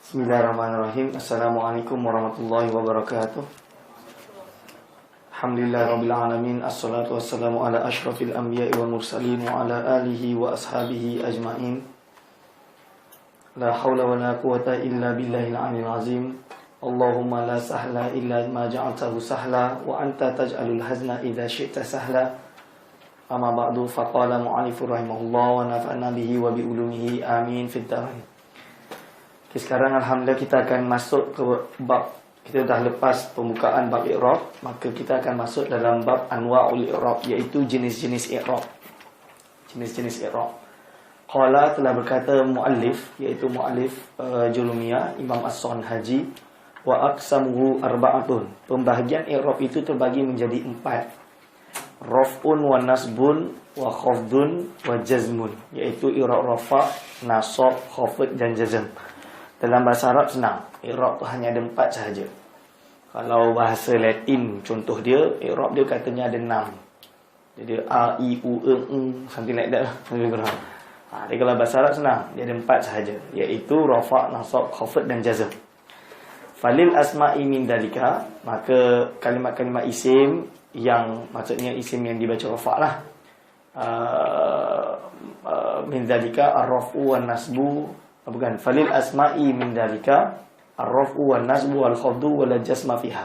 Bismillahirrahmanirrahim. Assalamualaikum warahmatullahi wabarakatuh. Alhamdulillah rabbil alamin. Assalatu wassalamu ala asyrafil anbiya'i wal mursalin wa ala alihi wa ashabihi ajma'in. La hawla wa la quwata illa billahil aliyyil azim. Allahumma la sahla illa ma ja'altahu sahla wa anta taj'alul hazna idza syi'ta sahla. Amma ba'du, faqala mu'allifur rahimahullah wa nafa'na bihi wa bi ulumihi amin fid dharain. Okay, sekarang Alhamdulillah kita akan masuk ke bab. Kita dah lepas pembukaan bab i'rab, maka kita akan masuk dalam bab anwa'ul i'rab, iaitu jenis-jenis i'rab. Jenis-jenis i'rab. Qala, telah berkata muallif, iaitu muallif Julumiyah Imam As-Sanhaji, wa aqsamuhu arba'atun. Pembahagian i'rab itu terbagi menjadi 4. Raf'un wa nasbun wa khafdun wa jazmun, iaitu i'rab rafa', nasab, khafd dan jazm. Dalam bahasa Arab senang, i'rab tu hanya ada 4 sahaja. Kalau bahasa Latin contoh dia, i'rab dia katanya ada 6. Jadi a, i, u, e, something like that. Jadi kalau bahasa Arab senang, dia ada 4 sahaja, iaitu rafa', nasab, khafd dan jazm. Falil asma'i min dalika, maka kalimat-kalimat isim yang maksudnya isim yang dibaca rafa' lah. Min dalika ar-raf'u wan nasbu, bukan, falil asma'i min dalika ar-raf'u wan nasbu wal khafdu wal jazma fiha.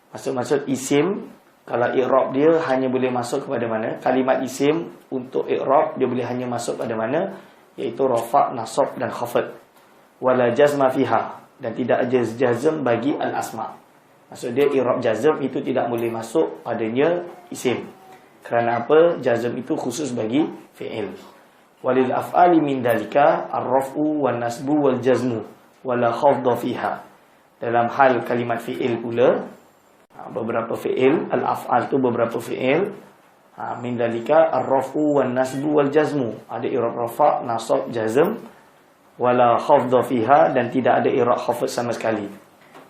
Maksud isim, kalau i'rab dia hanya boleh masuk kepada mana? Kalimat isim untuk i'rab dia boleh hanya masuk pada mana? Iaitu rafa', nasab dan khafd. Wal jazma fiha, dan tidak ada jazm bagi al-asma'. Maksud dia i'rab jazm itu tidak boleh masuk padanya isim. Kerana apa? Jazm itu khusus bagi fi'il. Walil af'ali min dalika ar-raf'u wan nasbu wal jazmu wala khafdha fiha. Dalam hal kalimat fi'il pula, beberapa fi'il, al-af'al tu beberapa fi'il, min dalika ar-raf'u wan nasbu wal jazmu, ada i'rab rafa', nasab, jazm, wala khafdha fiha, dan tidak ada i'rab khafd sama sekali.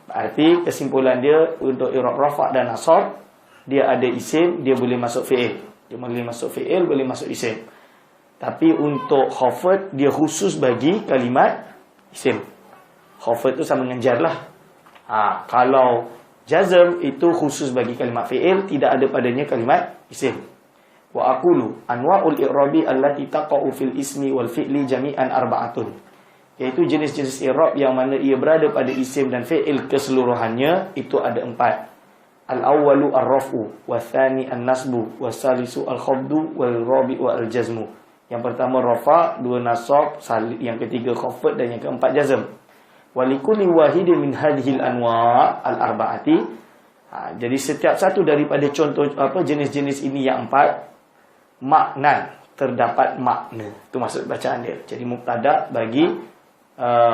Berarti kesimpulan dia, untuk i'rab rafa' dan nasab, dia ada isim, dia boleh masuk fi'il. Dia boleh masuk fi'il, boleh masuk isim. Tapi untuk khafd, dia khusus bagi kalimat isim. Khafd itu sama dengan jar lah. Kalau jazm itu khusus bagi kalimat fi'il, tidak ada padanya kalimat isim. Wa aqulu anwa'ul i'rabi allati taqa'u fil ismi wal fi'li jami'an arba'atun. Iaitu jenis-jenis i'rab yang mana ia berada pada isim dan fi'il keseluruhannya, itu ada 4. Al-awwalu ar-raf'u, wa thani an-nasbu, wa salisu al-khafdu, wal rabi'u al-jazmu. Yang pertama rafa', 2 nasab, yang ketiga khafd, dan yang keempat jazm. Walikulli wahidin min hadhil anwa' al-arba'ati. Jadi setiap satu daripada contoh jenis-jenis ini yang 4, makna, terdapat makna. Itu maksud bacaan dia. Jadi mubtada bagi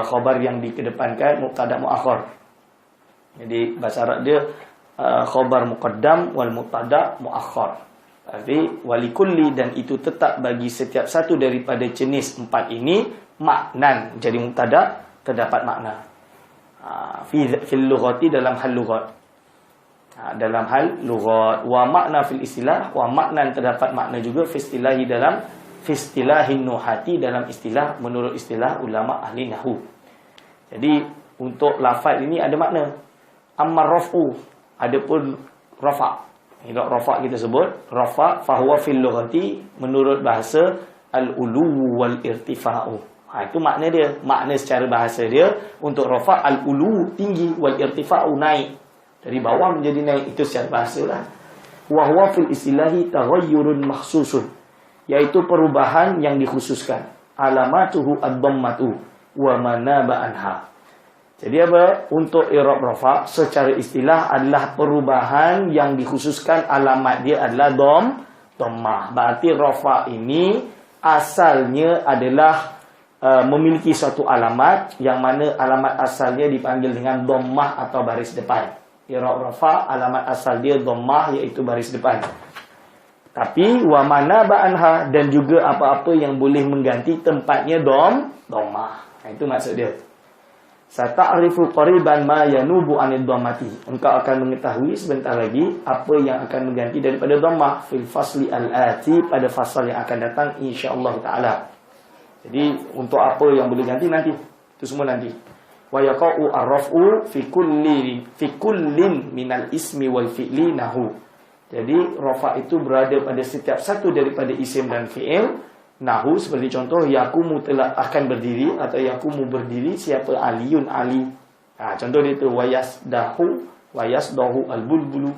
khabar yang dikedepankan, mubtada muakhar. Jadi bahasa Arab dia khabar muqaddam wal mubtada muakhar. Tapi walikulli, dan itu tetap bagi setiap satu daripada jenis 4 ini, maknan, jadi mubtada, terdapat makna. Fil lughati, dalam hal lughat. Dalam hal lughat. Wa makna fil istilah, wa maknan, terdapat makna juga fi istilahi, dalam fi istilahin nuhati, dalam istilah, menurut istilah ulama ahli nahwu. Jadi untuk lafaz ini ada makna. Amma raf'u, adapun rafa'. I'rab rafa' kita sebut rafa' fahuwa fil lughati, menurut bahasa al-ulu wal irtifa'u. Itu makna dia. Makna secara bahasa dia untuk rafa' al-ulu, tinggi, wal irtifa'u, naik, dari bawah menjadi naik. Itu secara bahasa lah. Wa huwa fil istilahi taghayyurun makhsusun, iaitu perubahan yang dikhususkan. Alamatuhu ad-dhammatu wa manaba anha. Jadi apa? Untuk i'rab rafa' secara istilah adalah perubahan yang dikhususkan, alamat dia adalah dhammah. Berarti rafa' ini asalnya adalah memiliki suatu alamat, yang mana alamat asalnya dipanggil dengan dhammah atau baris depan. I'rab rafa' alamat asal dia dhammah, iaitu baris depan. Tapi wa manaba anha, dan juga apa-apa yang boleh mengganti tempatnya dhammah. Itu maksud dia. Sata'rifu qariban ma yanubu anid dhammati. Engkau akan mengetahui sebentar lagi apa yang akan mengganti daripada dhammah fil fasli al-ati, pada fasal yang akan datang insya-Allah taala. Jadi untuk apa yang boleh ganti nanti, itu semua nanti. Wa yaqa'u ar-raf'u fi kullin minal ismi wal fi'li nahu. Jadi rafa itu berada pada setiap satu daripada isim dan fi'il. Nahu seperti contoh yakumu telah akan berdiri atau yakumu berdiri siapa aliyun ali. Contoh dia tu wayasdahu al-bulbulu.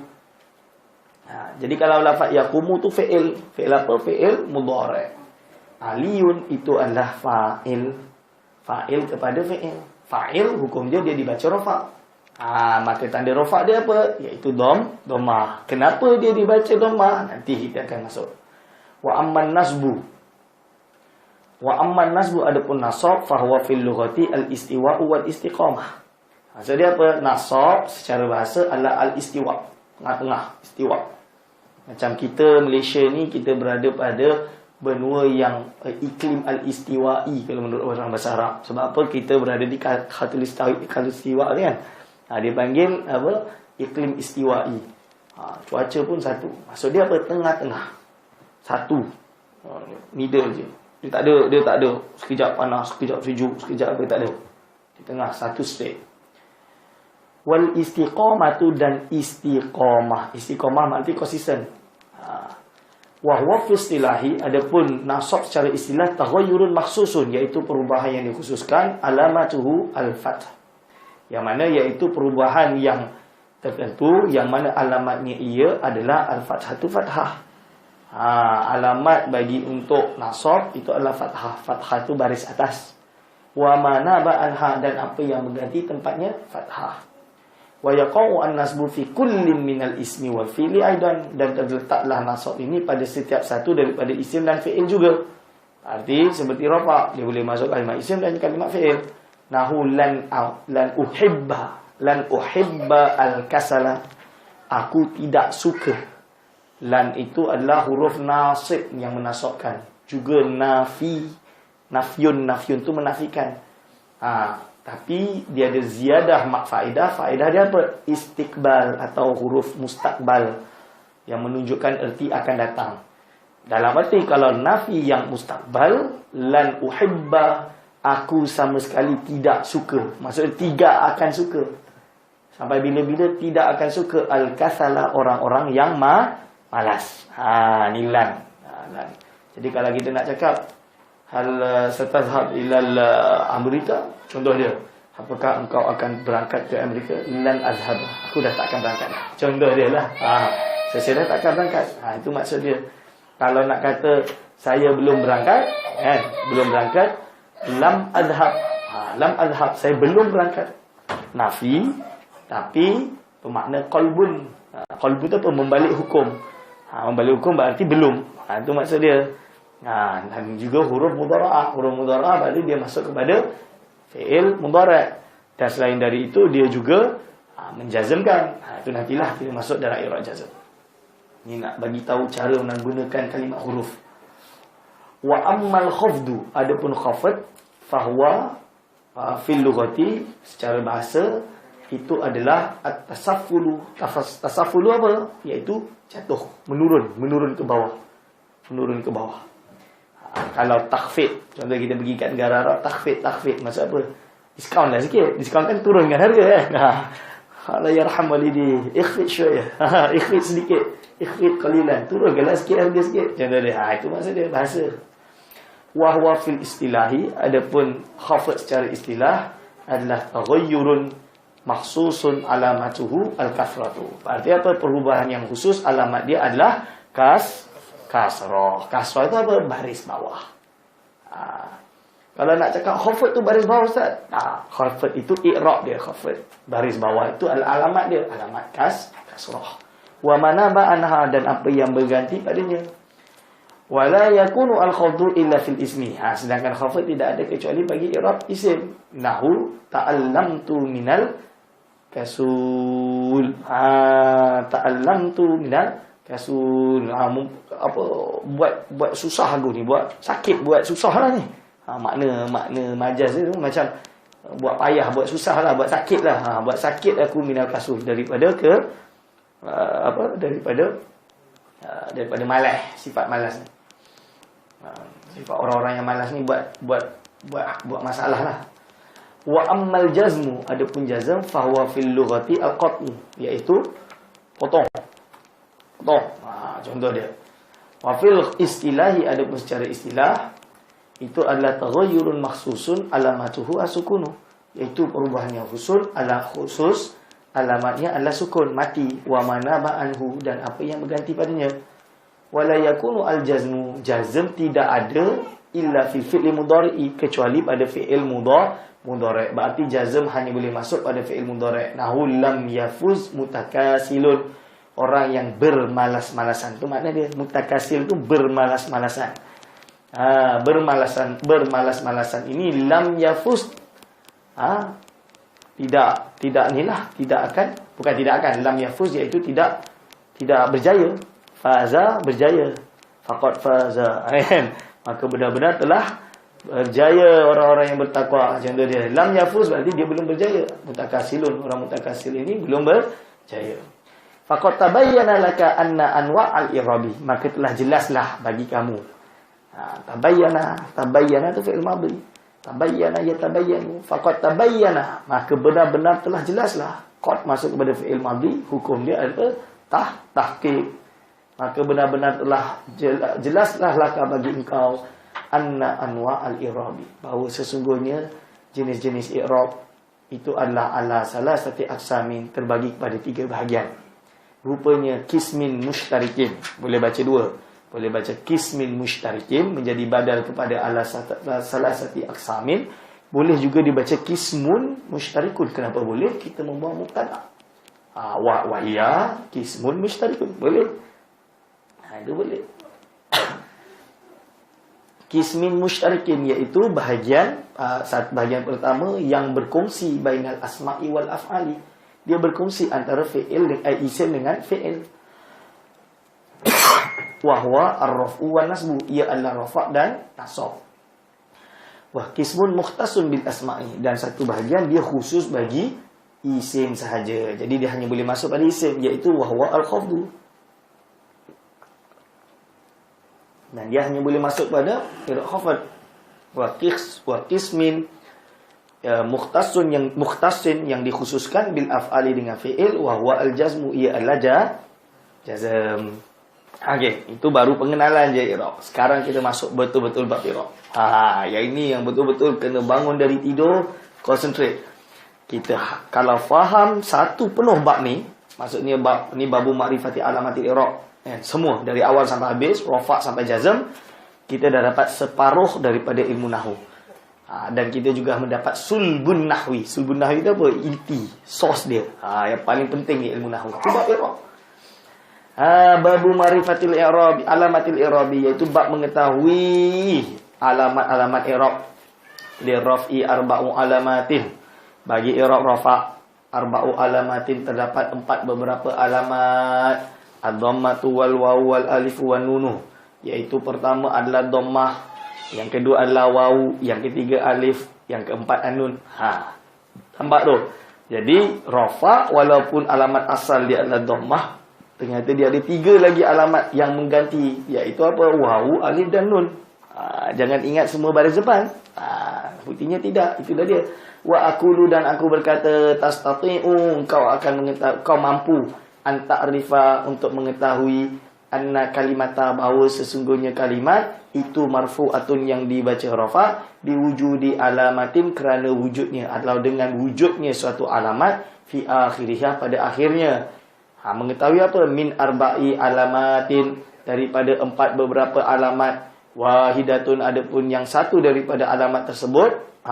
Jadi kalau lafaz yakumu tu fi'il. Fi'il apa? Fi'il mudhari'. Aliyun itu adalah fa'il. Fa'il kepada fi'il. Fa'il hukum dia dibaca rafa'. Maka tanda rafa' dia apa? Iaitu dhammah. Kenapa dia dibaca dhammah? Nanti kita akan masuk. Wa amman nasbu adapun nasab fahuwa fil lughati al-istiwa'u wal istiqamah. Maksud dia apa? Nasab secara bahasa adalah al-istiwa', tengah-tengah, istiwa'. Macam kita Malaysia ni kita berada pada benua yang iklim al-istiwa'i kalau menurut orang bahasa Arab. Sebab apa? Kita berada di khatulistiwa' kan. Dia panggil apa? Iklim istiwa'i. Cuaca pun satu. Maksud dia apa? Tengah-tengah. Satu. Middle je. Dia tak ada sekejap panas, sekejap sejuk, sekejap apa, tak ada. Di tengah, satu straight. Wal istiqamatu dan istiqamah. Istiqamah maknanya konsisten. Wa huwa fi istilahi, adapun nasab secara istilah taghayyurun makhsusun, iaitu perubahan yang dikhususkan, alamatuhu al-fath. Yang mana iaitu perubahan yang tertentu, yang mana alamatnya ia adalah al-fathatu fathah. Alamat bagi untuk nasab itu adalah fathah. Fathah itu baris atas. Wa mana ba'anha, dan apa yang mengganti tempatnya fathah. Wa yaqa'u an-nasbu fi kullin minal ismi wal fi'li aidan, dan terletaklah nasab ini pada setiap satu daripada isim dan fi'il juga. Arti seperti rafa', dia boleh masuk kalimat isim dan kalimat fi'il. Nahu lan uhibba al-kasala, aku tidak suka. Lan itu adalah huruf nasib yang menasabkan. Juga nafyun tu menafikan. Tapi dia ada ziyadah faedah. Faedah dia apa? Istiqbal atau huruf mustaqbal yang menunjukkan erti akan datang. Dalam arti kalau nafi yang mustaqbal, lan uhibba, aku sama sekali tidak suka. Maksudnya tidak akan suka. Sampai bila-bila tidak akan suka al-kasala, orang-orang yang malas. Ni lan. Jadi kalau kita nak cakap hal satadhhab ilal Amerika, contoh dia, apakah engkau akan berangkat ke Amerika? Lan azhab, aku dah tak akan berangkat. Contoh dia lah. Saya dah tak akan berangkat. Itu maksud dia. Kalau nak kata saya belum berangkat, belum berangkat, lam azhab. Lam azhab, saya belum berangkat. Nafi, tapi bermakna qalbun. Qalbun tu apa? Membalik hukum. Membalik hukum berarti belum. Itu maksud dia. Dan juga huruf mudhara'ah. Huruf mudhara'ah berarti dia masuk kepada fi'il mudhara'. Dan selain dari itu dia juga menjazmkan. Itu nantilah kita masuk dalam i'rab jazm. Ini nak bagi tahu cara menggunakan kalimat huruf. Wa ammal khafdu, adapun khafd fahuwa fil lughati, secara bahasa itu adalah at-tasaffulu. Tasaffulu apa? Iaitu jatuh, menurun ke bawah. Menurun ke bawah. Kalau takhfid, contoh kita pergi kat negara Arab, takhfid maksud apa? Diskaun lah sikit. Diskaun kan turunkan harga kan. Allah yarham walidi, ikhfid syu'ya. Ikhfid sedikit, ikhfid qalilan, turunkanlah sikit harga sikit. Contoh dia. Itu maksud dia bahasa. Wa huwa fil istilahi, adapun khafd secara istilah adalah taghayyurun makhsusun alamatuhu al-kasratu. Berarti apa? Perubahan yang khusus, alamat dia adalah kasrah. Kasrah itu apa? Baris bawah. Kalau nak cakap khafd tu baris bawah, Ustaz. Khafd itu i'rab dia, khafd. Baris bawah itu alamat dia, alamat kasrah. Wa mana ba'anha, dan apa yang berganti padanya. Wala yakunu al-khafdu illa fil ismi. Sedangkan khafd tidak ada kecuali bagi i'rab isim. Nahu ta'allamtu minal kasul. Ta'allamtu minal kasul. Apa, buat susah aku ni, buat sakit, buat susah lah ni. Makna majaz itu macam buat payah, buat susah lah, buat sakit lah. Buat sakit aku minal kasul, daripada daripada malas, sifat malas ni. Sifat orang-orang yang malas ni buat masalah lah. Wa ammal jazmu, adapun jazm fahuwa fil lughati al-qat'u, iaitu potong. Contoh dia. Wa fil istilahi, adapun secara istilah itu adalah taghayyurun makhsusun alamatuhu asukunu, iaitu perubahan yang khusus alamatnya adalah sukun, mati. Wa manaba anhu, dan apa yang berganti padanya. Wala yakunu al-jazmu, jazm tidak ada illa fi fi'li mudhari'i, kecuali pada fi'il mudhari'. Berarti jazm hanya boleh masuk pada fi'il mudhari'. Nahu lam yafuz mutakasilun, orang yang bermalas-malasan. Itu makna dia. Mutakasil itu bermalas-malasan. Bermalas-malasan ini lam yafuz. Tidak akan, bukan tidak akan, lam yafuz iaitu tidak berjaya. Faza, berjaya. Faqad faza. Maka benar-benar telah berjaya orang-orang yang bertakwa. Contoh dia, lam yafuz berarti dia belum berjaya. Mutakasilun, orang mutakasil ini belum berjaya. Faqad tabayyana laka anna anwa' al-i'rabi, maka telah jelaslah bagi kamu. Tabayyana itu fi'il madhi. Tabayyana yatabayyanu. Faqad tabayyana, maka benar-benar telah jelaslah. Qad masuk kepada fi'il madhi, hukum dia adalah tahqiq. Maka benar-benar telah jelaslah laka bagi engkau anna anwa' al-i'rabi, bahawa sesungguhnya jenis-jenis i'rab itu adalah ala salasati aqsamin, terbagi kepada 3 bahagian. Rupanya kismin mushtarikin, boleh baca 2. Boleh baca kismin mushtarikin menjadi badal kepada ala salasati aqsamin. Boleh juga dibaca kismun mushtarikun. Kenapa boleh? Kita membuang mubtada. Wa iya kismun mushtarikun. Boleh. Itu boleh. Kismin mushtarikin, iaitu bahagian pertama yang berkongsi bainal asma'i wal af'ali. Dia berkongsi antara fi'il isim dengan fi'il. Wahwa ar-raf'u wan nasbu, ia adalah rafa' dan nasab. Wah kismun mukhtasun bil asma'i, dan satu bahagian dia khusus bagi isim sahaja. Jadi dia hanya boleh masuk pada isim, iaitu wahwa al-khafdu. Dan dia hanya boleh masuk pada i'rab khafad. Wa qismin mukhtasin yang dikhususkan bil af'ali dengan fi'il, wa huwa al-jazmu, ia adalah jazm. Okey, itu baru pengenalan je i'rab. Sekarang kita masuk betul-betul bab i'rab. Yang ini yang betul-betul kena bangun dari tidur, concentrate. Kita kalau faham satu penuh bab ni, maksudnya bab ni babu ma'rifati alamatil i'rab. Semua dari awal sampai habis, rafa' sampai jazm, kita dah dapat separuh daripada ilmu nahwu. Dan kita juga mendapat sulbun nahwi. Sulbun nahwi itu apa? Inti, source dia. Yang paling penting ni ilmu nahwu. Itu bab i'rab. Babu ma'rifatil i'rab, alamatil i'rab, iaitu bab mengetahui alamat-alamat i'rab. Li raf'i arba'u alamatin. Bagi i'rab rafa' arba'u alamatin terdapat 4 beberapa alamat. Ad-dhammatu wal wawu wal alifu wan nunu, iaitu pertama adalah dhammah, yang kedua adalah wawu, yang ketiga alif, yang keempat anun. Nampak tu? Jadi rafa' walaupun alamat asal dia adalah dhammah, ternyata dia ada 3 lagi alamat yang mengganti, iaitu apa? Wawu, alif dan nun. Jangan ingat semua baris depan. Buktinya tidak. Itulah dia. Wa aqulu, dan aku berkata, tastati'u, kau mampu anta'rifa, untuk mengetahui anna kalimata, bahawa sesungguhnya kalimat itu marfu'atun, yang dibaca rafa' diwujudi alamatin, kerana wujudnya atau dengan wujudnya suatu alamat fi akhirihah, pada akhirnya. Mengetahui apa? Min arba'i alamatin, daripada 4 beberapa alamat. Wahidatun, adapun yang satu daripada alamat tersebut,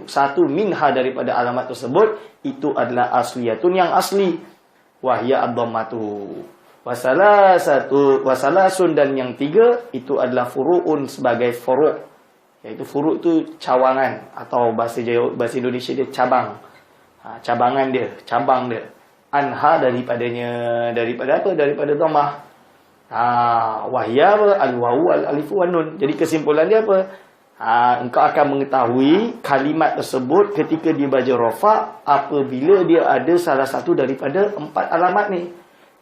satu minha daripada alamat tersebut, itu adalah asliyatun, yang asli. Wahya ad-dhammatu. Wasalasun, dan yang 3 itu adalah furu'un, sebagai furu'. Iaitu furu' itu cawangan, atau bahasa Indonesia dia cabang. Cabangan dia, cabang dia. Anha, daripadanya. Daripada apa? Daripada dhammah. Wahya al-wawu al-alifu wan nun. Jadi kesimpulan dia apa? Engkau akan mengetahui kalimat tersebut ketika dia baca rafa' apabila dia ada salah satu daripada 4 alamat ni.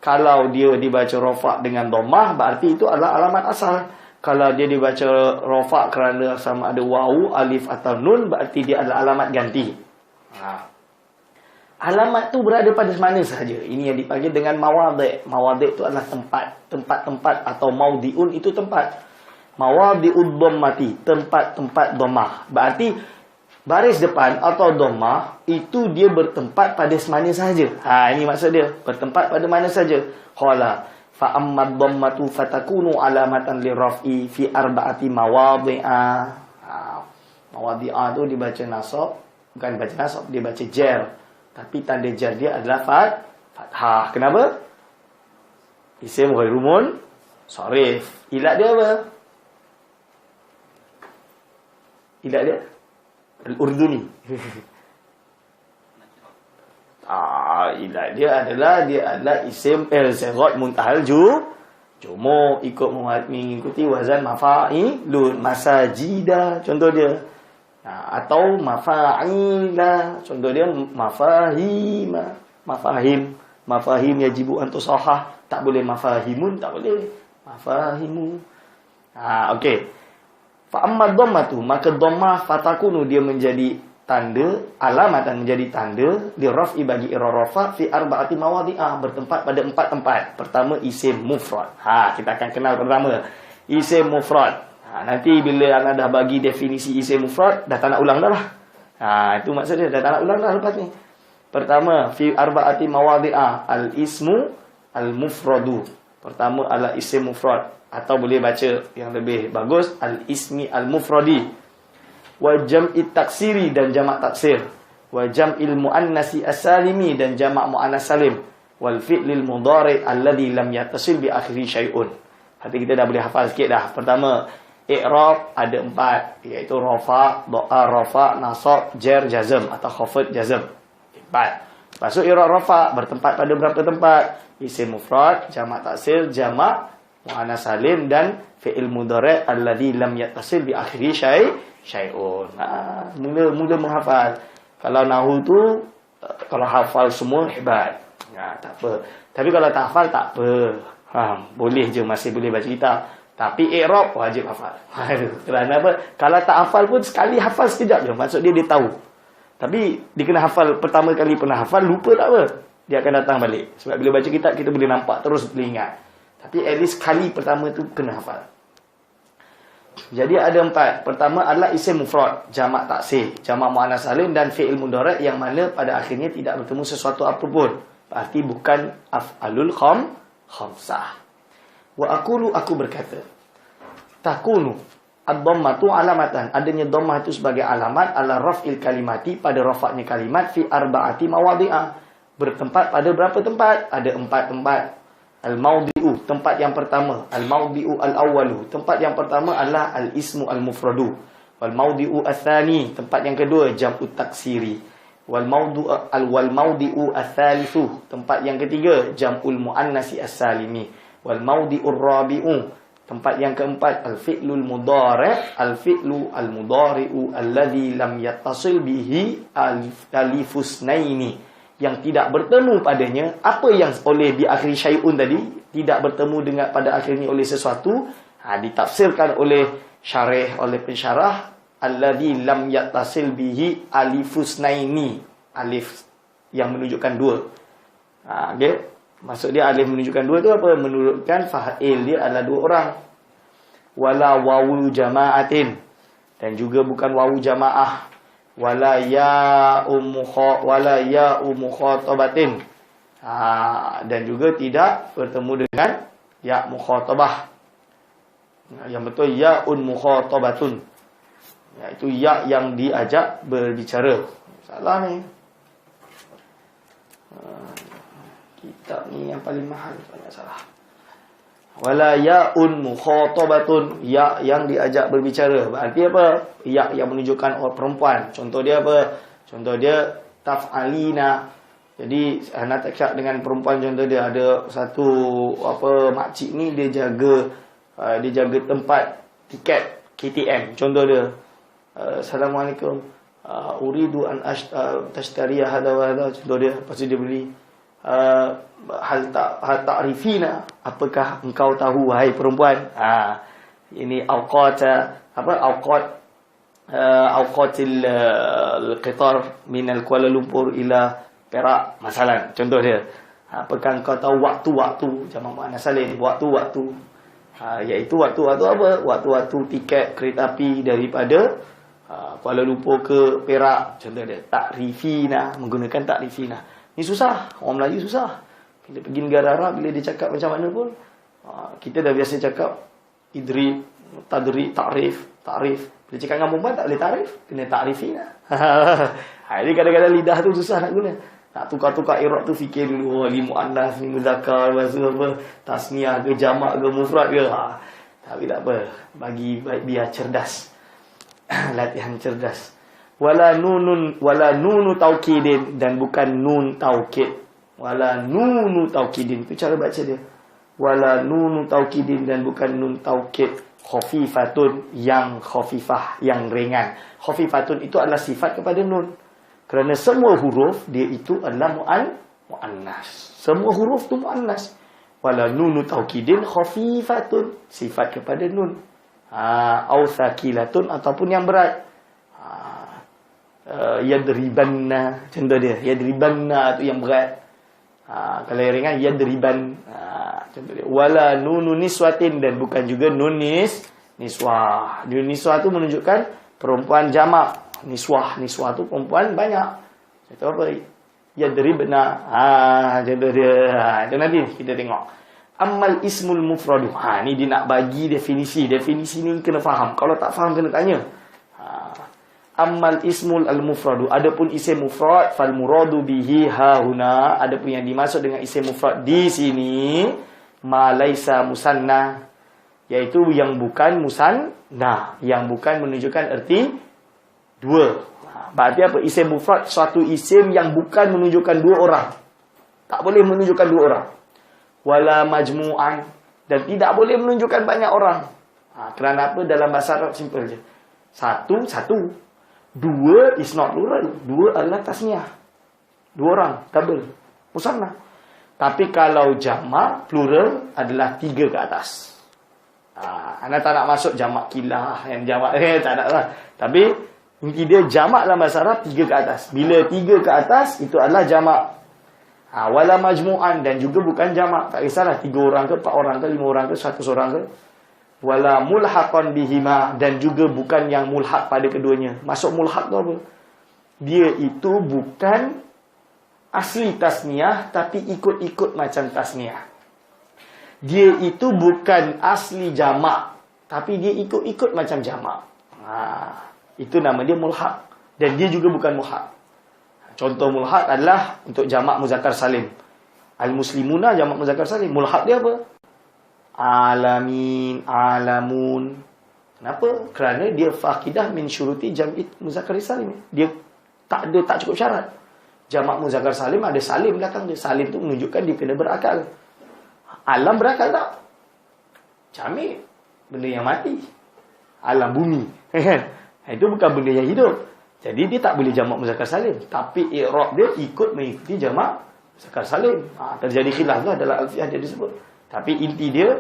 Kalau dia dibaca rafa' dengan dhammah, berarti itu adalah alamat asal. Kalau dia dibaca rafa' kerana sama ada wawu, alif atau nun, berarti dia adalah alamat ganti. Alamat tu berada pada mana sahaja. Ini yang dipanggil dengan mawadhi'. Mawadhi' itu adalah tempat-tempat atau maudi'un itu tempat. Mawadhi'ud dhammati, tempat-tempat dhammah. Berarti baris depan atau dhammah itu dia bertempat pada mana sahaja. Ini maksud dia, bertempat pada mana sahaja. Qala fa ammad dhammatu fatakunu alamatan liraf'i fi arba'ati mawadhi'a. Mawadhi'a tu dibaca nasab, bukan baca nasab, dia baca jar. Tapi tanda jar dia adalah fathah. Kenapa? Isim ghairu munsharif. Ilat dia apa? Ilat dia Al-Urduni. Ilat dia adalah isim al-sighat muntahal jumu, ikut mengikuti wazan mafa'ilun, masajida contoh dia. Atau mafa'ila, contoh dia mafahim yajibu an tusahhah, tak boleh mafahimun, tak boleh mafahimu. Okey. Fa amma dhammatu, maka dhammah fatakunu dia menjadi tanda, alamatan menjadi tanda di raf'i bagi rafa fi arba'ati mawadhi'ah, bertempat pada 4 tempat. Pertama isim mufrad. Kita akan kenal pertama isim mufrad. Nanti bila anda dah bagi definisi isim mufrad, dah tak nak ulang dah lah. Itu maksud dia, dah tak nak ulang dah lepas ni. Pertama, fi arba'ati mawadhi'ah, al-ismu al-mufradu. Pertama adalah isim mufrad, atau boleh baca yang lebih bagus, al-ismi al-mufradi. Wa jam'i taksiri, dan jamak taksir. Wa jam'il muannasi as-salimi, dan jamak muannas salim. Wal fi'lil mudhari' alladhi lam yattasil bi akhiri syai'un. Hati kita dah boleh hafal sikit dah. Pertama, i'rab ada 4, iaitu rafa, rafa, nasab, jar, jazm atau khafd, jazm. 4. Masuk i'rab rafa bertempat pada berapa tempat? Isim mufrad, jamak taksir, jamak muannas salim, dan fi'il mudhari' alladhi lam yattasil bi akhiri syai'un. Mula menghafal. Kalau nahwu tu kalau hafal semua hebat. Tak apa. Tapi kalau tak hafal tak apa. Boleh je, masih boleh baca kitab. Tapi i'rab wajib hafal. Kerana apa? Kalau tak hafal pun sekali hafal sekejap je. Maksud dia tahu. Tapi dia kena hafal pertama kali pernah hafal, lupa tak apa. Dia akan datang balik. Sebab bila baca kitab kita boleh nampak terus, boleh ingat. Tapi at least kali pertama tu kena hafal. Jadi ada 4. Pertama adalah isim mufrad, jamak taksir, jamak muannas salim, dan fi'il mudhari' yang mana pada akhirnya tidak bertemu sesuatu apapun. Berarti bukan af'alul khamsah. Wa aqulu, aku berkata, takunu ad-dhammatu alamatan, adanya dhammah itu sebagai alamat ala raf'il kalimati, pada rafa'nya kalimat, fi arba'ati mawadhi'ah, bertempat pada berapa tempat? Ada 4 tempat. Al-mawdi'u, tempat yang pertama. Al-mawdi'u al-awwalu, tempat yang pertama adalah al-ismu al-mufradu. Wal-mawdi'u al-thani, tempat yang kedua jam'ut taksiri. Wal-mawdi'u al-thalithu, tempat yang ketiga jam'ul muannasi as-salimi. Wal mawdi'ur rabi'u, tempat yang keempat al-fi'lul mudhari', al-fi'lu al-mudhari'u alladhi lam yattasil bihi alifusnaini, yang tidak bertemu padanya apa yang oleh bi akhiri syai'un tadi, tidak bertemu dengan pada akhirnya oleh sesuatu. Ditafsirkan oleh syarih, oleh pensyarah, alladhi lam yattasil bihi alifusnaini, alif yang menunjukkan 2. Okey. Maksud dia alif menunjukkan 2 tu apa? Menunjukkan fa'il dia adalah 2 orang. Wala wawu jama'atin, dan juga bukan wawu jamaah. Wala ya'u mukhatabatin. Dan juga tidak bertemu dengan ya' mukhatabah. Yang betul ya'un mukhatabatun. Iaitu ya' yang diajak berbicara. Salah ni. Kitab ni yang paling mahal, banyak salah. Wala ya'un mukhatabatun, ya yang diajak berbicara. Berarti apa? Ya yang menunjukkan orang perempuan. Contoh dia apa? Contoh dia taf'alina. Jadi anak tak dengan perempuan, contoh dia ada satu makcik ni dia jaga tempat tiket KTM. Contoh dia, Assalamualaikum, uridu an tashtariya hadha wa hadha. Contoh dia, pasti dia beli. Hal ta'rifina, apakah engkau tahu wahai perempuan? Ini awqat awqatil al-qitar min Kuala Lumpur ila Perak masalan, contoh dia. Apakah kau tahu waktu-waktu jamak muannas salim, waktu-waktu, iaitu waktu-waktu apa? Waktu-waktu tiket kereta api daripada Kuala Lumpur ke Perak, contoh dia. Takrifina, menggunakan takrifina. Ni susah, orang Melayu susah. Bila pergi negara Arab, bila dia cakap macam mana pun, kita dah biasa cakap idrib, tadrib, takrif. Bila cakap dengan perempuan tak boleh takrif, kena takrifina. Jadi kadang-kadang lidah tu susah nak guna. Nak tukar-tukar i'rab tu fikir dulu, ni muannas, ni muzakkar, maksud apa, tasniah ke jamak ke mufrad ke. Tapi tak apa, biar cerdas. Latihan cerdas. Wala nunu taukidin, dan bukan nun taukid. Wala nunu taukidin, itu cara baca dia. Wala nunu taukidin, dan bukan nun taukid. Khafifatun, yang khafifah, yang ringan. Khafifatun itu adalah sifat kepada nun. Kerana semua huruf dia itu adalah muannas. Semua huruf tu muannas. Wala nunu taukidin khafifatun, sifat kepada nun. Au thaqilatun, ataupun yang berat. Yadribanna, contoh dia. Yadribanna tu yang berat. Kalau yang ringan yadriban. Contoh dia. Wala nunu niswatin, dan bukan juga nun niswah. Niswah tu menunjukkan perempuan jamak. Niswah tu perempuan banyak. Itu apa? Yadribna. Contoh dia. Itu nanti kita tengok. Ammal ismul mufradu. Ni dia nak bagi definisi. Definisi ni kena faham. Kalau tak faham kena tanya. Ammal ismul al-mufradu. Adapun isim mufrad, fal muradu bihi hahuna. Adapun yang dimaksud dengan isim mufrad di sini, ma laisa musanna, iaitu yang bukan musanna, yang bukan menunjukkan erti dua. Berarti apa? Isim mufrad, suatu isim yang bukan menunjukkan dua orang. Tak boleh menunjukkan dua orang. Wala majmu'an, dan tidak boleh menunjukkan banyak orang. Kerana apa? Dalam bahasa Arab simple je. Satu. Dua is not plural. Dua adalah tasniah. Dua orang, double, musanna. Tapi kalau jamak plural adalah tiga ke atas. Anda tak nak masuk jamak kilah, yang jamak tak nak lah. Tapi inti dia jamak dalam bahasa Arab tiga ke atas. Bila tiga ke atas, itu adalah jamak. Wala majmu'an, dan juga bukan jamak. Tak kisahlah 3 orang ke, 4 orang ke, 5 orang ke, 100 orang ke. Wala mulhaqan bihima, dan juga bukan yang mulhaq pada keduanya. Masuk mulhaq tu apa? Dia itu bukan asli tasniah, tapi ikut-ikut macam tasniah. Dia itu bukan asli jamak, tapi dia ikut-ikut macam jamak. Itu nama dia mulhaq. Dan dia juga bukan mulhaq. Contoh mulhaq adalah untuk jamak muzakkar salim. Al-muslimuna jamak muzakkar salim. Mulhaq dia apa? Alamin, alamun. Kenapa? Kerana dia faqidah min syuruti jam'i muzakkar salim. Dia tak cukup syarat. Jamak muzakkar salim ada salim belakang dia. Salim tu menunjukkan dia kena berakal. Alam berakal tak? Jamik, benda yang mati. Alam bumi. Itu bukan benda yang hidup. Jadi dia tak boleh jamak muzakkar salim. Tapi i'rab dia ikut mengikuti jamak muzakkar salim. Terjadi khilaf lah dalam alfiah dia disebut. Tapi inti dia,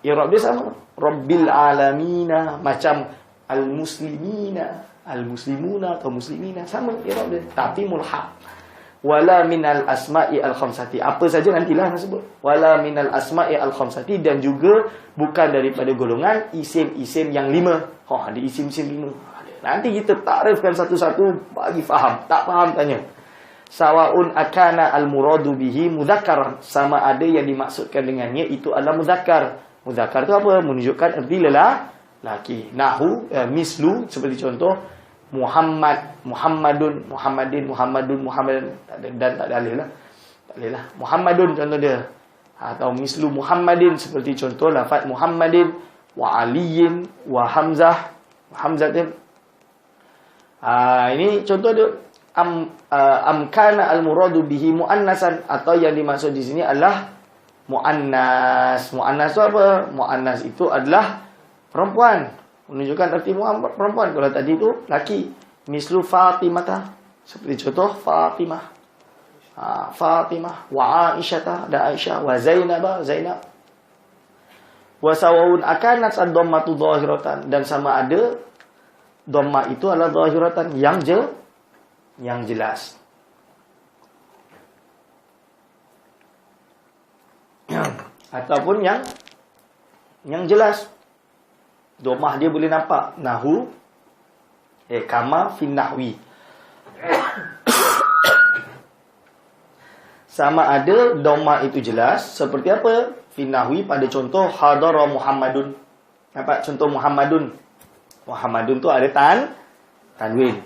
i'rab dia sama. Rabbil alamina, macam al-muslimina, al-muslimuna atau muslimina, sama i'rab dia. Tapi mulhaq. Wala minal asma'i al-khamsati. Apa saja nantilah nak sebut. Wala minal asma'i al-khamsati, dan juga bukan daripada golongan isim-isim yang 5. Ada isim-isim 5. Nanti kita takrifkan satu-satu bagi faham. Tak faham tanya. Sawaun akana al-muradu bihi mudzakkar, sama ada yang dimaksudkan dengannya itu adalah muzakkar. Muzakkar tu apa? Menunjukkan erti lelaki. Nahu mislu, seperti contoh Muhammad, Muhammadun, Muhammadin, Muhammadun, Muhammadan, dan tak ada alif lah. Tak boleh lah. Muhammadun contoh dia. Atau mislu Muhammadin, seperti contoh lafaz Muhammadin wa aliyin wa hamzah. Hamzatin. Ini contoh dia. Amkana al-muradu bihi muannasan, atau yang dimaksud di sini adalah muannas. Muannas itu apa? Muannas itu adalah perempuan. Menunjukkan arti perempuan. Kalau tadi itu laki. Mislu Fatimah, seperti contoh Fatimah. Fatimah wa Aisyah, ada Aisyah, wa Zainab. Wa sawun akanat ad-dhammatu dhahiratan, dan sama ada Dhammah itu adalah zahiratan yang jelas. Ataupun yang jelas. Dhammah dia boleh nampak. Nahu kama fin nahwi. Sama ada dhammah itu jelas seperti apa? Fin nahwi pada contoh hadara Muhammadun. Nampak contoh Muhammadun. Muhammadun tu ada tanwin.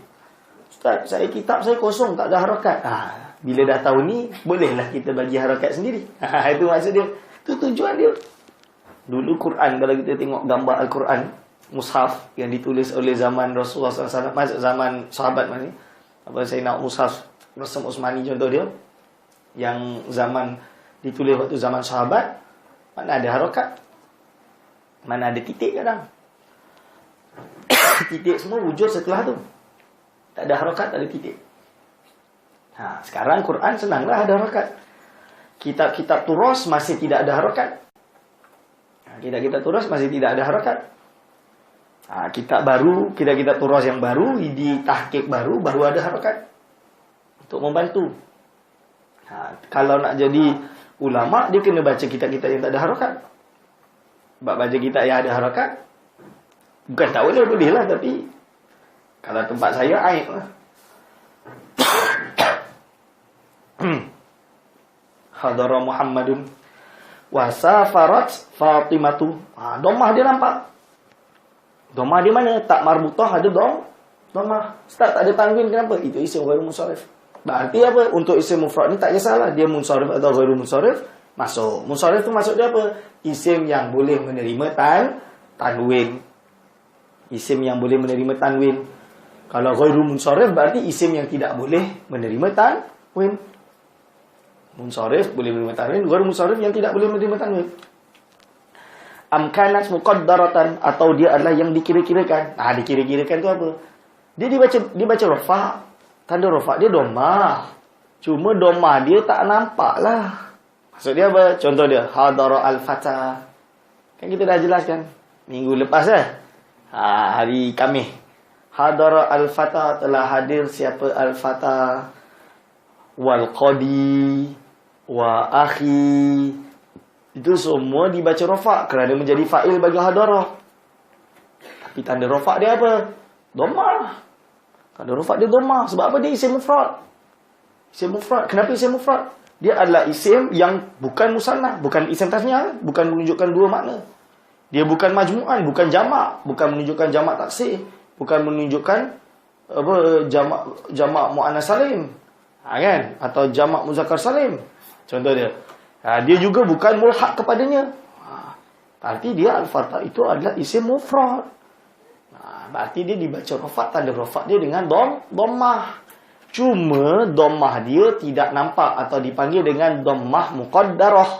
Ustaz, kitab saya kosong, tak ada harakat. Bila dah tahu ni, bolehlah kita bagi harakat sendiri. Itu maksud dia. Itu tujuan dia. Dulu Quran, kalau kita tengok gambar Al-Quran, mushaf yang ditulis oleh zaman Rasulullah SAW, masuk zaman sahabat mana ni? Apa saya nak mushaf Rasul Utsmani contoh dia. Yang zaman ditulis waktu zaman sahabat, mana ada harakat? Mana ada titik kadang? Titik semua wujud setelah tu. Tak ada harakat, tak ada titik. Sekarang Quran senanglah ada harakat. Kitab-kitab turas masih tidak ada harakat. Kitab-kitab turas masih tidak ada harakat. Kitab baru, kitab-kitab turas yang baru, di tahqiq baru ada harakat. Untuk membantu. Kalau nak jadi ulama, dia kena baca kitab-kitab yang tak ada harakat. Sebab baca kitab yang ada harakat, bukan tak boleh lah, tapi kalau tempat saya aib lah. Hadara Muhammadun wa safarat Fatimatu. Dhammah dia nampak. Dhammah dia mana? Tak marbutah ada dhammah. Ustaz, tak ada tanwin, kenapa? Itu isim ghairu munsharif. Berarti apa? Untuk isim mufrad ni tak kisahlah dia munsharif atau ghairu munsharif, masuk. Munsharif tu maksud dia apa? Isim yang boleh menerima tanwin. Isim yang boleh menerima tanwin. Kalau ghairu munsharif berarti isim yang tidak boleh menerima tanwin. Munsharif boleh menerima tanwin, ghairu munsharif yang tidak boleh menerima tanwin. Amkanat muqaddaratan, atau dia adalah yang dikira-kirakan. Dikira-kirakan tu apa? Dia baca rafa. Tanda rafa dia dhammah. Cuma dhammah dia tak nampak lah. Maksud dia apa? Contoh dia hadara al-fata. Kan kita dah jelaskan minggu lepas hari Khamis. Hadara al-fata, telah hadir siapa al-fata, wal qadi wa akhi. Itu semua dibaca rafa kerana menjadi fa'il bagi hadara. Tapi tanda rafa dia apa? Dhammah. Tanda rafa dia dhammah. Sebab apa? Dia isim mufrad. Isim mufrad. Kenapa isim mufrad? Dia adalah isim yang bukan musannah, bukan isim tasniah, bukan menunjukkan dua makna. Dia bukan majmu'an, bukan jamak, bukan menunjukkan jamak taksir, bukan menunjukkan jamak muannas salim. Kan? Atau jamak muzakkar salim. Contoh dia. Dia juga bukan mulhaq kepadanya. Berarti dia al-fata itu adalah isim mufrad. Berarti dia dibaca rafa, tanda rafa dia dengan dhammah. Cuma dhammah dia tidak nampak atau dipanggil dengan dhammah muqaddarah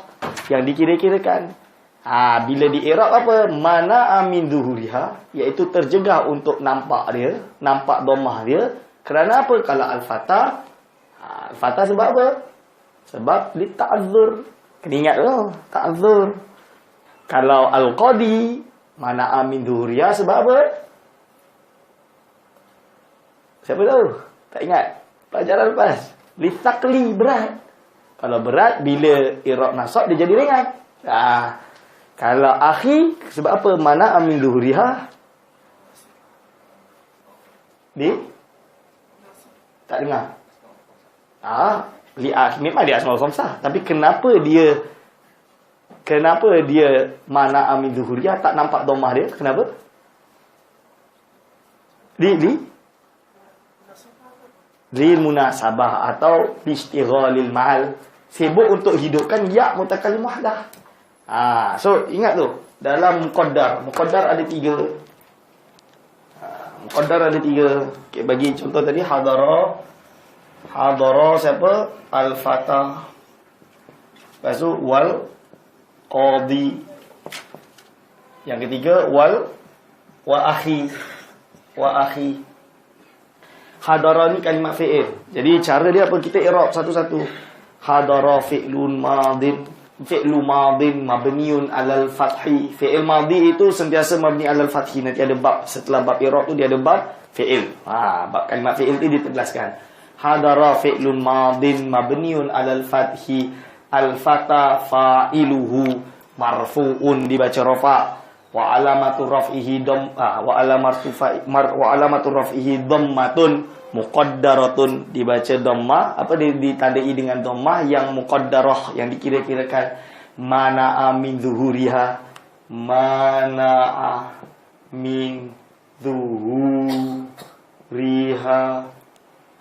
yang dikira-kirakan. Bila di i'rab apa? Mana amin zuhuriha, iaitu terjegah untuk nampak dia, nampak dhammah dia. Kerana apa? Kalau al-fatah, al-fatah sebab apa? Sebab li ta'azzur. Kena ingat tu, ta'azzur. Kalau al-qadi, mana amin zuhuriha sebab apa? Siapa tahu? Tak ingat? Pelajaran lepas. Li taqli, berat. Kalau berat, bila i'rab nasab dia jadi ringan. Kalau akhi, sebab apa? Mana amin zuhuriha? Tak dengar. Li akhi, memang dia asmaul khamsah. Tapi kenapa dia mana amin zuhuriha tak nampak dhammah dia? Kenapa? Li munasabah atau istighalil ma'al, sibuk untuk hidupkan ya mutakallim wahdah. So ingat tu, dalam muqaddar ada tiga. Muqaddar ada tiga. Okay, bagi contoh tadi hadara siapa? Al-fatah. Lepas tu wal qadi. Yang ketiga wa akhi. Hadara ni kalimat fi'il. Jadi cara dia apa? Kita i'rab satu-satu. Hadara fi'lun madin fi'lu madin mabniun alal fathi. Fi'il madhi itu sentiasa mabni alal fathi. Nanti ada bab, setelah bab i'rab tu dia ada bab fi'il. Bab kalimat fi'il tu ditegaskan. Hadara fi'lun madin mabniun alal fathi. Al-fata fa'iluhu marfu'un dibaca rafa. Wa alamatu raf'ihi dhammatun muqaddaratun dibaca dhammah. Apa ditandai dengan dhammah yang muqaddarah, yang dikira-kirakan. Mana'a min zuhuriha, mana'a min zuhuriha.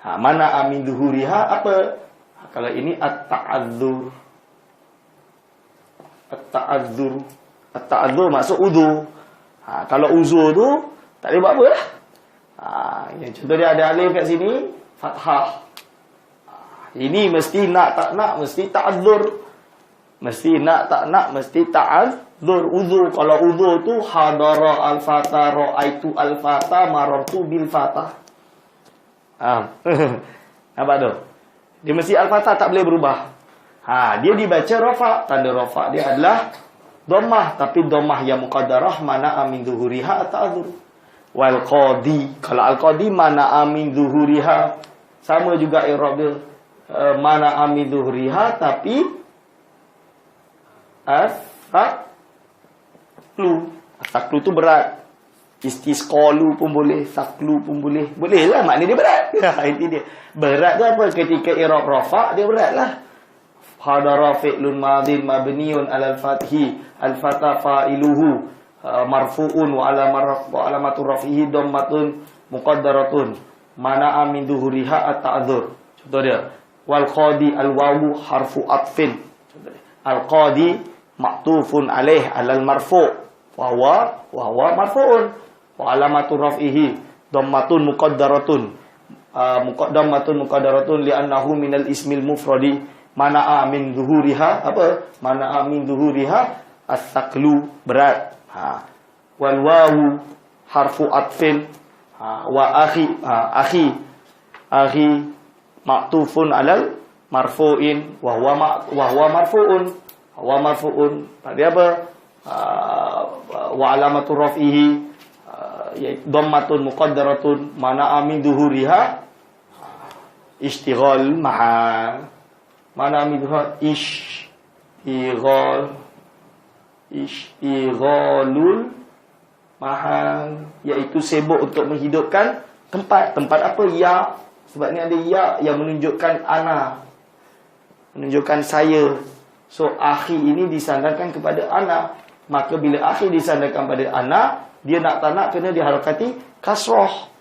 Mana'a min zuhuriha apa? Kalau ini at-ta'adzur. At-ta'adzur. At-ta'adzur maksud udzur. Kalau uzur tu tak boleh buat apa lah. Yang contoh dia ada alif kat sini, fathah. Ini mesti nak tak nak mesti ta'adzur. Mesti nak tak nak mesti ta'adzur. Uzur. Kalau uzur tu hadara al-fata, ra'aitu al-fata, marartu bil-fata. Nampak tu? Dia mesti al-fatah, tak boleh berubah. Dia dibaca rafa. Tanda rafa dia adalah dhammah, tapi dhammah yang muqaddarah mana'a min zuhuriha at-ta'dzur. Wal qadi, kalau al-qadi mana'a min zuhuriha, sama juga i'rab dia. Mana'a min zuhuriha, tapi as-saklu tu berat. Istisqalu pun boleh, saklu pun boleh. Boleh lah, maknanya dia berat. Ini dia. Berat tu apa? Ketika i'rab rafa' dia berat lah. Hadara fi'lun madin mabniun alal fathi. Al-fatha fa'iluhu marfu'un wa alamatu raf'ihi dhammatun muqaddaratun. Mana'a min duhuriha at-ta'dzur. Contoh dia. Wal qadi al-wawu harfu atfin. Al-qadi ma'tufun alaih alal marfu'. Wa huwa marfu'un. Wa alamatu raf'ihi dhammatun muqaddaratun. Dhammatun muqaddaratun li'annahu minal ismil mufradi. Mana'a min zuhuriha apa? Mana'a min zuhuriha as-saklu berat. Wal wawu harfu atfin. Wa akhi ma'tufun alal marfu'in wa huwa marfu'un. Wa marfu'un. Tadi apa? Wa alamatu raf'ihi dhammatun muqaddaratun. Mana'a min zuhuriha ishtighal maha. Mana midhar ishtighalul mahal, iaitu sibuk untuk menghidupkan tempat. Tempat apa? Ya. Sebab ni ada ya yang menunjukkan ana, menunjukkan saya. So akhi ini disandarkan kepada ana. Maka bila akhi disandarkan pada ana, dia nak tak nak kena diharakati kasrah.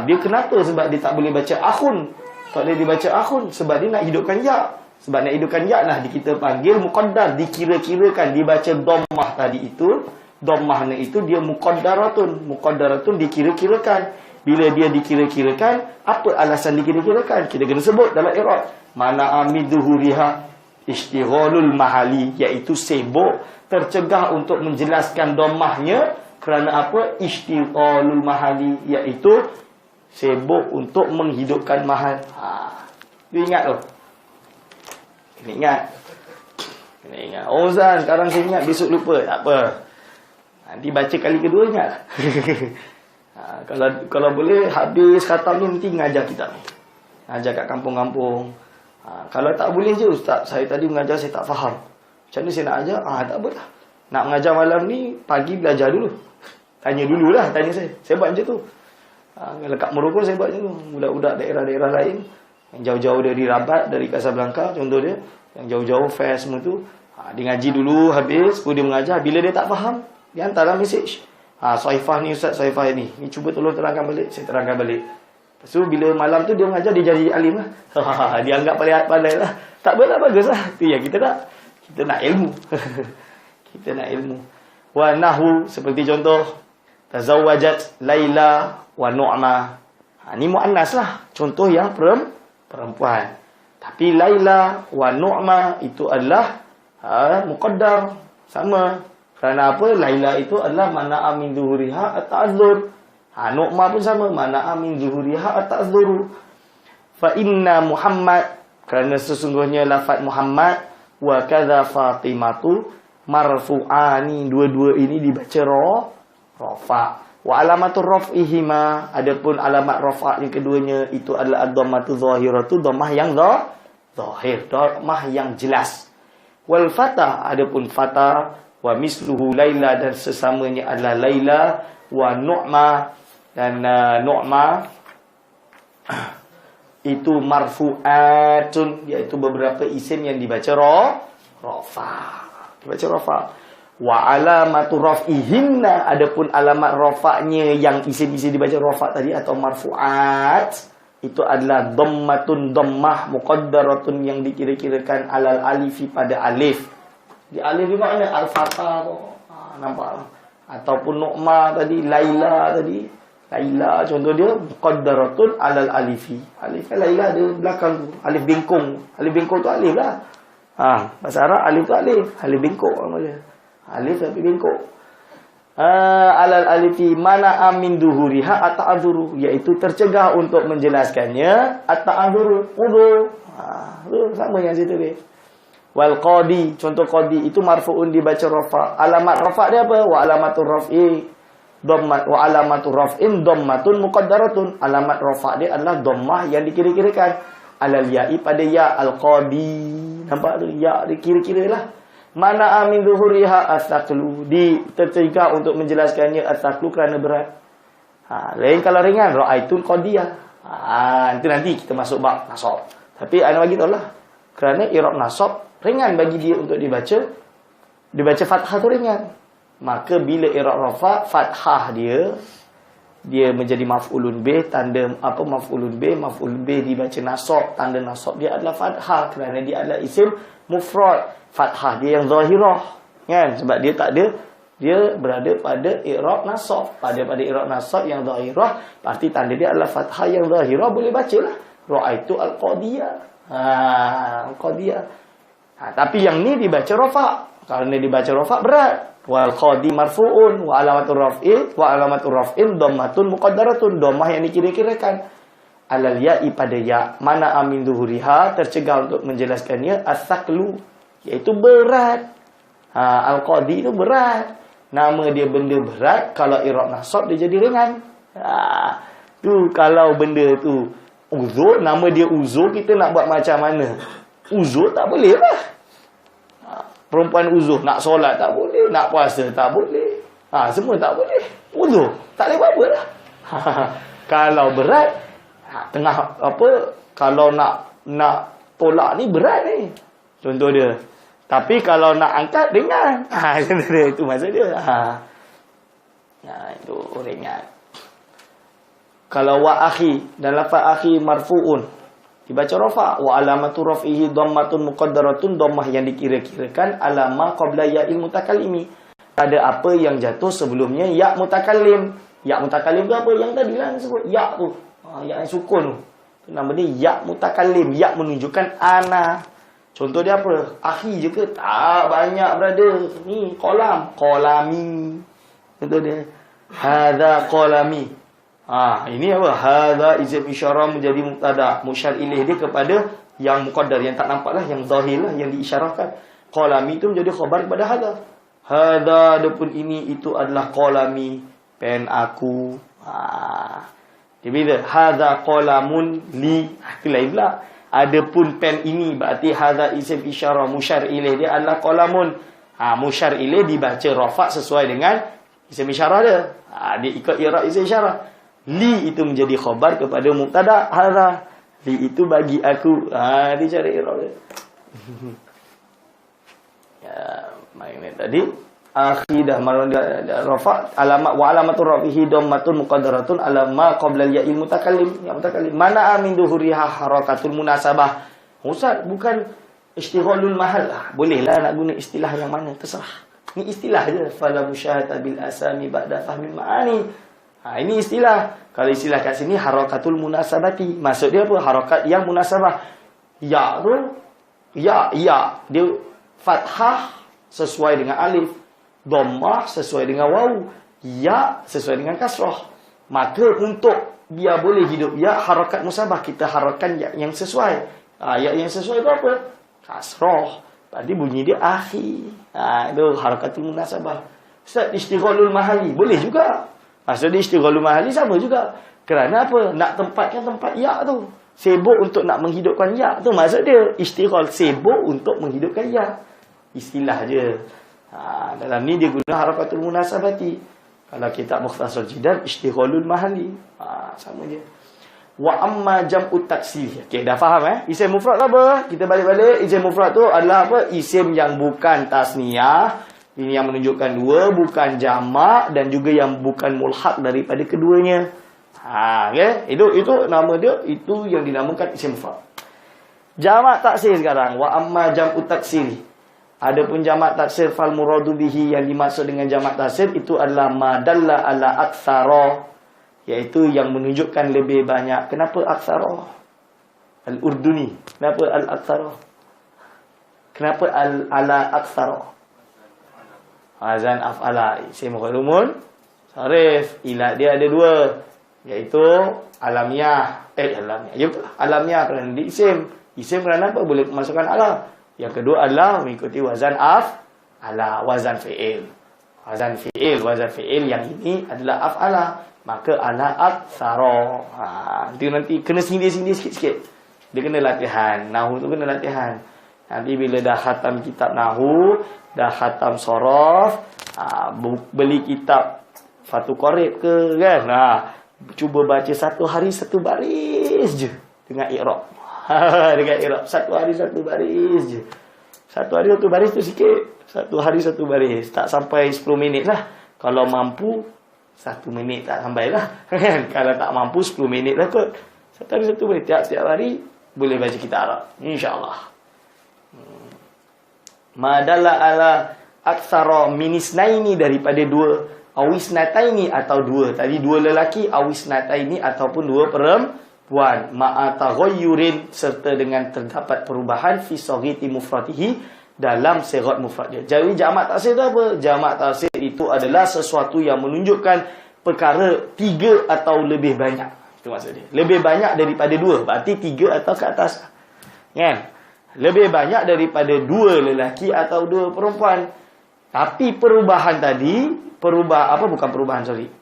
Dia kenapa? Sebab dia tak boleh baca akhun. Tak boleh dibaca akhun sebab dia nak hidupkan ya. Sebab nak hidupkan ya lah kita panggil muqaddar, dikira-kirakan, dibaca dhammah tadi itu. Dhammah itu dia muqaddaratun. Muqaddaratun dikira-kirakan. Bila dia dikira-kirakan, apa alasan dikira-kirakan? Kita kena sebut dalam i'rab. Mana'a min zuhuriha ishtighalul mahali, iaitu sibuk, tercegah untuk menjelaskan dhammahnya. Kerana apa? Ishtighalul mahali, iaitu sibuk untuk menghidupkan mahal. Dia ingat tu. Kena ingat. Oh Zan, sekarang saya ingat, besok lupa. Tak apa. Nanti baca kali kedua ingat. Kalau boleh habis khatam ni nanti ngajar kita ni. Ngajar kat kampung-kampung. Kalau tak boleh je ustaz, saya tadi mengajar saya tak faham. Macam mana saya nak ajar? Tak apa lah. Nak mengajar malam ni, pagi belajar dulu. Tanya dululah, tanya saya. Saya buat macam tu. Kalau kat Morocco saya buat macam tu. Budak-budak daerah-daerah lain yang jauh-jauh dari Rabat, dari Casablanca contoh dia, yang jauh-jauh Fes semua tu, dia ngaji dulu habis, kemudian dia mengajar. Bila dia tak faham, dia hantarlah mesej. Saifah ni ustaz, Saifah ni cuba tolong terangkan balik. Saya terangkan balik. Lepas tu bila malam tu dia mengajar, dia jadi alim lah. Dia anggap pandai lah. Tak apa lah, bagus lah. Itu yang kita nak. Kita nak ilmu. Kita nak ilmu. Wa nahu, seperti contoh tazawwajat Laila wa Nu'ma. Ni muannas lah. Contoh yang perempuan. Tapi Laila wa Nu'ma itu adalah muqaddar. Sama. Kerana apa? Laila itu adalah mana'a min zuhuriha at-ta'adzur. Nu'ma pun sama. Mana'a min zuhuriha at-ta'adzuru. Fa inna Muhammad, kerana sesungguhnya lafaz Muhammad wa kadza Fatimatu marfu'ani. Dua-dua ini dibaca rafa. Wa alamatur raf'ihima, adapun alamat rafa' yang keduanya itu adalah ad-dhammatu zahiratu, dhammah yang zahir, dhammah yang jelas. Wal fatah, adapun fatah, wa misluhu Laila, dan sesamanya adalah Laila, wa nu'ma, dan nu'ma itu marfu'atun, yaitu beberapa isim yang dibaca rafa. Dibaca rafa. Wa alamatu raf'ihinna, adapun alamat rafa'nya yang isim-isim dibaca rafa' tadi atau marfu'at itu adalah dhammatun, dhammah muqaddaratun yang dikira-kirakan alal alifi, pada alif. Di alif di mana? Al-fatah tu. Nampak? Ataupun nu'ma tadi, Laila tadi. Laila contoh dia muqaddaratun alal alifi. Alif kan Laila ada belakang tu. Alif bengkong. Alif bengkong tu alif lah. Bahasa Arab alif tu alif. Alif bengkok nama dia. Alif tapi bengkok. Alal alifi mana amin duhuriha at-ta'adzuru, iaitu tercegah untuk menjelaskannya at-ta'adzuru, udur. Sama yang situ dia. Wal qadi, contoh qadi itu marfu'un dibaca rafa. Alamat rafa dia apa? Wa alamatur raf'i dhammat, wa alamatur raf'in dhammatun muqaddaratun. Alamat rafa dia adalah dhammah yang dikira-kirakan alal ya'i, pada ya. Al qadi, nampak tu ya dikira-kira lah. Mana amin zuhuriha as-saqlu, tercegah untuk menjelaskannya as-saqlu kerana berat. Lain kalau ringan, ra'aitul qadiyah. Itu nanti kita masuk bab nasab. Tapi ana bagi tahu lah, kerana i'rab nasab ringan bagi dia untuk dibaca fathah tu ringan. Maka bila i'rab rafa, fathah dia menjadi maf'ulun bih, tanda apa maf'ulun bih dibaca nasab, tanda nasab dia adalah fathah kerana dia adalah isim mufrad. Fathah dia yang zahirah, kan? Sebab dia tak ada, dia berada pada i'rab nasab. Pada i'rab nasab yang zahirah, berarti tanda dia adalah fathah yang zahirah, boleh bacalah ra'aitu al-qadiyah. Al-qadiyah. Tapi yang ni dibaca rafa. Kalau ni dibaca rafa berat. Wal qadi marfu'un wa alamatur raf'in dhammatun muqaddaratun, dhammah yang dikira-kirakan alal ya'i, pada ya. Mana amin zuhuriha, tercegah untuk menjelaskannya as-saqlu, iaitu berat. Al-qadi itu berat. Nama dia benda berat, kalau i'rab nasab dia jadi ringan. Tu kalau benda tu uzur, nama dia uzur, kita nak buat macam mana? Uzur tak boleh lah. Perempuan uzur, nak solat tak boleh, nak puasa tak boleh. Semua tak boleh. Uzur, tak boleh buat apa lah. Kalau berat, tengah apa, kalau nak tolak ni berat ni. Contoh dia. Tapi kalau nak angkat ringan. Itu maksud dia. Itu ringan. Kalau wa akhi, dan lafaz akhi marfu'un dibaca rafa. Wa alamatu raf'ihi dhammatun muqaddaratun, dhammah yang dikira-kirakan alama qabla ya'il mutakallimi, ada apa yang jatuh sebelumnya ya mutakallim. Ya mutakallim tu apa? Yang tadi lah sebut ya tu. Ya yang sukun tu. Nama dia ya mutakallim. Ya menunjukkan ana. Contoh dia apa? Akhi je ke? Tak banyak, brother. Ni kolam. Kolami. Contoh dia. Hadza kolami. Ini apa? Hadza isim isyarah menjadi mubtada. Musyar ilaih dia kepada yang muqaddar, yang tak nampak lah, yang zahir lah, yang diisyarahkan. Kolami itu menjadi khabar kepada hadza. Hadza adapun ini itu adalah kolami, pen aku. Dia bila hadza qalamun li, itu lain pula. Adapun pen ini berarti hadza isim isyarah, musyar ilaih dia adalah qalamun. Musyar ilaih dibaca rafa' sesuai dengan isim isyarah dia. Dia ikut i'rab isim isyarah. Li itu menjadi khabar kepada mubtada hadza. Li itu bagi aku. Dia cara i'rab dia. Main tadi akhidah rafa, alamat wa alamatur rafihi dhammatun muqaddaratun alama qabla ya'il mutakallim, ya mutakallim. Mana amin duhuriha harakatul munasabah. Ustaz, bukan istighalul mahal lah. Bolehlah nak guna istilah yang mana, terserah. Ni istilah je. Fala musyahata bil asami ba'da fahmil ma'ani. Ini istilah. Kalau istilah kat sini harakatul munasabati, maksud dia apa? Harakat yang munasabah. Ya tu ya dia fathah sesuai dengan alif, dhammah sesuai dengan waw, ya sesuai dengan kasrah. Maka untuk biar boleh hidup ya harakat musabah, kita harakkan ya yang sesuai. Ya yang sesuai itu apa? Kasrah. Tadi bunyi dia akhi. Itu harakatul munasabah. Ustaz, istighalul mahali boleh juga. Maksud dia istighalul mahali sama juga. Kerana apa? Nak tempatkan tempat ya tu. Sibuk untuk nak menghidupkan ya tu maksud dia. Istighal sibuk untuk menghidupkan ya. Istilah je. Dalam ni dia guna harakatul munasabati. Kalau kitab Mukhtasar Jidan istighalul mahali. Sama je. Wa amma jam'ut taksir. Okey, dah faham Isim mufrad apa? Kita balik-balik. Isim mufrad tu adalah apa? Isim yang bukan tasniyah. Ini yang menunjukkan dua, bukan jamak dan juga yang bukan mulhaq daripada keduanya. Okey, itu nama dia, itu yang dinamakan isim mufrad. Jamak taksir sekarang. Wa amma jam'ut taksir. Adapun jamak taksir fal muradu bihi, yang dimaksud dengan jamak taksir itu adalah madalla ala aktsara, iaitu yang menunjukkan lebih banyak. Kenapa aktsara? Al-Urduni. Kenapa al-aktsara? Kenapa al-ala aktsara? Wazan af'ala. Isim mukhalumun sarif. Ilat dia ada dua, iaitu alamiah. Alamiah kerana di isim. Isim kerana apa? Boleh masukkan ala. Yang kedua adalah mengikuti wazan af'ala, wazan fi'il. Wazan fi'il yang ini adalah af'ala. Maka ala aktsara. Dia nanti kena sindir-sindir sikit-sikit. Dia kena latihan. Nahu tu kena latihan. Nanti bila dah khatam kitab nahu, dah khatam sorof, beli kitab Fathul Qorib ke kan, cuba baca satu hari satu baris je dengan i'rab. Dengan i'rab satu hari satu baris je. Satu hari satu baris tu sikit. Satu hari satu baris, tak sampai 10 minit lah. Kalau mampu 1 minit tak sampai lah. Kalau tak mampu 10 minit lah kot. Satu hari satu baris. Tiap-tiap hari boleh baca kitab Arab, insyaAllah. Madalla ala aksara minisnaini, daripada dua, awisnataini atau dua. Tadi dua lelaki, awisnataini ataupun dua perempuan. Ma'a taghayyurin, serta dengan terdapat perubahan fi saghiti mufradihi, dalam sighat mufrad dia. Jadi jamak taksir itu apa? Jamak taksir itu adalah sesuatu yang menunjukkan perkara tiga atau lebih banyak. Itu maksud dia. Lebih banyak daripada dua, berarti tiga atau ke atas. Kan? Lebih banyak daripada dua lelaki atau dua perempuan. Tapi perubahan tadi,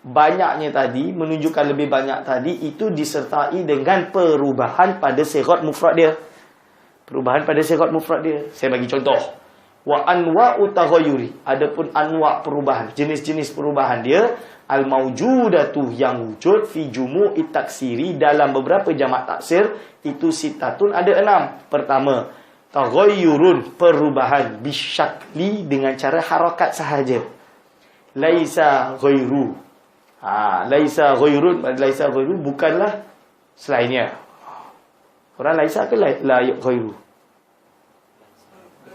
banyaknya tadi, menunjukkan lebih banyak tadi, itu disertai dengan perubahan pada sighat mufrad dia. Perubahan pada sighat mufrad dia. Saya bagi contoh. Wa anwa'u taghayyuri. Adapun anwa' perubahan, jenis-jenis perubahan dia, al-mawjudatu, yang wujud fi jumu'i taksiri, dalam beberapa jamak taksir, itu sitatun, ada 6. Pertama, taghayyurun, perubahan, bisyakli, dengan cara harakat sahaja. Laisa ghairu. Laisa ghairun, laisa ghairu bukanlah selainnya. Orang laisa ke la ghairu?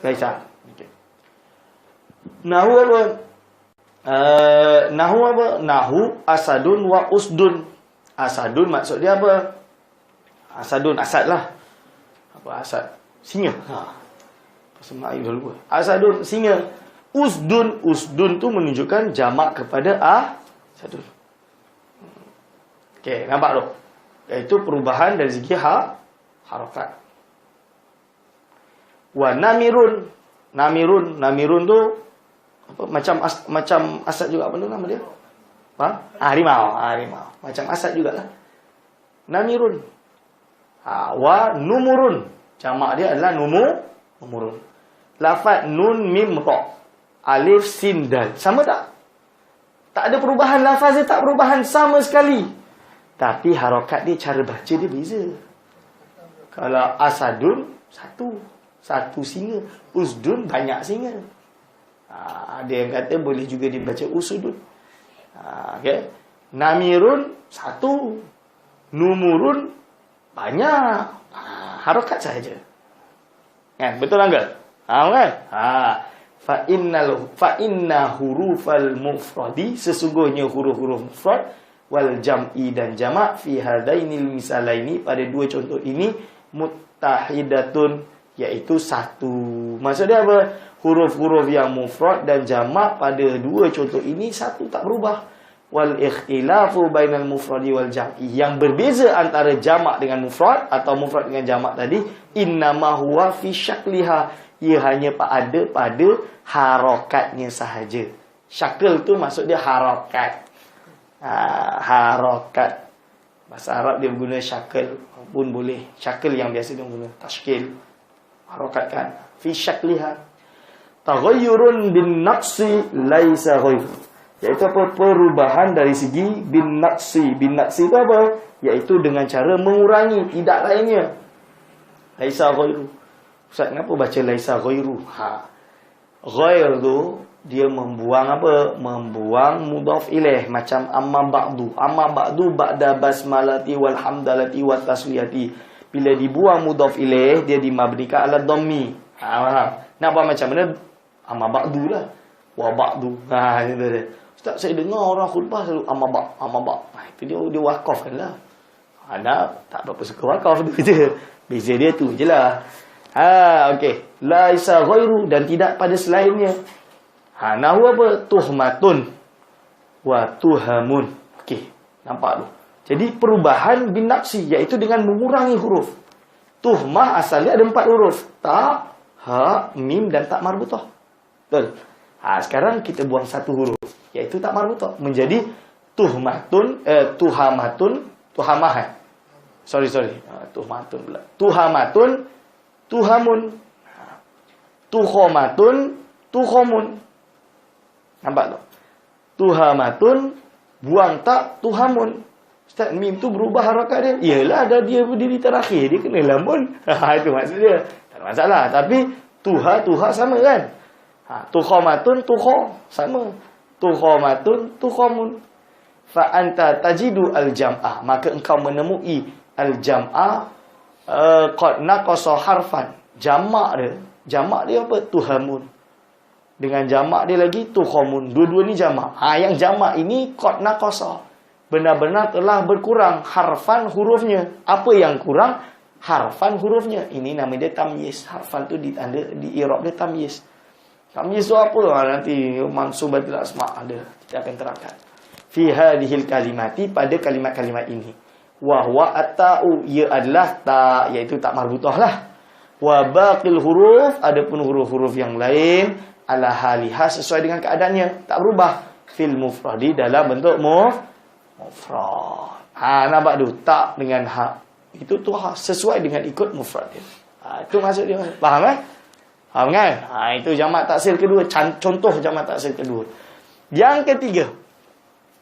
Laisa. Okay. Nahu apa? Nahu apa? Nahu asadun wa usdun. Asadun maksud dia apa? Asadun, asad lah. Apa asad? Singa. Pasal air dulu. Asadun, singa. Usdun, usdun tu menunjukkan jamak kepada asadun. Okey, nampak tu? Iaitu perubahan dari segi harakat. Wa namirun. Namirun tu apa, macam asad juga, apa tu nama dia? Harimau. Macam asad jugalah. Namirun. Wa numurun. Jamak dia adalah numurun. Lafaz nun mim ra, alif sin dal. Sama tak? Tak ada perubahan, lafaz dia tak perubahan sama sekali. Tapi harakat dia, cara baca dia beza. Kalau asadun, satu singa. Usdun, banyak singa. Ada yang kata boleh juga dibaca usudun. Okay. Namirun, satu. Numurun, banyak. Harakat sahaja. Kan? Betul enggak? Kan? Fa inna hurufal mufradi, sesungguhnya huruf-huruf mufrad, wal jam'i dan jamak, fi hadainil misalaini, pada dua contoh ini, muttahidatun, iaitu satu. Maksud dia apa? Huruf-huruf yang mufrad dan jamak pada dua contoh ini satu, tak berubah. Wal ikhtilafu bainal mufradi wal jam'i, yang berbeza antara jamak dengan mufrad atau mufrad dengan jamak tadi, innama huwa fi syakliha, Ia hanya ada pada harokatnya sahaja. Syakl tu maksud dia harokat. Harokat. Bahasa Arab dia guna syakl pun boleh. Syakl yang biasa dia guna tashkil. Harokat kan. Fi syakliha. Taghayyurun bin naqsi laisa ghair. Iaitu apa? Perubahan dari segi bin naqsi. Bin naqsi itu apa? Iaitu dengan cara mengurangi, tidak lainnya. Laisa ghairu. Ustaz, kenapa baca laisa ghairu? Ghair tu dia membuang apa? Membuang mudhaf ilaih macam amma ba'du. Amma ba'du ba'da basmalati walhamdalati wa tasliyati. Bila dibuang mudhaf ilaih, dia dimabnikan ala dhammi. Faham? Nak buat macam mana? Amma ba'du lah. Wa ba'du. Gitu dia. Ustaz, saya dengar orang khutbah selalu amma ba'. Itu dia wakafkan lah. Anak tak berapa suka wakaf tu je. Beza dia tu je lah. Okey. Laisa ghairu, dan tidak pada selainnya. Nahu apa? Tuhmatun wa tuhamun. Okey. Nampak tu. Jadi perubahan bin naqsi, iaitu dengan mengurangi huruf. Tuhmah asalnya ada 4 huruf. Ta, ha, mim dan tak marbutah. Betul? Sekarang kita buang 1 huruf, iaitu tak marbutah. Menjadi tuhmatun, tuhamatun, tuhamah. Sorry. Tuhmatun pula. Tuhamatun, tuhamun. Tukhomatun, tukhomun. Nampak tak? Tuhamatun, buang tak, tuhamun. Ustaz, mim tu berubah harakat dia. Iyalah, ada dia berdiri terakhir. Dia kena lamun. Itu maksud dia. Tak ada masalah. Tapi, tuha sama kan? Tukhomatun, tukho. Sama. Tukhomatun, tukhomun. Fa'anta tajidu al-jam'ah. Maka engkau menemui al-jam'ah qad naqasa harfan. Jamak dia apa? Tuhamun. Dengan jamak dia lagi tukhomun. Dua-dua ni jamak. Yang jamak ini qad naqasa. Benar-benar telah berkurang harfan hurufnya. Apa yang kurang? Harfan hurufnya. Ini nama dia tamyiz. Harfan tu ditanda di i'rab dia tamyiz. Tamyiz tu apa? Nanti mansubatul asma' ada. Kita akan terangkan. Fi hadhil kalimati, pada kalimat-kalimat ini. Wa huwa at-ta'u, ia adalah ta, iaitu tak marbutah lah. Wa baqil huruf, adapun huruf-huruf yang lain ala haliha, sesuai dengan keadaannya, tak berubah. Fil mufradi, dalam bentuk mufrad. Nampak tu, tak dengan ha. Itu tu ha, sesuai dengan ikut mufrad dia. Itu maksud dia. Faham kan? Faham kan? Itu jamak taksir kedua. Contoh jamak taksir kedua.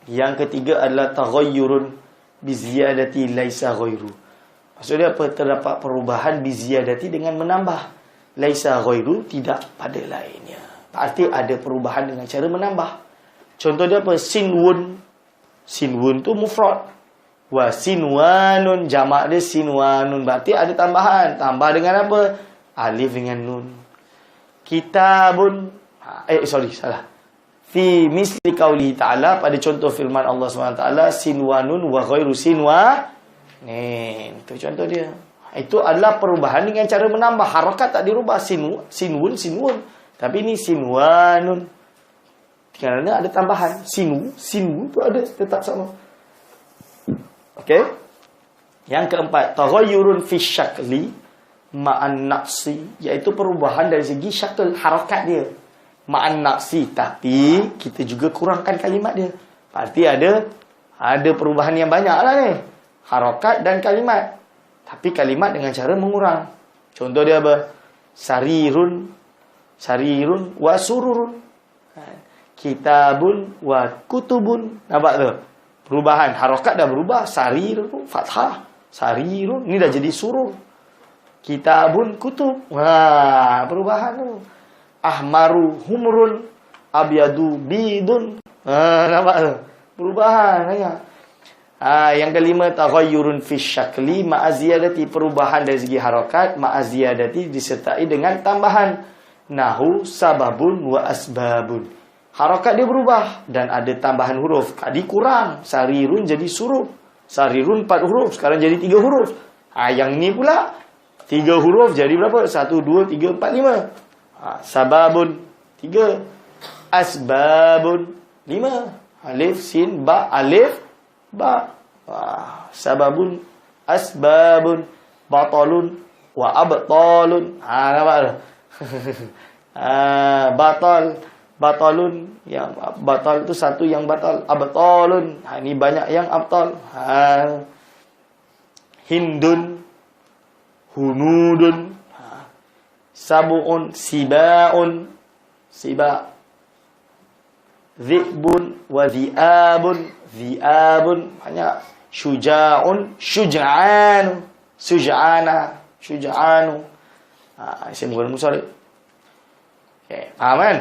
Yang ketiga adalah taghayyurun bi ziyadati laisa ghairu. Maksudnya apa? Terdapat perubahan bi ziyadati dengan menambah. Laisa ghairu, tidak pada lainnya. Berarti ada perubahan dengan cara menambah. Contoh dia apa? Sinwun. Sinwun tu mufrad. Wa sinwanun, jamak dia sinwanun. Berarti ada tambahan. Tambah dengan apa? Alif dengan nun. Kitabun. Salah. Fi misli qauli ta'ala, pada contoh firman Allah SWT, sinwanun wa ghairu sinwanin. Itu contoh dia. Itu adalah perubahan dengan cara menambah. Harakat tak dirubah. Sinwun. Tapi ini sinwanun. Kerana ada tambahan. Sinwu tu ada tetap sama. Okey. Yang keempat, taghayyurun fi syakli ma'an naqsi, iaitu perubahan dari segi syakl, harakat dia. Ma'an naqsi, tapi kita juga kurangkan kalimat dia. Berarti ada perubahan yang banyak lah ni. Harakat dan kalimat. Tapi kalimat dengan cara mengurang. Contoh dia apa? Sarirun wa sururun. Kitabun wa kutubun. Nampak tu? Perubahan. Harakat dah berubah. Sarirun, fathah. Sarirun. Ni dah jadi surur. Kitabun, kutub. Perubahan tu. Ahmaru humrun, abyadu bidun. Nampak tu? Perubahan. Yang kelima, taghayyurun fi syakli ma'aziyadati, perubahan dari segi harakat, ma'aziyadati disertai dengan tambahan. Nahu sababun wa asbabun. Harakat dia berubah dan ada tambahan huruf. Tadi kurang. Sarirun jadi suruh. Sarirun 4 huruf, sekarang jadi 3 huruf. Yang ni pula 3 huruf jadi berapa? 1, 2, 3, 4, 5. Sababun 3, asbabun 5, alif sin ba, alif ba. Sababun, asbabun, batalun wa abtalun. Nampak tu? Batalun, yang batal itu satu yang batal. Abtalun, ini banyak yang abtal. Hindun, hunudun, sabuun, sibaun, siba. Dhi'bun wa dhi'abun, dhi'abun, banyak. Syuja'un, syuja'anu, syuja'ana, syuja'anu. Isim guna musarif. Okay, paham kan?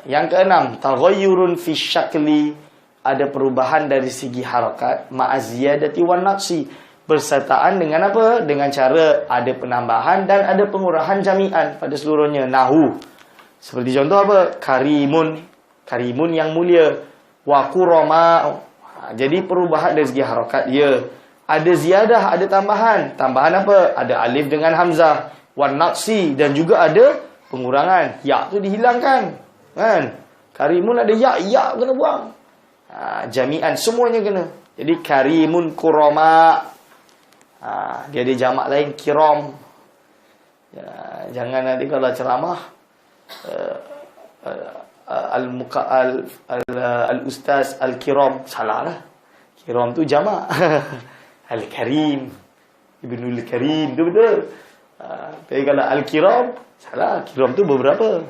Yang keenam, taghayyurun fi syakli, ada perubahan dari segi harakat, ma'aziyadati wan naqsi, bersertaan dengan apa? Dengan cara ada penambahan dan ada pengurangan jami'an pada seluruhnya. Nahu, seperti contoh apa? Karimun, karimun yang mulia. Wa kurama, jadi perubahan dari segi harakat dia. Ada ziyadah, ada tambahan. Tambahan apa? Ada alif dengan hamzah. Wan naqsi, dan juga ada pengurangan. Ya tu dihilangkan. Kan? Karimun ada ya, ya kena buang. Jami'an semuanya kena. Jadi karimun kurama. Dia ada jamak lain kiram. Jangan nanti kalau ceramah al-ustaz al-kiram, salah lah. Kiram tu jamak. Al-karim, Ibnul Karim tu betul. Tapi kalau al-kiram, salah. Kiram tu beberapa.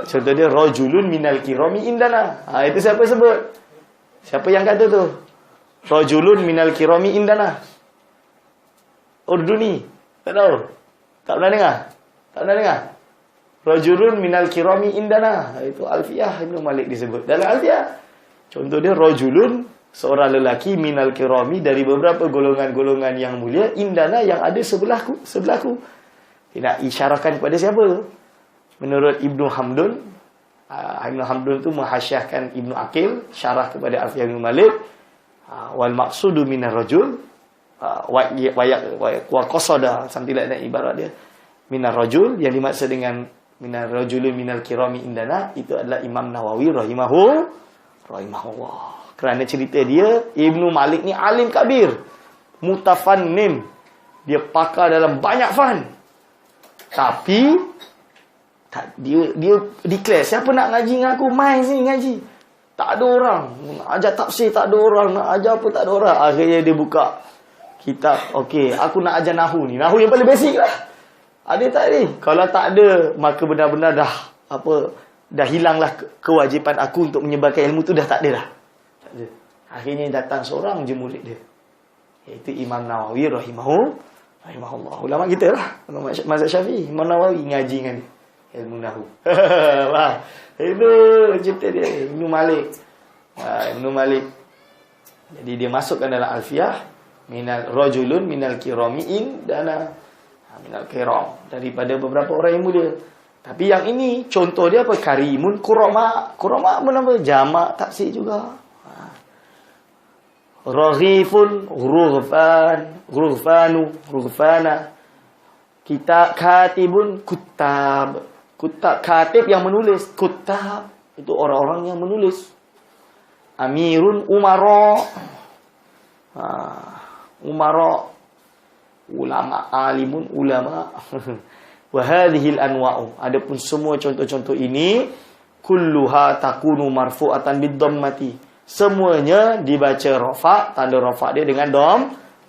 Contoh dia rajulun minal kirami indana. Itu siapa sebut? Siapa yang kata tu? Rajulun minal kirami indana. Urduni. Tak tahu. Tak pernah dengar. Tak pernah dengar. Rajulun minal kirami indana. Itu Alfiyah Ibnu Malik disebut. Dalam Alfiyah, contoh dia rajulun, seorang lelaki minal kirami, dari beberapa golongan-golongan yang mulia, indana, yang ada sebelahku. Tidak isyarahkan kepada siapa? Menurut Ibnu Hamdun, Ibnu Hamdun tu menghasyahkan Ibnu Aqil, syarah kepada Alfiyah Ibnu Malik, wal maqsudu minar rajul, wa qasada, something like that ibarat dia. Minar rajul, yang dimaksud dengan minar rajulun minal kirami indana, itu adalah Imam Nawawi rahimahullah. Kerana cerita dia, Ibnu Malik ni alim kabir, mutafannin, dia pakar dalam banyak fan. Tapi dia declare, siapa nak ngaji dengan aku, mai sini ngaji. Tak ada orang. Nak ajar tafsir tak ada orang, nak ajar apa tak ada orang. Akhirnya dia buka kitab. Okey, aku nak ajar nahu ni. Nahu yang paling basic lah. Ada tak ni? Kalau tak ada, maka benar-benar dah hilanglah kewajipan aku untuk menyebarkan ilmu tu, dah tak ada dah. Tak ada. Akhirnya datang seorang je murid dia, iaitu Imam Nawawi rahimahullah. Ulama kita lah, mazhab Syafi'i. Imam Nawawi ngaji dengan dia ilmu nahu. Wah, itu cerita dia Ibnu Malik. Ibnu Malik. Jadi dia masukkan dalam Alfiyah, minal rajulun minal kirami indana, minal kiram, daripada beberapa orang yang mulia. Tapi yang ini contoh dia apa? Karimun kurama. Kurama apa nama? Jamak taksir juga. Raghifun ghurfana. Kita katibun kutab. Kutab, katib yang menulis. Kutab itu orang-orang yang menulis. Amirun umara. Umara, ulama, alimun ulama. Wa hadhil anwa'u, adapun semua contoh-contoh ini, kulluha takunu marfu'atan bid-dhammati, semuanya dibaca rafa', tanda rafa' dia dengan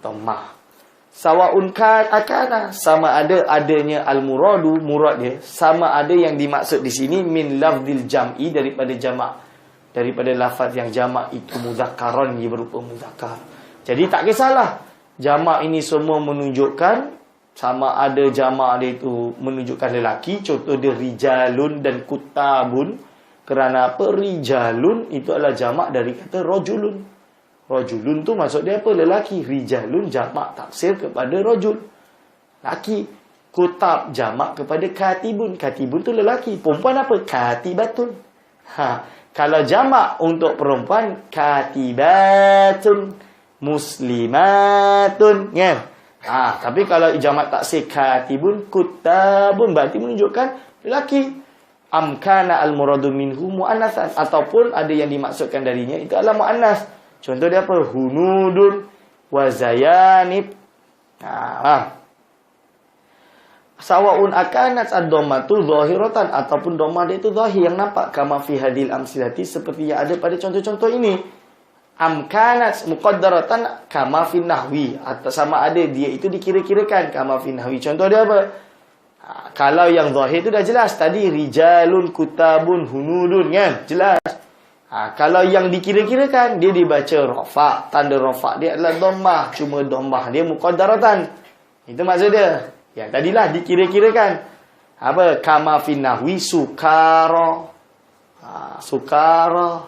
dhammah. Sawa'un akana, sama ada adanya al-muradu, murad dia, sama ada yang dimaksud di sini min lafzil jam'i, daripada jamak, daripada lafaz yang jamak itu muzakkaran, ia berupa muzakkar. Jadi tak kisahlah jamak ini semua menunjukkan, sama ada jamak dia itu menunjukkan lelaki. Contoh dia rijalun dan kutabun. Kerana apa? Rijalun itu adalah jamak dari kata rajulun. Rajulun tu maksud dia apa? Lelaki. Rijalun jamak taksir kepada rajul, laki. Kutab jamak kepada katibun. Katibun tu lelaki. Perempuan apa? Katibatun. Kalau jamak untuk perempuan, katibatun, muslimatun, ya. Tapi kalau jamak taksir katibun, kutabun, berarti menunjukkan lelaki. Amkana al-muradu minhu mu'annatsan, ataupun ada yang dimaksudkan darinya itu adalah mu'annas. Contoh dia apa? Hunudun wa zayanib. Sawaun akanat ad-dhammatu zahiratan, ataupun dhammah dia itu zahir yang nampak, kama fi hadil amsilati, seperti yang ada pada contoh-contoh ini. Amkanat muqaddaratan kama fi nahwi, atau sama ada dia itu dikira-kirakan kama fi nahwi. Contoh dia apa? Kalau yang zahir itu dah jelas tadi, rijalun kutabun hunudun, kan? Jelas. Kalau yang dikira-kirakan dia dibaca rafa, tanda rafa dia adalah dhammah, cuma dhammah dia muqaddaratan. Itu maksud dia. Yang tadilah dikira-kirakan. Apa? Kama fi nahwi sukara. Sukara.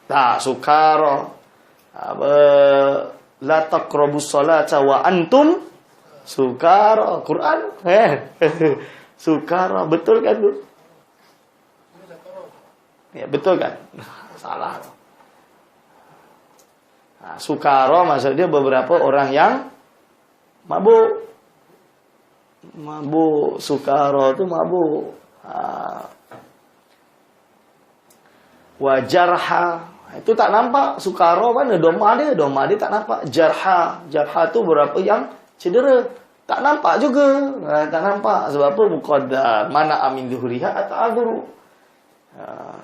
Tak, sukara. Apa? La taqrabus salata wa antum sukara. Quran. Sukara. Betul kan tu? Ya, betul kan? Salah. Sukara maksudnya beberapa orang yang mabuk. Mabuk, sukara tu mabuk. Wajarha, itu tak nampak. Sukara mana? Dhammah dia tak nampak. Jarha tu berapa yang cedera, tak nampak juga. Tak nampak. Sebab apa? Muqaddar. Mana amin zuhuriha atau azuru.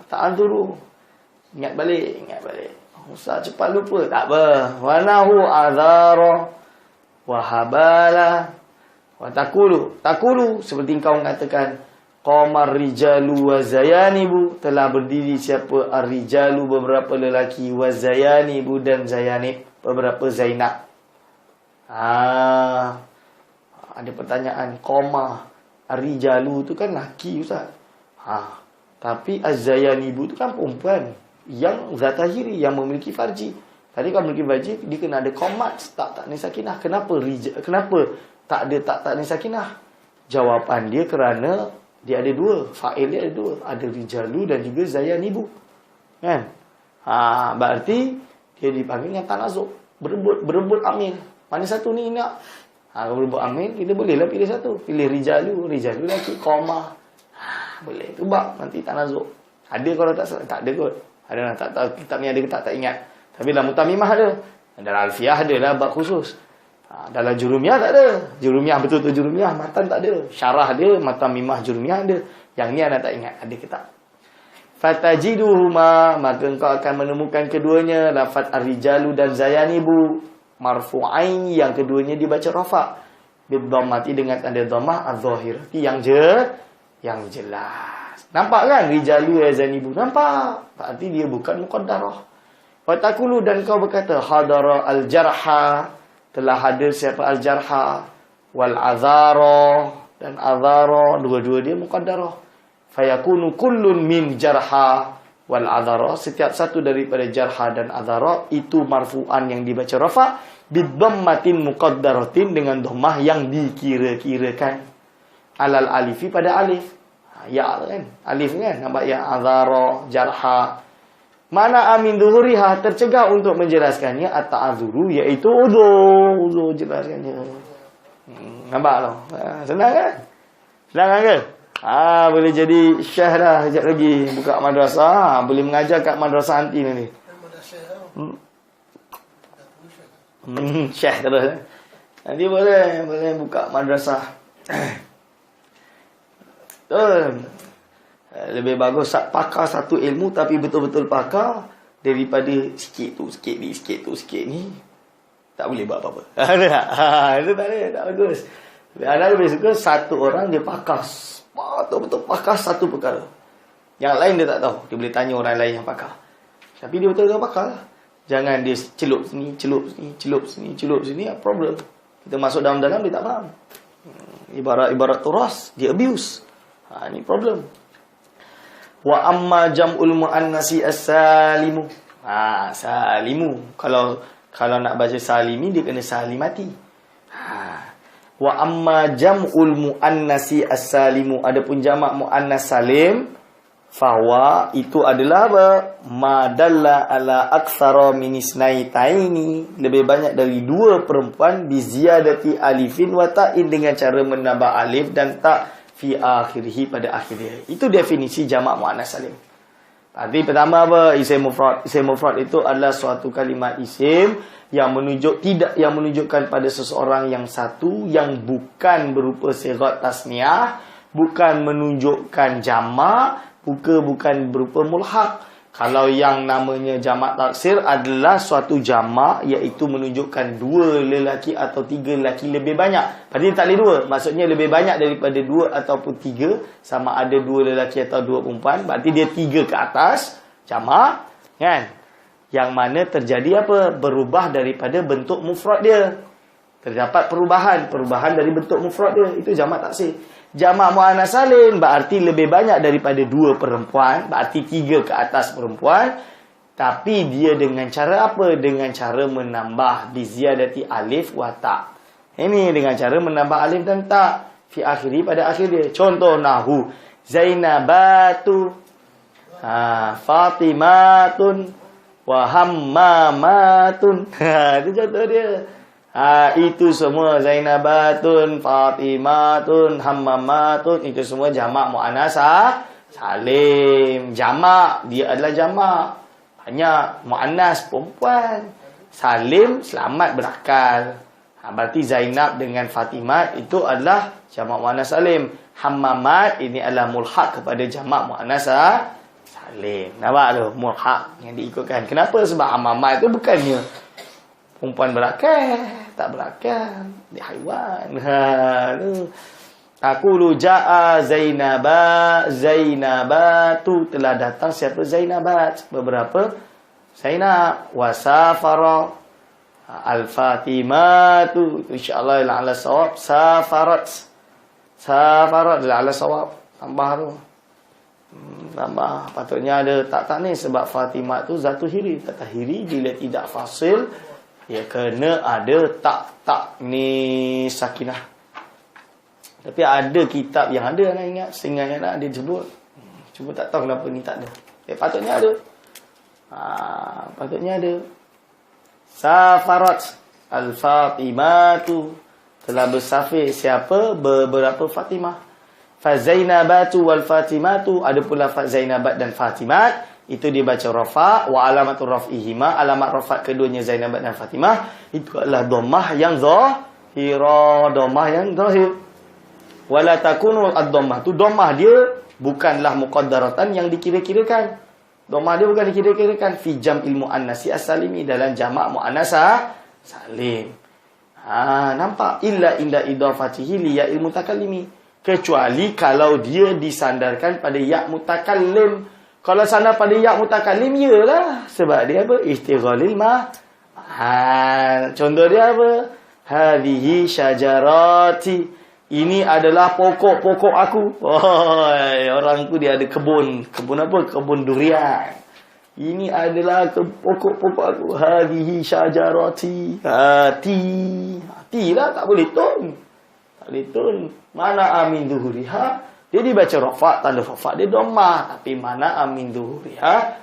Tak azuru. Ingat balik. Ustaz cepat lupa. Tak apa. Wanahu azara wahabala. Wa takulu seperti kau mengatakan qamar rijalu wa zayanibu, telah berdiri siapa ar-rijalu beberapa lelaki, wa zayanibu dan zayanib beberapa Zainab. Ada pertanyaan, qamar ar-rijalu tu kan laki ustaz. Tapi az-zayanibu tu kan perempuan yang zatahiri, yang memiliki farji. Tadi kalau memiliki farji dia kena ada qamat, tak ni sakinah. Kenapa tak ni sakinah? Jawapan dia kerana dia ada dua, fa'il dia ada dua, ada rijalu dan juga zayanibu, kan? Berarti dia dipanggil dengan tanazuk, berebut amil. Mana satu ni nak? Kalau berebut amil, kita bolehlah pilih satu, pilih rijalu lagi, qamah. Boleh tu bab nanti tanazuk. Ada kalau tak ada kot. Ada tak tahu kitab ni ada ke tak ingat. Tapi dalam Mutamimah ada. Dalam Alfiyah ada lah bab khusus. Dalam Jurumiyah tak ada. Jurumiyah betul-betul Jurumiyah, matan tak ada. Syarah dia, Mutamimah Jurumiyah ada. Yang ni anda tak ingat, ada kitab. Fatajiduhuma, maka engkau akan menemukan keduanya, lafaz ar-rijalu dan zayanibu marfu'ain, yang keduanya dibaca rafa bidhammati, dengan tanda dhammah az-zahirati, yang jelas. Nampak kan? Rijalu ya zayanibu, nampak. Berarti dia bukan muqaddarah. Fatakulu, dan kau berkata hadara al-jarha, telah hadir siapa al-jarha, wal azara, dan azara, dua-dua dia muqaddarah. Fayakunu kullun min jarha wal azara, setiap satu daripada jarha dan azara itu marfu'an yang dibaca rafa bidhammatin muqaddaratin, dengan dhammah yang dikira-kirakan, alal alifi, pada alif. Ya kan? Alif kan? Nampak ya, azara, jarha. Mana amin zuhuriha, tercegah untuk menjelaskannya, at-ta'adzuru, iaitu uzur jelaskannya. Nampak tak? Senang kan? Senang kan? Boleh jadi syekh dah sekejap lagi, buka madrasah, boleh mengajar kat madrasah anti ni. Syekh terus. Nanti boleh buka madrasah. Lebih bagus pakar satu ilmu tapi betul-betul pakar, daripada sikit tu sikit ni, sikit tu sikit ni, tak boleh buat apa-apa. Itu tak ada, tak bagus. Anda lebih suka satu orang dia pakar, betul-betul pakar satu perkara, yang lain dia tak tahu. Dia boleh tanya orang lain yang pakar, tapi dia betul-betul pakar. Jangan dia celup sini, celup sini, celup sini, celup sini, problem. Kita masuk dalam-dalam dia tak faham. Ibarat turas, dia abuse. Ini problem. Wa amma jam'ul muannasi as-salimu. Salimu. Kalau nak baca salimi, dia kena salimati. Wa amma jam'ul muannasi as-salimu, adapun jamak muannas salim, fawa, itu adalah apa? Ma dalla ala aktsara min isnaitaini, lebih banyak dari dua perempuan, bi ziyadati alifin wa ta'in, dengan cara menambah alif dan ta fi akhirih, pada akhirnya. Itu definisi jamak muannas salim. Arti pertama apa? Isim mufrad. Isim mufrad itu adalah suatu kalimat isim yang menunjukkan pada seseorang yang satu, yang bukan berupa sigat tasniah, bukan menunjukkan jamak, bukan berupa mulhaq. Kalau yang namanya jamak taksir adalah suatu jamak, iaitu menunjukkan dua lelaki atau tiga lelaki lebih banyak. Padahal tak boleh dua. Maksudnya lebih banyak daripada dua ataupun tiga. Sama ada dua lelaki atau dua perempuan. Berarti dia tiga ke atas. Jamak. Kan? Yang mana terjadi apa? Berubah daripada bentuk mufrad dia. Terdapat perubahan dari bentuk mufrad dia. Itu jamak taksir. Jamak muannas salim berarti lebih banyak daripada dua perempuan, berarti tiga ke atas perempuan. Tapi dia dengan cara apa? Dengan cara menambah biziyadati alif wa ta. Ini dengan cara menambah alif dan ta fi akhiri, pada akhir dia. Contoh nahu Zainabatu, Fatimatun wa Hammamatun. Itu contoh dia. Itu semua Zainabatun, Fatimatun, Hammamatun, itu semua jamak muannas salim. Jamak, dia adalah jamak. Banyak muannas perempuan. Salim, selamat berakal. Berarti Zainab dengan Fatimat itu adalah jamak muannas salim. Hammamat ini adalah mulhaq kepada jamak muannas salim. Nampak tu? Mulhaq yang diikutkan. Kenapa? Sebab Hammamat itu bukannya perempuan berakal, tak berakal, dia haiwan. Aqulu jaa Zainabatu, telah datang siapa? Zainabat. Beberapa Zainab. Wasafara Al-Fatimatu, insya-Allah ala sawab. Safarat ala sawab. Tambah tu. Tambah. Patutnya ada tak ni, sebab Fatimah tu zatu hiri. Tak tahiri bila tidak fasil, ya kena ada tak ni sakinah. Tapi ada kitab yang ada, nak ingat, sehingga nak dia sebut. Cuma tak tahu kenapa ni tak ada. Patutnya ada. Patutnya ada. Safarat Al-Fatimatu, telah bersafir siapa? Beberapa Fatimah. Fazainabatu wal Fatimatu, ada pula Zainabat dan Fatimat. Itu dibaca rafa, wa alamatul raf'ihima, alamat rafa keduanya Zainab dan Fatimah itu adalah dhammah yang zahira, dhammah yang zahir. Wala takunu ad-dhammah, tu dhammah dia bukanlah muqaddaratan yang dikira-kirakan. Dhammah dia bukan dikira-kirakan fi jam'il muannasi as-salimi, dalam jamak muannas salim. Nampak? Illa inda idafatihi li ya'il mutakallimi, kecuali kalau dia disandarkan pada ya' mutakallim. Kalau sana pada ya' mutakallim, iyalah. Sebab dia apa? Istighalil contoh dia apa? Hadhihi syajarati, ini adalah pokok-pokok aku. Orang tu dia ada kebun. Kebun apa? Kebun durian. Ini adalah pokok-pokok aku. Hadhihi syajarati. Ti lah, tak boleh tun. Tak boleh tun. Mana amin zuhuriha? Dia dibaca rafa, tanda rafa dia dhammah, tapi mana amin zuhuriha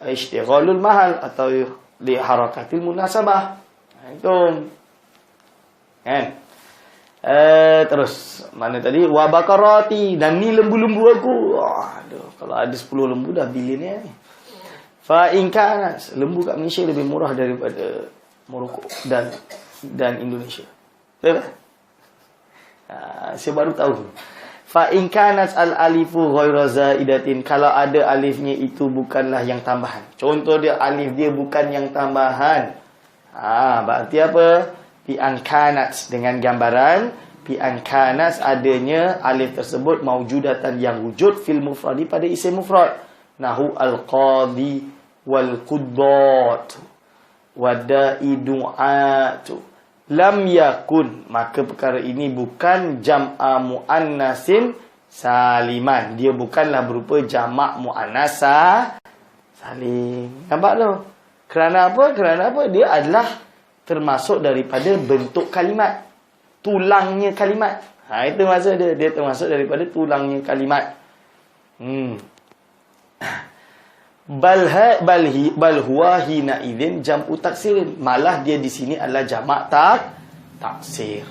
istighalul mahal atau li harakatil munasabah. Itu kan. Terus mana tadi? Wa bakarati, dan ni lembu-lembu aku. Aduh, kalau ada 10 lembu dah bilion ni. Fa in kana, lembu kat Malaysia lebih murah daripada Morocco dan Indonesia. Betul? Saya baru tahu. Fa in kanat al-alifu ghairu zaidatin, kalau ada alifnya itu bukanlah yang tambahan. Contoh dia, alif dia bukan yang tambahan. Berarti apa? Fi an kanat, dengan gambaran fi an kanat, adanya alif tersebut maujudatan yang wujud fil mufradi, pada isim mufrad. Nahu al-qadi wal quddat wada'i du'atu. Lam yakun, maka perkara ini bukan jam'a muannasin saliman. Dia bukanlah berupa jamak muannas salim. Nampak tu? Kerana apa? Kerana apa? Dia adalah termasuk daripada bentuk kalimat, tulangnya kalimat. Itu maksud dia. Dia termasuk daripada tulangnya kalimat. Bal huwa hina idzin jam'u taksirin, malah dia di sini adalah jamak taksir.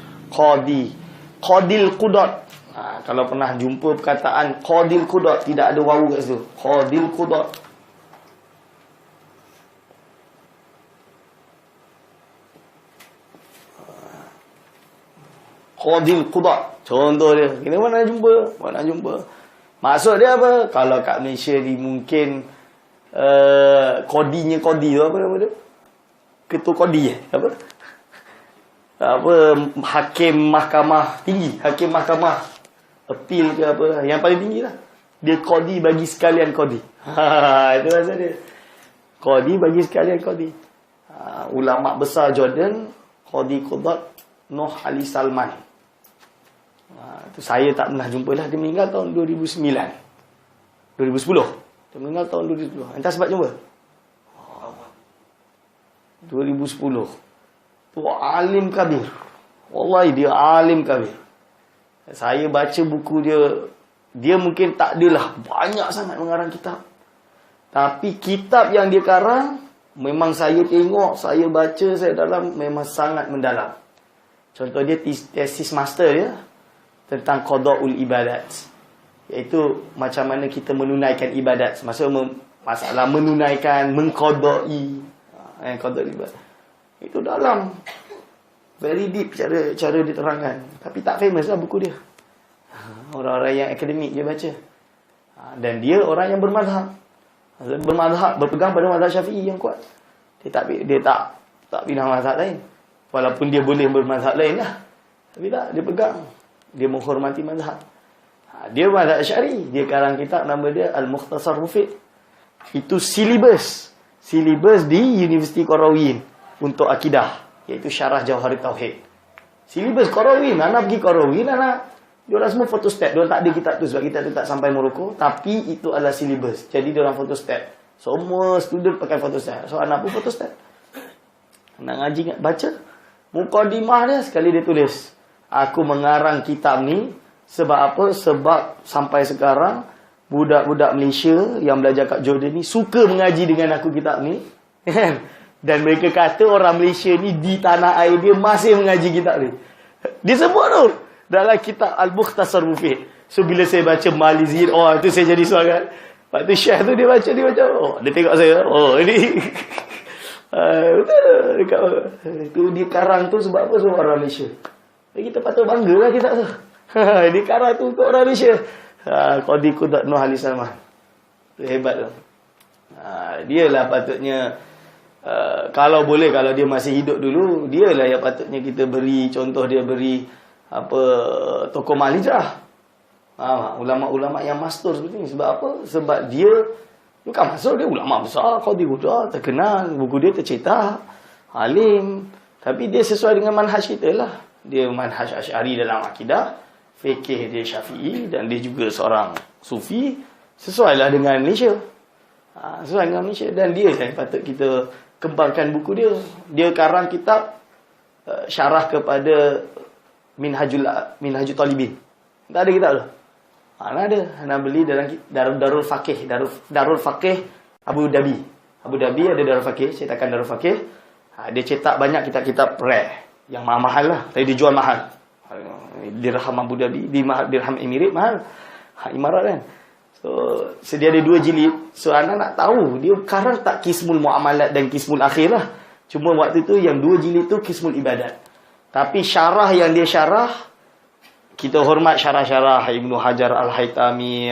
Qadil qudat. Kalau pernah jumpa perkataan qadil qudat, tidak ada wawu kat situ. Qadil qudat. Qadil qudat. Contoh dia. Kita mana jumpa. Maksud dia apa? Kalau kat Malaysia ni mungkin kodinya kodi tu apa nama dia? Ketua kodi apa? Hakim mahkamah tinggi, hakim mahkamah appeal ke apa, yang paling tinggi lah. Dia kodi bagi sekalian kodi. Itu maksud dia. Kodi bagi sekalian kodi. Ulama besar Jordan, Qadi Qudat Noh Ali Salman. Itu saya tak pernah jumpa lah. Dia meninggal tahun 2009. 2010. Dia meninggal tahun 2010. Entah sebab jumpa. 2010. Tu alim kabir. Wallahi dia alim kabir. Saya baca buku dia. Dia mungkin tak adalah banyak sangat mengarang kitab. Tapi kitab yang dia karang, memang saya tengok, saya baca, saya dalam, memang sangat mendalam. Contoh dia tesis master dia tentang qada'ul ibadat, iaitu macam mana kita menunaikan ibadat. Masalah menunaikan, mengqada'i qada' ibadat. Itu dalam, very deep cara diterangkan. Tapi tak famous lah buku dia. Orang-orang yang akademik dia baca. Dan dia orang yang bermazhab. Berpegang pada mazhab Syafi'i yang kuat. Dia tak pindah mazhab lain. Walaupun dia boleh bermazhab lain lah. Tapi tak, dia pegang. Dia menghormati mazhab. Dia mazhab Asy'ari. Dia karang kitab, nama dia Al-Mukhtasar Mufid. Itu silibus di Universiti Qarawiyyin untuk akidah, iaitu Syarah Jawhari Tauhid. Silibus Qarawiyyin. Anak pergi Qarawiyyin, diorang semua photostat. Diorang tak ada kitab tu sebab kitab tu tak sampai Morocco. Tapi itu adalah silibus. Jadi diorang photostat. Semua student pakai photostat. So anak pun photostat. Nak ngaji, baca mukadimah dia, sekali dia tulis, aku mengarang kitab ni sebab apa? Sebab sampai sekarang budak-budak Malaysia yang belajar kat Jordan ni suka mengaji dengan aku kitab ni. Dan mereka kata orang Malaysia ni di tanah air dia masih mengaji kitab ni. Dia sebut tu dalam kitab Al-Mukhtasar Mufid. So bila saya baca Malizid, itu saya jadi semangat. Lepas tu Syekh tu dia baca, dia tengok saya, ini betul dekat tu dia karang tu sebab apa? Sebab orang Malaysia. Jadi kita patut banggalah kitab tu. Dia karang tu untuk orang Malaysia. Qadi Qudat Noh Ali Salman. Tu hebat tu. Dia lah patutnya, kalau boleh, kalau dia masih hidup dulu, dia lah yang patutnya kita beri contoh, dia beri tokoh Malizah. Ulama-ulama yang mastur seperti ni. Sebab apa? Sebab dia bukan masuk, dia ulama besar, Qadi Qudat, terkenal, buku dia tercetak, alim. Tapi dia sesuai dengan manhaj kita lah. Dia manhaj Asy'ari dalam akidah, fikih dia Syafi'i, dan dia juga seorang sufi. Sesuailah dengan Malaysia. Sesuai dengan Malaysia. Dan dia yang patut kita kembangkan buku dia. Dia karang kitab syarah kepada Minhajul Talibin. Tak ada kitab tu. Ada. Nak beli dalam Darul Faqih. Darul Faqih Abu Dhabi. Abu Dhabi ada Darul Faqih, cetakan Darul Faqih. Dia cetak banyak kitab-kitab rare yang mahal lah. Tapi dia jual mahal. Dirham Abu Dhabi, dirham Emirat mahal. Imarat kan. So dia ada 2 jilid. So anak nak tahu, dia karang tak Qismul Muamalat dan Qismul Akhir lah. Cuma waktu tu yang 2 jilid tu Qismul Ibadat. Tapi syarah yang dia syarah, kita hormat syarah-syarah Ibnu Hajar Al-Haytami,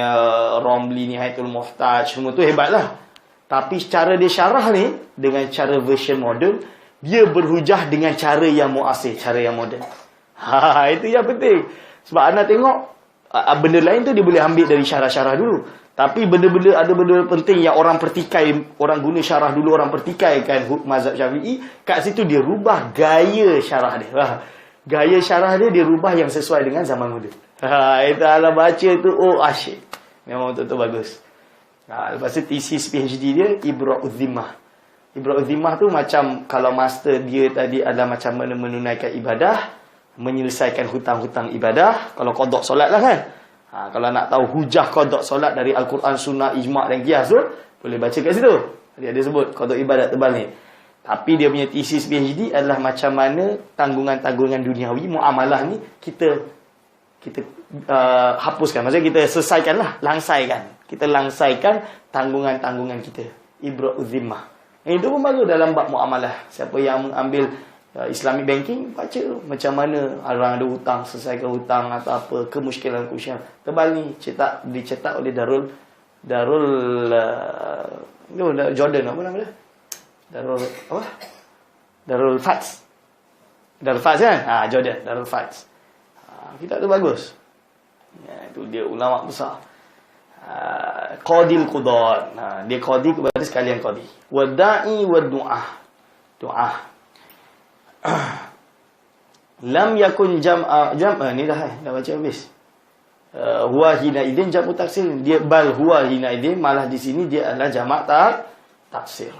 Romli Nihayatul Muhtaj, semua tu hebat lah. Tapi cara dia syarah ni, dengan cara version modern, dia berhujah dengan cara yang muasir, cara yang moden. Itu yang penting. Sebab anda tengok, benda lain tu dia boleh ambil dari syarah-syarah dulu. Tapi ada benda penting yang orang pertikai, orang guna syarah dulu, orang pertikaikan mazhab Syafi'i, kat situ dia rubah gaya syarah dia. Gaya syarah dia rubah yang sesuai dengan zaman moden. Itu ala baca tu, asyik. Memang betul-betul bagus. Lepas tu tesis PhD dia Ibra'udz Zimmah. Ibra'udz Zimmah tu macam, kalau master dia tadi adalah macam mana menunaikan ibadah, menyelesaikan hutang-hutang ibadah. Kalau qada solat lah kan. Kalau nak tahu hujah qada solat dari Al-Quran, Sunnah, Ijma' dan Qiyas tu, boleh baca kat situ. Dia ada sebut qada ibadat tebal ni. Tapi dia punya tesis PhD adalah macam mana tanggungan-tanggungan duniawi, muamalah ni kita kita hapuskan. Maksudnya kita selesaikanlah, langsaikan. Kita langsaikan tanggungan-tanggungan kita. Ibra'u zimmah. Itu pun bagus dalam bab muamalah. Siapa yang mengambil Islamic banking, baca macam mana orang ada hutang, selesaikan hutang atau apa, kemusykilan-kemusykilan. Tebal ni dicetak oleh Darul Jordan, apa nama dia? Darul Fats. Darul Fats kan? Jordan, Darul Fats. Kitab tu bagus. Itu dia ulama besar. Qadil Qudat. Dia qadi kepada sekalian qadi. Wada'i wa du'ah. Doa. Lam yakun jam'a ni dah baca habis. Huwa hina idin jam'u taksir. Dia bal huwa hina idin, malah di sini dia adalah jamak taksir.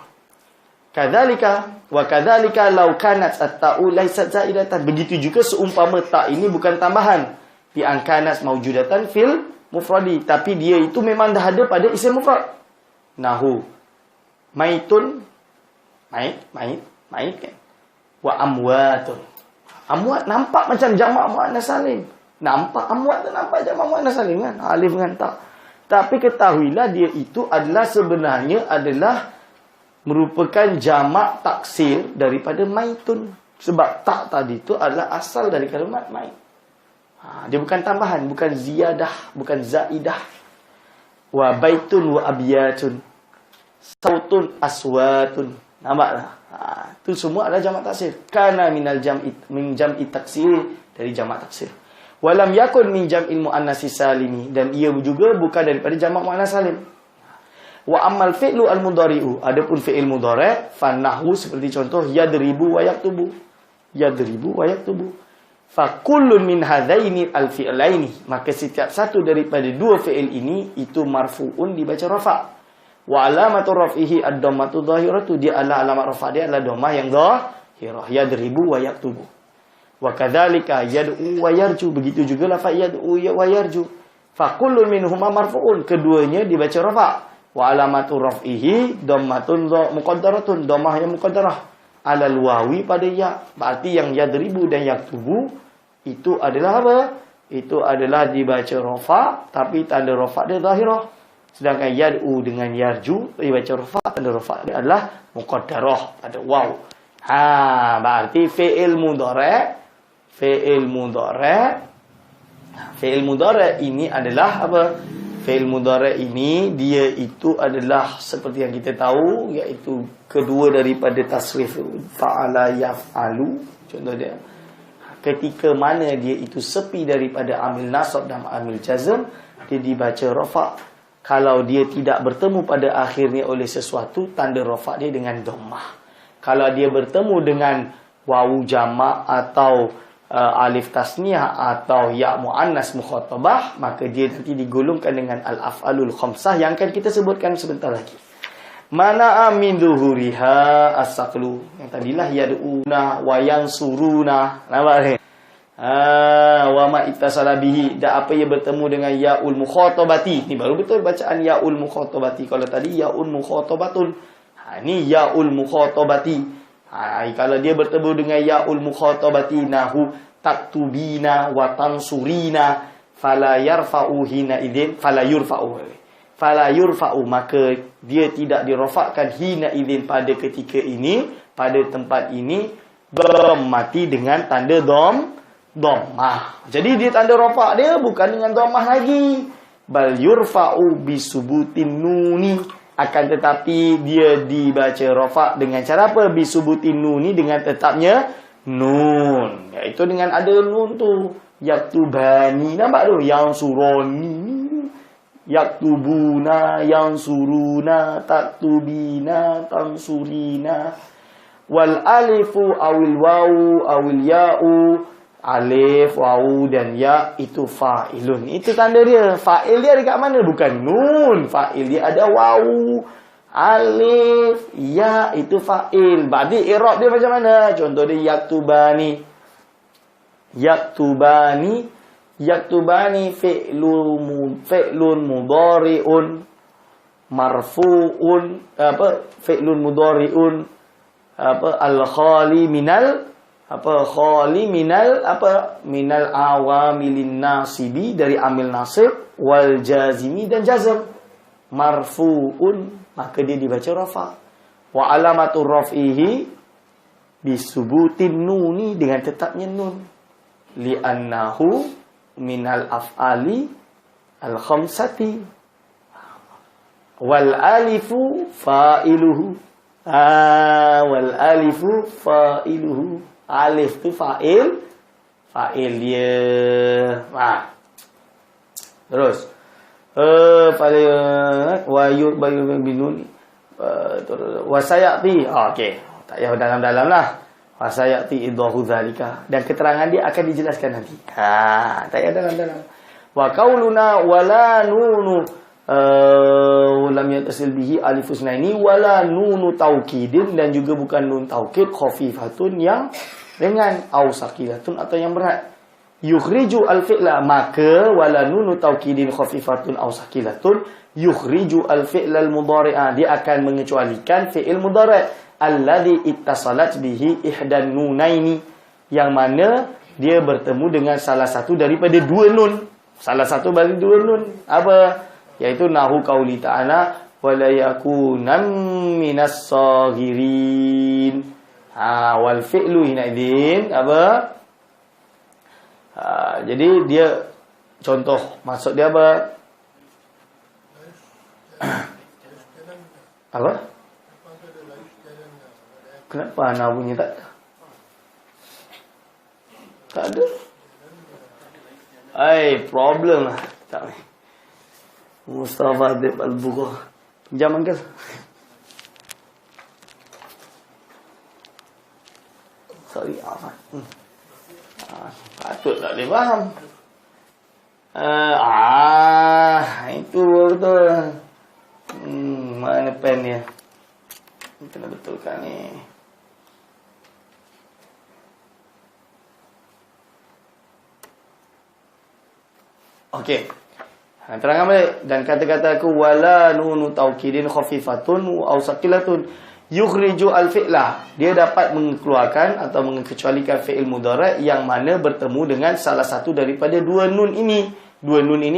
Kadzalika wa kadzalika law kanat at-ta'u laysat zaidatan. Begitu juga seumpama ta ini bukan tambahan. Bi an kanat maujudatan fil mufradi, tapi dia itu memang dah ada pada isim mufrad. Nahu maitun, mait kan. Wa amwatun. Amwat nampak macam jamak muannas salim. Nampak amwat tu nampak jamak muannas salim kan? Alif dengan ta. Tapi ketahuilah dia itu adalah sebenarnya adalah merupakan jamak taksir daripada maitun. Sebab tak tadi itu adalah asal dari kalimat mait. Dia bukan tambahan, bukan ziyadah, bukan zaidah. Wa baitun wa abiyatun. Sautun aswatun. Nampaklah? Itu semua adalah jamak taksir. Kana minal min jam'i taksir, dari jamak taksir. Walam yakun min jam'il muannats salimi, dan ia juga bukan daripada jamak muannas salim. Wa ammal fi'lu al-mudhari'u, adapun fi'il mudhari' fa nahwu seperti contoh yadribu wa yaktubu. Yadribu wa yaktubu. Fa kullun min hadaini al-fi'laini, maka setiap satu daripada dua fi'il ini itu marfu'un dibaca rafa'. Wa alamatu raf'ihi ad-dhammatu dhahiratu, dia adalah alamat rafa' dia adalah dhammah yang dhahirah. Yadribu wa yaktubu. Wa kadzalika yad'u wa yarju, begitu juga lafaz yad'u wa yarju. Fa kullun minhuma marfu'un, keduanya dibaca rafa'. Wa alamatu raf'ihi dhammatun muqaddaratun, dhammah yang muqaddarah alal wawi pada ya. Berarti yang yadribu dan yaktubu itu adalah apa? Itu adalah dibaca rafa', tapi tanda rafa' dia zahirah. Sedangkan yad'u dengan yarju dibaca rafa', tanda rafa' dia adalah muqaddarah, ada waw. Berarti fi'il mudhari' ini adalah apa? Fi'il mudhari' ini dia itu adalah seperti yang kita tahu, iaitu kedua daripada tasrif fa'ala yaf'alu. Contoh dia, ketika mana dia itu sepi daripada amil nasab dan amil jazm, dia dibaca rafa'. Kalau dia tidak bertemu pada akhirnya oleh sesuatu, tanda rafa' dia dengan dhammah. Kalau dia bertemu dengan wawu jamak atau alif tasniyah atau ya muannas mukhatabah, maka dia nanti digolongkan dengan al-af'alul khamsah yang akan kita sebutkan sebentar lagi. Mana min zuhuriha as-saqlu, yang tadilah yad'una wa yansuruna. Nampak ni? Wa ma ittasala bihi, dan apa yang bertemu dengan yaul mukhatabati. Ni baru betul bacaan yaul mukhatabati. Kalau tadi yaul mukhatabatun, ni yaul mukhatabati. Kalau dia bertemu dengan yaul mukhatabati, nahu taktubina wa tansurina, fala yarfa'u hina idzin, fala yurfa'u, maka dia tidak dirafakkan hina idzin pada ketika ini, pada tempat ini, mati dengan tanda dhammah. Jadi dia tanda rafa' dia bukan dengan dhammah lagi. Bal yurfa'u bisubutin nuni, akan tetapi dia dibaca rafa' dengan cara apa? Bisubutin nuni, dengan tetapnya nun, iaitu dengan ada nun tu. Yaktubani, nampak tu? Yang suroni, yaktubuna, yang suruna, taktubina, tansurina. Wal alifu awil wawu awil ya'u, alif, wawu dan ya itu fa'ilun. Itu tanda dia. Fa'il dia dekat mana? Bukan nun. Fa'il dia ada wawu, alif, ya itu fa'il. Berarti i'rab dia macam mana? Contoh dia yaktubani. Yaktubani fi'lun mudhari'un marfu'un, fi'lun mudhari'un al-khali minal apa khali minal apa minal awamilin nasibi dari amil nasib wal jazimi dan jazm marfuun maka dia dibaca rafa wa alamatur raf'ihi bisubutin nuni dengan tetapnya nun li'annahu minal af'ali al khamsati wal alifu fa'iluhu wal alifu fa'iluhu alif tu fa'il dia terus wa yubayu binuni wasayati okey tak payah dalam-dalam lah wasayati idahu zalika dan keterangan dia akan dijelaskan nanti tak payah dalam-dalam wa qauluna wala nunu lam yatasil bihi alifus naini wala nunu taukidin dan juga bukan nun taukid khafifatun yang ringan au saqilatun atau yang berat yukhriju al-fi'la maka wala nunu taukidin khafifatun au saqilatun yukhriju al-fi'la al-mudhari'a dia akan mengecualikan fi'il mudhari' alladhi ittasalat bihi ihdan nunaini yang mana dia bertemu dengan salah satu daripada dua nun salah satu dari dua nun apa yaitu nahu qauli ta'ala wala yakunan minas saghirin wal fi'lu hinaidin apa jadi dia contoh maksud dia apa apa kenapa ana bunyi tak ada problem lah tak ni Mustafa Adib Al-Bughah pinjam angkat sorry apa patut tak boleh faham itu betul mana pen dia kena betulkan ni okey terangkan balik dan kata-kata aku wala nunu taukidin khafifatun au saqilatun yukhriju al-fi'la dia dapat mengeluarkan atau mengecualikan fi'il mudhari' yang mana bertemu dengan salah satu daripada dua nun ini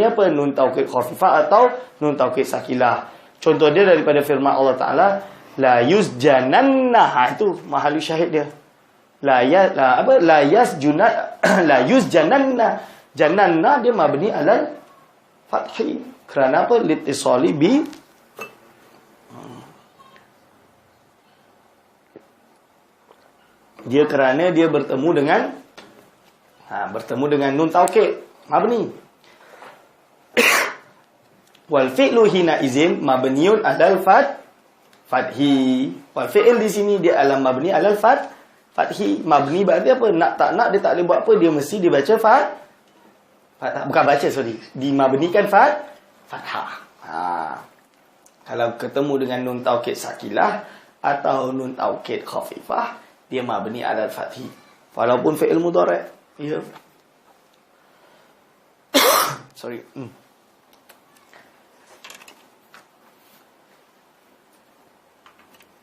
apa nun taukid khafifah atau nun taukid saqilah contoh dia daripada firman Allah Taala la yusjananna itu mahallu syahid dia la yusjananna jananna dia mabni alal fathi kerana apa litisali bi dia kerana dia bertemu dengan nun taukid mabni wal fi'lu hina izin mabniun alal fathi wal fi'il di sini dia alam mabni alal fathi mabni berarti apa nak tak nak dia tak boleh buat apa dia mesti dibaca bukan baca dimabnikan fathah. Kalau ketemu dengan nun taukid sakilah atau nun taukid khafifah dia mabni ala fathi walaupun fi'il mudhari' ya sorry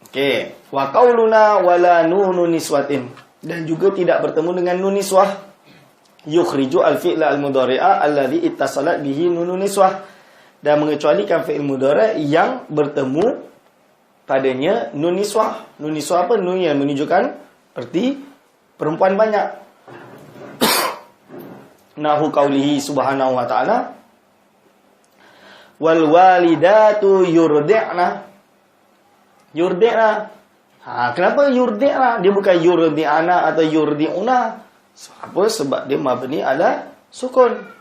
okey wa qauluna wala nunu niswatin dan juga tidak bertemu dengan nun niswah yukhriju al-fi'la al-mudhari'a alladhi ittasalat bihi nunun niswah dan mengecualikan fi'il mudhari' yang bertemu padanya nun niswah. Nun niswah apa? Nun yang menunjukkan erti perempuan banyak. Nahu qaulihi subhanahu wa ta'ala wal walidatu yurdi'na. Kenapa yurdi'na? Dia bukan yurdi'ana atau yurdi'una. Apa? Sebab dia mabni ala sukun.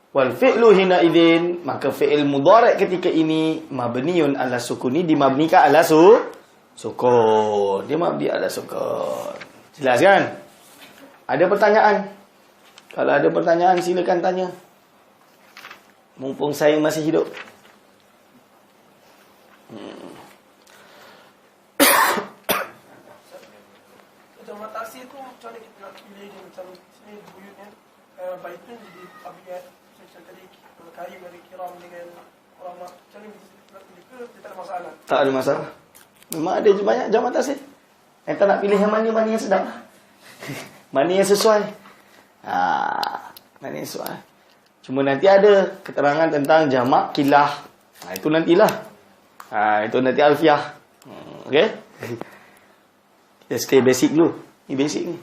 Wal fi'lu hina idzin maka fi'il mudhari' ketika ini mabniun ala sukuni dimabnikan ala sukun. Dia mabni ala sukun. Jelas kan? Ada pertanyaan? Kalau ada pertanyaan silakan tanya. Mumpung saya masih hidup. Jamatasi itu macam mana kita nak pilih dia macam sini buyutnya baitun jadi abiyat macam tadi karim dari kiram dengan orang macam ni nak pilih ke dia tak ada masalah? Tak ada masalah. Memang ada banyak jamatasi. Kita nak pilih yang mana yang sedap. Mana yang sesuai? Mana yang sesuai? Cuma nanti ada keterangan tentang jamak kilah. Itu nantilah. Itu nanti alfiah. Okey? Kita sekali basic dulu. Ni basic ni.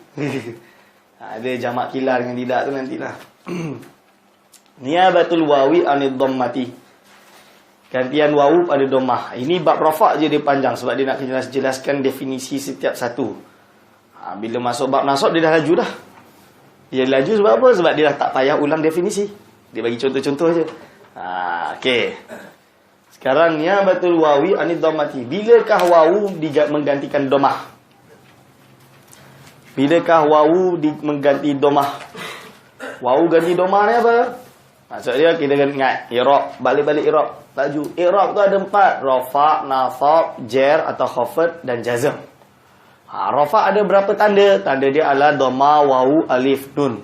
Ada jamak kilah dengan tidak tu nantilah. Niyabatul wawi anid dhammati. Gantian wawu pada dhammah. Ini bab rafa' je dia panjang sebab dia nak jelaskan definisi setiap satu. Bila masuk bab nasab dia dah laju dah. Dia laju sebab apa? Sebab dia dah tak payah ulang definisi. Dia bagi contoh-contoh je. Okey. Sekarang niyabatul wawi anid dhammati. Bilakah wawu menggantikan dhammah? Bilakah wawu mengganti dhammah? Wawu ganti dhammah ni apa? Maksud dia kita kena ingat i'rab, balik-balik i'rab. Laju. I'rab tu ada 4, rafa', nasab, jar atau khafd dan jazm. Rafa' ada berapa tanda? Tanda dia adalah dhammah, wawu, alif, nun.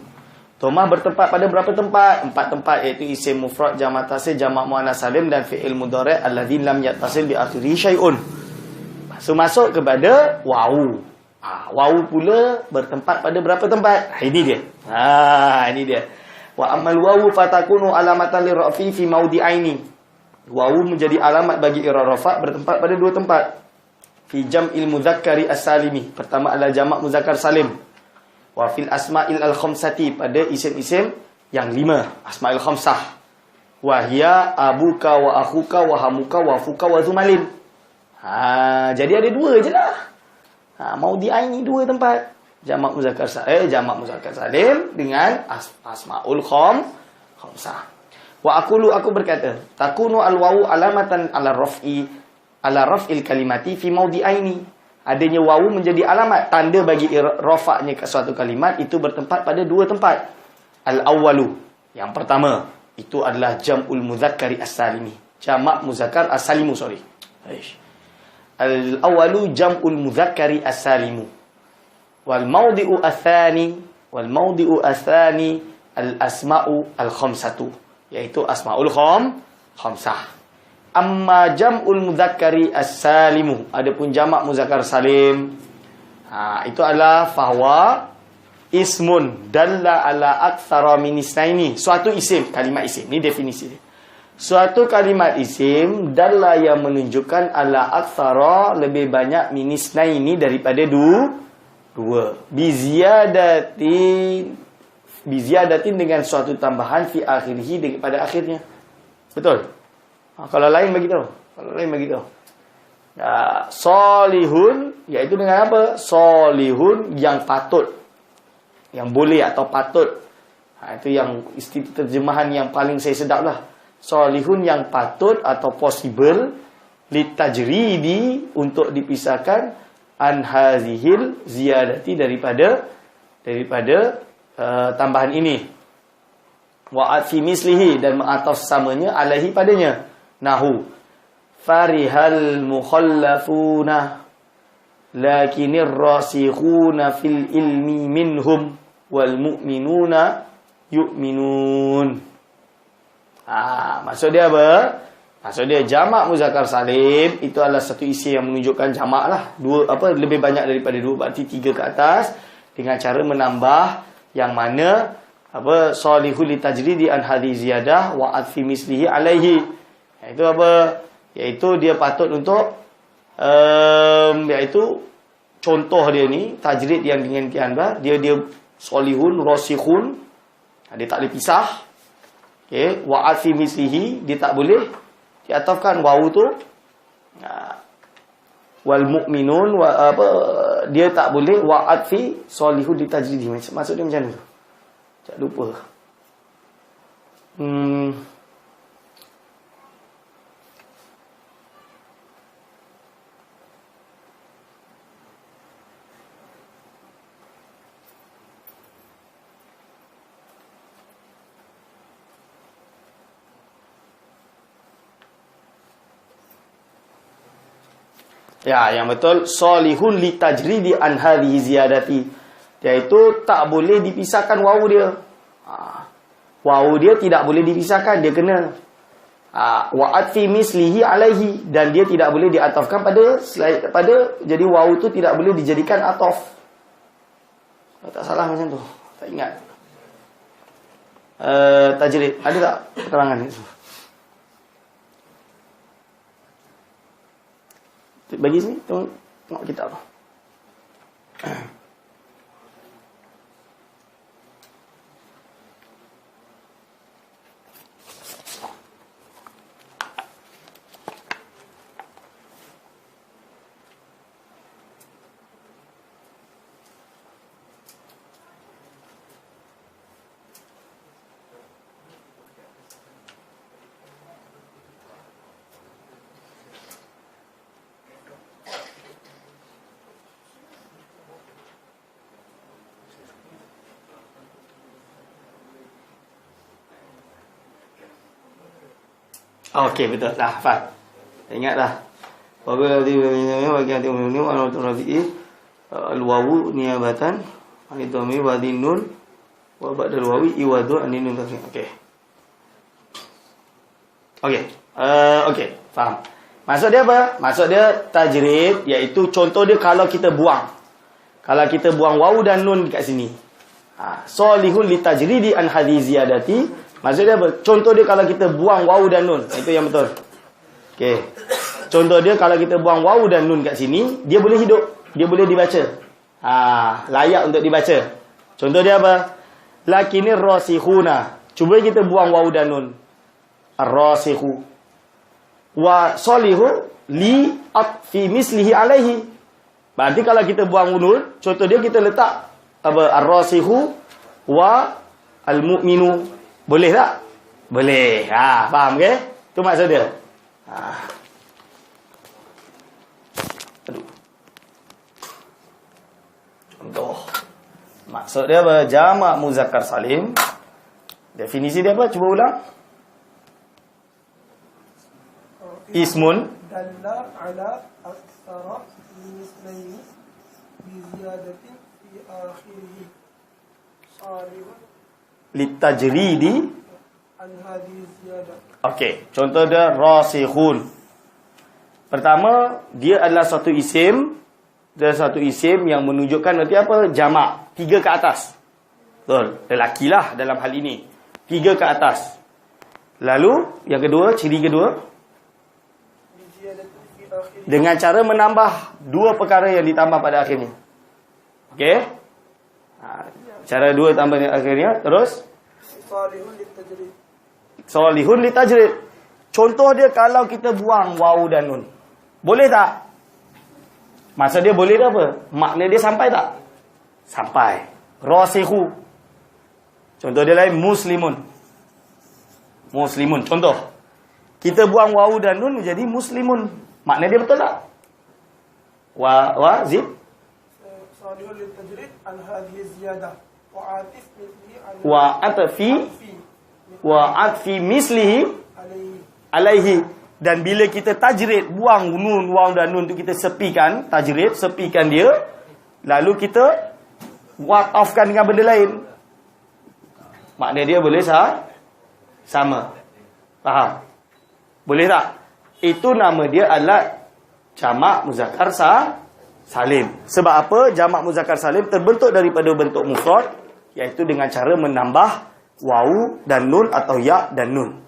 Dhammah bertempat pada berapa tempat? 4 tempat, iaitu isim mufrad, jamak tasil, jamak muannas salim dan fi'il mudhari' alladhi lam yattasil bi akhirih syai'un. Masuk kepada wawu. Wawu pula bertempat pada berapa tempat? Ini dia. Ini dia. Wa amal wawu fatakunu alamatan lirrafi fi maudi'aini. Wawu menjadi alamat bagi i'rab rafa' bertempat pada 2 tempat. Fi jam'il mudzakkari as-salimi. Pertama adalah jamak muzakkar salim. Wa fil asma'il al-khamsati, pada isim-isim yang 5, asma'il khamsah. Wa hiya abuka wa akhuka wa hamuka wa fuka wa zumalin. Jadi ada 2 je lah. Maudi'aini 2 tempat. Jamak muzakkar salim dengan asmaul khamsah. Wa aqulu, aku berkata, takunu al-wawu alamatan ala raf'il kalimati fi maudi'aini. Adanya wawu menjadi alamat, tanda bagi rafa'nya ke suatu kalimat itu bertempat pada 2 tempat. Al-awwalu, yang pertama, itu adalah jam'ul muzakkari as-salimi. Jamak muzakkar as-salimu, Al-awwalu jam'ul muzakkari as-salimu. Wal mawdi'u athani al-asma'u al-khamsatu, yaitu asma'ul khamsah. Amma jam'ul mudzakkari as-salimu, adapun jamak muzakkar salim, itu adalah fahwa ismun dalla ala aktsara min isnaini. Suatu isim, kalimat isim, ni definisi dia. Suatu kalimat isim dalla yang menunjukkan ala aktsara, lebih banyak, min isnaini daripada 2. Biziyadatin dengan suatu tambahan fi akhirih, pada akhirnya. Betul? Kalau lain bagi tahu. Solihun, iaitu dengan apa? Solihun yang patut, yang boleh atau patut. Itu yang terjemahan yang paling saya sedap lah. Solihun yang patut atau possible litajridi, untuk dipisahkan, an hazihil ziyadati, daripada tambahan ini. Wa atfi mislihi, dan mengataf samanya, alaihi, padanya. Nahu farihal mukhallafuna lakinir rasikhuna fil ilmi minhum wal mu'minuna yu'minun. Maksud dia apa? Maksud dia jamak muzakkar salim itu adalah satu isim yang menunjukkan jamak lah. Lebih banyak daripada 2, berarti 3 ke atas, dengan cara menambah yang mana salihul litajridi an hadhi ziyadah wa atfi mislihi alaihi. Itu apa? Iaitu dia patut untuk iaitu contoh dia ni tajrid yang dengan tianba, dia salihun rasikhun, dia tak boleh pisah. Okey, wa atfi mislihi, dia tak boleh diatafkan wawu tu. Wal mu'minun, dia tak boleh wa atfi salihun litajridi. Maksud dia macam mana tu? Tak lupa. Ya, yang betul salihun litajridi an hadhihi ziyadati, iaitu tak boleh dipisahkan wawu dia. Wawu dia tidak boleh dipisahkan, dia kena wa atfi mislihi alaihi, dan dia tidak boleh diatafkan pada jadi wawu tu tidak boleh dijadikan ataf. Kalau tak salah macam tu. Tak ingat. Tajrid. Ada tak keterangan itu? Bagi sini, tengok kitab. Okey, betul. Dah hafal. Ingatlah. Bagi anti-umum al-wawu niyabatan anidami wa dinun wa ba'dal wawi iwadu aninun. Okey. Okey, faham. Maksud dia apa? Maksud dia tajrid, iaitu contoh dia kalau kita buang. Kalau kita buang wawu dan nun dekat sini. Solihun li tajridi an hadhihi ziyadati. Maksud dia apa? Contoh dia kalau kita buang wawu dan nun. Itu yang betul. Okey. Contoh dia kalau kita buang wawu dan nun kat sini, dia boleh hidup. Dia boleh dibaca. Layak untuk dibaca. Contoh dia apa? Lakinir rasihuna. Cuba kita buang wawu dan nun. Ar-rasihu. Wa solihu li atfi mislihi alaihi. Berarti kalau kita buang nun, contoh dia kita letak apa? Ar-rasihu wa al-mu'minu. Boleh tak? Boleh. Faham ke? Itu maksud dia. Aduh. Contoh. Maksud dia apa? Jamak muzakkar salim. Definisi dia apa? Cuba ulang. Ismun dalla ala aktsara min ismaini bi ziyadatin fi akhirih. Salihun litajridi an hadhihi ziyadah. Okey, contoh dia rasikhun. Pertama, dia adalah satu isim. Dia satu isim yang menunjukkan nanti apa? Jamak, 3 ke atas. Betul, lelakilah dalam hal ini. 3 ke atas. Lalu, yang kedua, ciri kedua, dengan cara menambah 2 perkara yang ditambah pada akhirnya. Okey? Cara 2 tambah akhirnya. Terus Salihun litajrid. Contoh dia kalau kita buang wawu dan nun. Boleh tak? Maksud dia boleh tak apa? Makna dia sampai tak? Sampai. Rasihu. Contoh dia lain muslimun. Muslimun. Contoh. Kita buang wawu dan nun jadi muslimun. Makna dia betul tak? Zid. Salihun litajrid an hadhihi ziyadah. Wa'atif mislihi wa'atfi mislihi alaihi. Dan bila kita tajrid, buang nun, waw dan nun tu kita sepikan, tajrid, sepikan dia, lalu kita waqafkan dengan benda lain. Makna dia boleh sama. Faham? Boleh tak? Itu nama dia adalah jamak muzakkar salim. Sebab apa? Jamak muzakkar salim terbentuk daripada bentuk mufrad, iaitu dengan cara menambah wawu dan nun atau ya dan nun.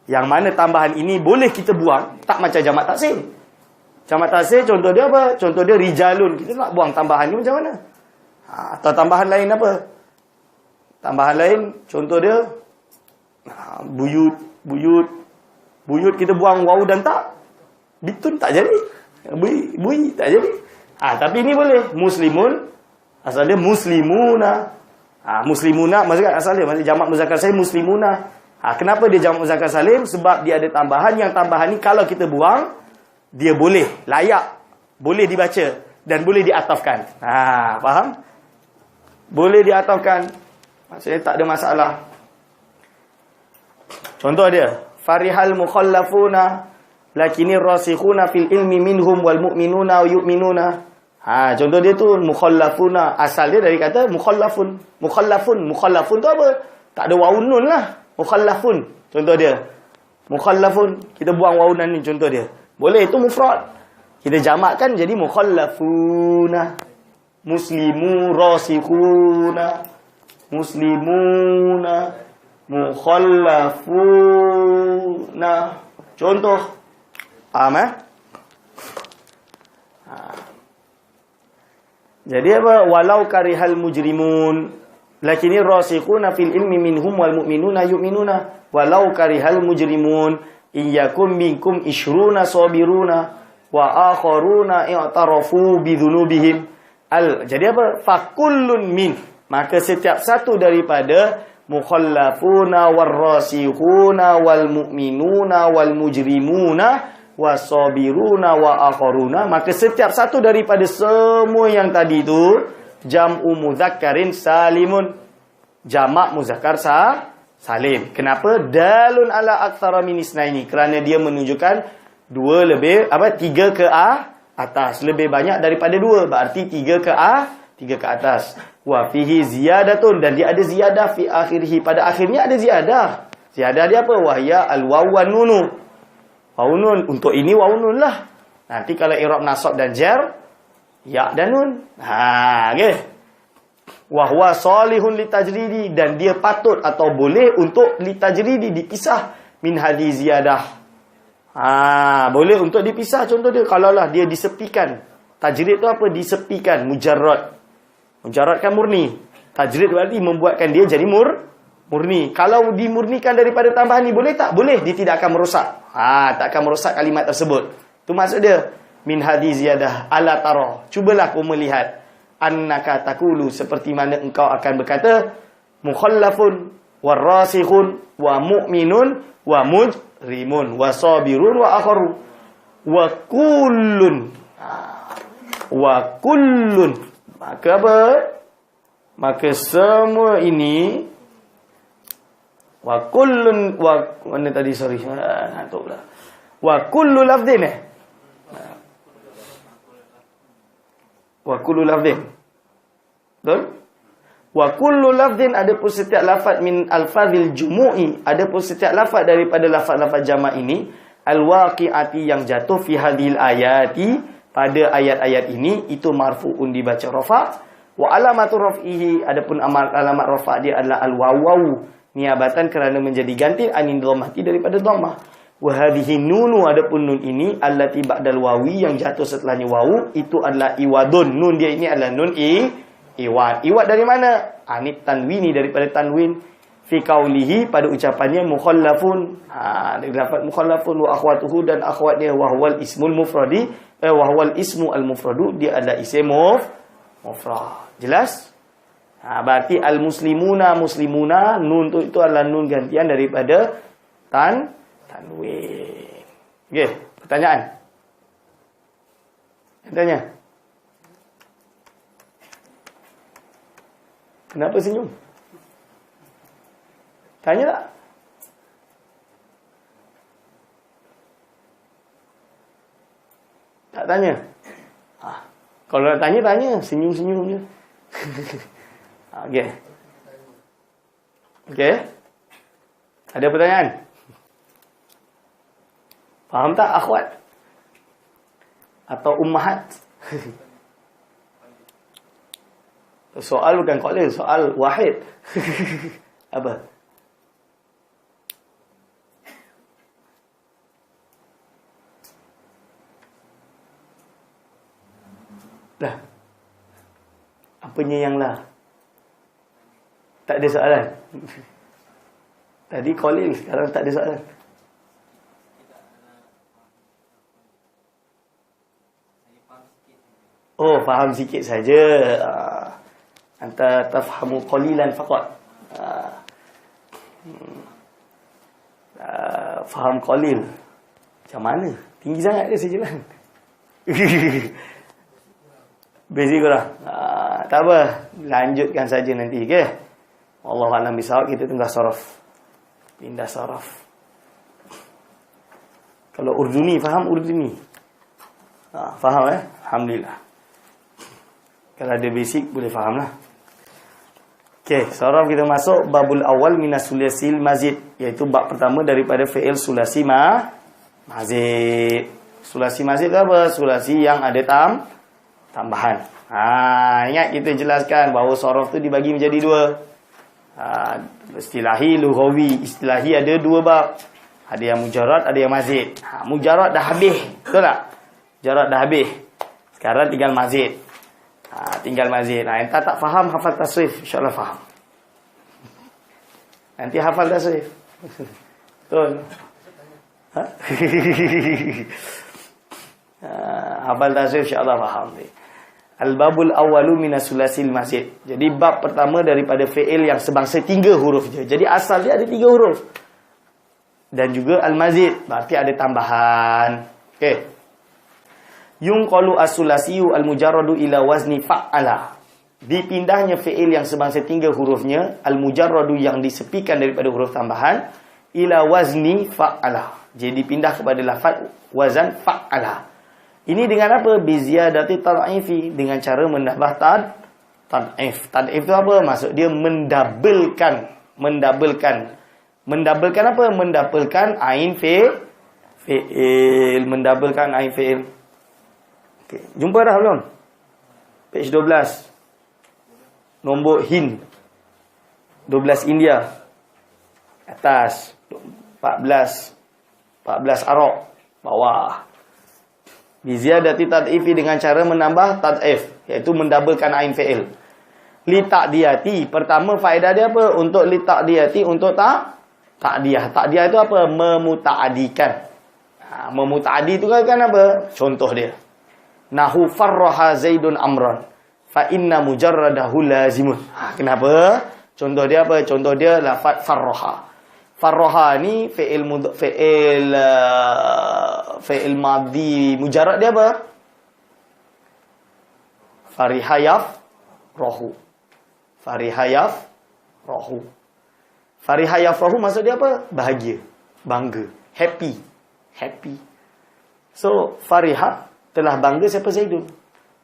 Yang mana tambahan ini boleh kita buang, tak macam jamak taksir. Jamak taksir contoh dia apa? Contoh dia rijalun. Kita nak buang tambahan ni macam mana? Atau tambahan lain apa? Tambahan lain contoh dia buyut. Buyut kita buang wawu dan tak. Bitun tak jadi. Bui tak jadi. Tapi ini boleh. Muslimun asal dia muslimuna. Muslimuna maksudnya asal dia jamak muzakkar salim muslimuna. Kenapa dia jamak muzakkar salim? Sebab dia ada tambahan. Yang tambahan ni kalau kita buang, dia boleh, layak, boleh dibaca dan boleh diatafkan. Faham? Boleh diatafkan. Maksudnya tak ada masalah. Contoh dia, farihal mukhallafuna lakinir rasikhuna fil ilmi minhum wal mu'minuna wa yu'minuna. Contoh dia tu mukhallafuna. Asal dia dari kata mukhallafun. Mukhallafun tu apa? Tak ada wawu nun lah. Mukhallafun. Contoh dia. Mukhallafun. Kita buang wawu nun ni contoh dia. Boleh, itu mufrad. Kita jamakkan jadi mukhallafuna. muslimu, rasikhuna, muslimuna, mukhallafuna. Contoh. Paham Jadi apa? Walau karihal mujrimun. Lakini rasikhuna fil ilmi minhum wal mu'minuna yu'minuna. Walau karihal mujrimun. Iyyakum minkum ishruna sabiruna. Wa akharuna i'tarafu bidhunubihim. Jadi apa? Fakullun min. Maka setiap satu daripada mukhallafuna warrasikhuna wal mu'minuna wal mujrimuna wasabiruna wa akharuna, maka setiap satu daripada semua yang tadi itu jam'u mudzakkarin salimun, jamak muzakkar salim. Kenapa? Dalun ala aktsara min isnaini, kerana dia menunjukkan tiga ke atas, lebih banyak daripada dua, berarti tiga ke atas. Wa fihi ziyadatun, dan dia ada ziyadah fi akhirih, pada akhirnya ada ziyadah. Ziyadah dia apa? Wahya al-waw wan nunu. Waw nun, untuk ini waw nun lah. Nanti kalau i'rab nasab dan jar, ya dan nun. Okay. Wa huwa salihun litajridi, dan dia patut atau boleh untuk litajridi, dipisah min hadhi ziyadah. Boleh untuk dipisah. Contoh dia, kalaulah dia disepikan. Tajrid itu apa? Disepikan, mujarrad. Mujarrad kan murni. Tajrid berarti membuatkan dia jadi murni. Kalau dimurnikan daripada tambahan ni boleh tak? Boleh, dia tidak akan merosak. Tak akan merosak kalimat tersebut. Itu maksud dia. Min hadhi ziyadah ala tara. Cubalah kau melihat. Annaka taqulu, seperti mana engkau akan berkata, mukhallafun warrasikhun wa mu'minun wa mujrimun wa sabirun wa akharu wa kullun. Maka apa? Maka semua ini wa kullun mana tadi, sorry, ngantuklah. Wa kullu lafdhin wa kullu lafdhin. Betul? Wa kullu lafdhin, adapun setiap lafaz min alfazil jumu'i, adapun setiap lafaz daripada lafaz-lafaz jamak ini, al-waqi'ati, yang jatuh fi hadhil ayati, pada ayat-ayat ini, itu marfu'un, dibaca rafa'. Wa alamatu raf'ihi, adapun alamat rafa' dia adalah al-wawu, niabatan kerana menjadi ganti anin dhammati, daripada dhammah. Wa hadhihi nunu, adapun nun ini allati ba'dal wawi, yang jatuh setelahnya wawu, itu adalah iwadun. Nun dia ini adalah nun iwad. Iwad dari mana? Anit tanwini, daripada tanwin. Fi qaulihi, pada ucapannya mukhallafun. Dari lafaz mukhallafun wa akhwatuhu, dan akhwat dia wahwal ismul mufradi, wahwal ismu al mufradu, dia adalah isim mufrad. Jelas? Berarti al-muslimuna, muslimuna, nun itu adalah nun gantian daripada tanwin. Okey, pertanyaan? Tanya. Kenapa senyum? Tanya tak? Tak tanya? Kalau nak tanya, senyum-senyum je. Okey. Okey. Ada pertanyaan? Faham tak akhwat? Atau ummahat? Soal bukan qalil, soal wahid. Apa? Dah. Apanya yang lah? Tak ada soalan. Tadi qalil, sekarang tak ada soalan. Oh, faham sikit saja. Anta tafhamu qalilan faqat. Faham qalil. Macam mana? Tinggi sangat dia sejalan. Basic kurang. Tak apa, lanjutkan saja nanti, okey. Wallahu a'lam bishawab, kita tengah saraf. Pindah saraf. Kalau Urduni, faham Urduni? Faham Alhamdulillah. Kalau ada basic boleh faham lah. Okey, saraf kita masuk babul awal minas sulasil mazid, iaitu bab pertama daripada fi'il sulasi mazid. Sulasi mazid apa? Sulasi yang ada tambahan. Ingat kita jelaskan bahawa sorof tu dibagi menjadi dua. Istilahi, lughawi. Istilahi ada dua bab. Ada yang mujarrad, ada yang mazid. Mujarrad dah habis. Betul tak? Mujarrad dah habis. Sekarang tinggal mazid. Tinggal mazid. Yang tak faham, hafal tasrif. InsyaAllah faham. Nanti hafal tasrif. Betul. Hafal tasrif insyaAllah faham. Al-babul awalu minas sulasil mazid. Jadi bab pertama daripada fi'il yang sebangsa 3 huruf je. Jadi asal dia ada 3 huruf. Dan juga al-mazid, berarti ada tambahan. Okey. Yunqalu as-sulasiyu al-mujarradu ila wazni fa'ala. Dipindahnya fi'il yang sebangsa 3 hurufnya, al-mujarradu yang disepikan daripada huruf tambahan, ila wazni fa'ala. Jadi dipindah kepada lafaz wazan fa'ala. Ini dengan apa? Biziyadati tad'ifi, dengan cara menambah tad'if. Tad'if itu apa? Maksud dia mendabelkan. Mendabelkan apa? Mendabelkan ain fi'il. Mendabelkan ain fi'il. Okay. Jumpa dah belum? Page 12. Nombor Hind. 12 India. Atas. 14 Arab. Bawah. Biziyadati tad'ifi, dengan cara menambah tad'if, iaitu mendabelkan ain fi'il. Li ta'diyati, pertama faedah dia apa? Untuk li ta'diyati, untuk ta'diyah. Ta'diyah itu apa? Memuta'adikan. Memuta'adi itu kan apa? Contoh dia. Nahu farraha Zaidun amran fa inna mujarradahu lazimun. Kenapa? Contoh dia apa? Contoh dia lafaz farraha. Farraha ni fi'il madhi mujarrad dia apa? Farihayaf rohu. Farihayaf rohu. Farihayaf rohu maksud dia apa? Bahagia, bangga, happy. So Fariha telah bangga siapa? Zaidun.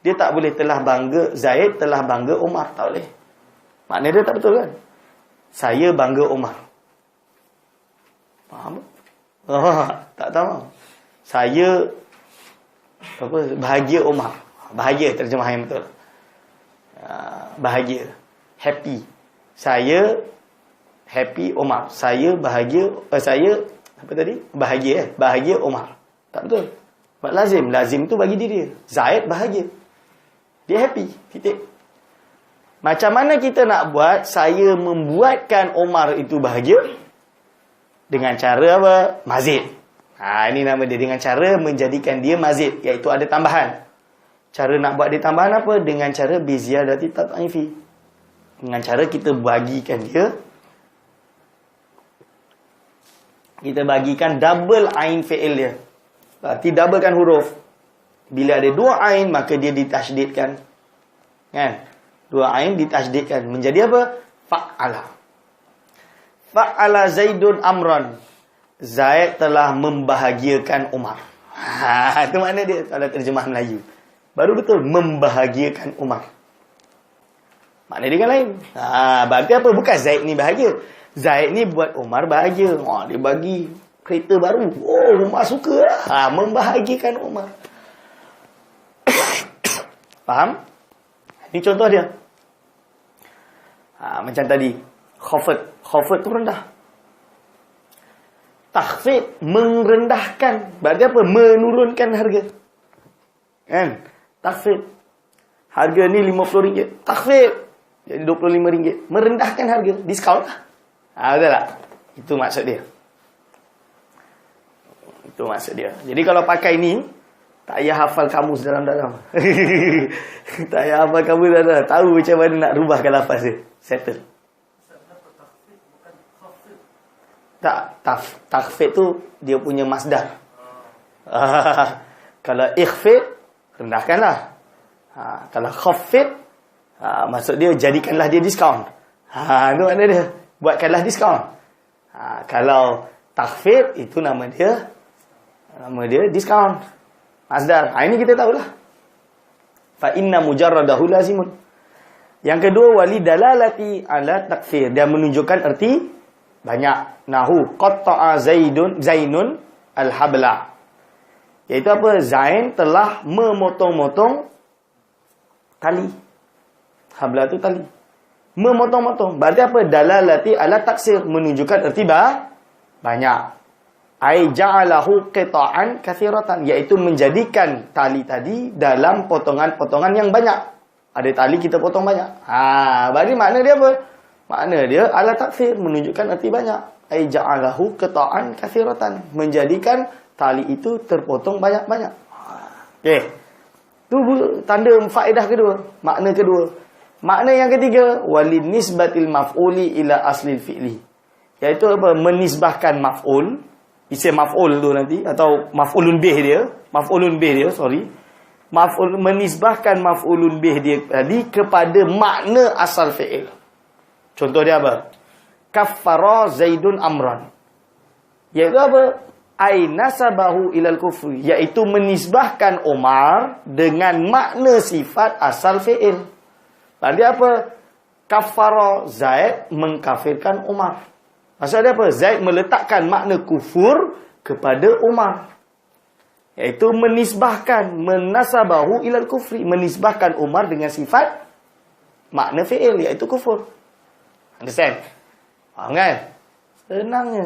Dia tak boleh telah bangga Zaid, telah bangga Umar, tak boleh. Maknanya dia tak betul kan? Saya bangga Umar. Faham? Tak tahu. Saya bahagia Umar. Bahagia terjemahan yang betul. Bahagia, happy. Saya happy Umar. Saya bahagia, saya apa tadi? Bahagia Umar. Tak betul. Lazim tu bagi diri dia. Zaid bahagia. Dia happy. Titik. Macam mana kita nak buat saya membuatkan Umar itu bahagia? Dengan cara apa? Mazid. Ini nama dia. Dengan cara menjadikan dia mazid, iaitu ada tambahan. Cara nak buat dia tambahan apa? Dengan cara biziyadati tad'ifi. Dengan cara kita bagikan dia, kita bagikan double ain fi'il dia. Berarti doublekan huruf. Bila ada 2 ain, maka dia ditasydidkan. Kan? 2 ain ditasydidkan. Menjadi apa? Fa'ala. Fa'ala Zaidun amran. Zaid telah membahagiakan Umar. Itu makna dia kalau terjemah Melayu. Baru betul, membahagiakan Umar. Makna dia kan lain. Berarti apa? Bukan Zaid ni bahagia. Zaid ni buat Umar bahagia. Dia bagi kereta baru. Umar suka lah. Membahagiakan Umar. Faham? Ini contoh dia. Macam tadi. Khafid tu rendah. Takhfid merendahkan. Berarti apa? Menurunkan harga. Kan? Takhfid. Harga ni RM50. Takhfid. Jadi RM25. Merendahkan harga. Diskaun lah. Betul tak? Itu maksud dia. Itu maksud dia. Jadi kalau pakai ni, tak payah hafal kamus dalam-dalam. Tak payah hafal kamus dalam-dalam. Tahu macam mana nak rubahkan lafaz dia. Settle. Tak, takhfid tu dia punya masdar. Kalau ikhfid, rendahkanlah. Kalau khafid, maksud dia jadikanlah dia diskaun. Itu makna dia. Buatkanlah diskaun. Kalau takhfid, itu nama dia diskaun. Masdar. Ini kita tahulah. Fa inna mujarradahu lazimun. Yang kedua, wali dalalati ala takfir. Dia menunjukkan erti banyak. Nahu qatta'a Zainun al-habla. Iaitu apa? Zain telah memotong-motong Tali. Habla tu tali. Memotong-motong. Berarti apa? Dalalati ala taksir. Menunjukkan erti banyak. Ai ja'alahu qita'an katsiratan, iaitu menjadikan tali tadi dalam potongan-potongan yang banyak. Ada tali kita potong banyak. Berarti makna dia apa? Makna dia ala taksir, menunjukkan erti banyak. Ai ja'alahu qita'an katsiratan, menjadikan tali itu terpotong banyak-banyak. Okey. Tu tanda faedah kedua, makna kedua. Makna yang ketiga, walin nisbatil maf'uli ila aslil fi'li. Iaitu apa? Menisbahkan maf'ul, isim maf'ul tu nanti, atau maf'ulun bih dia, menisbahkan maf'ulun bih dia tadi kepada makna asal fi'il. Contoh dia apa? Kaffara Zaidun amran. Iaitu apa? Ai nasabahu ilal kufri, iaitu menisbahkan Umar dengan makna sifat asal fi'il. Berarti apa? Kaffara Zaid, mengkafirkan Umar. Maksudnya apa? Zaid meletakkan makna kufur kepada Umar, iaitu menisbahkan, menasabahu ilal kufri, menisbahkan Umar dengan sifat makna fi'il, iaitu kufur. Understand? Faham kan? Senangnya.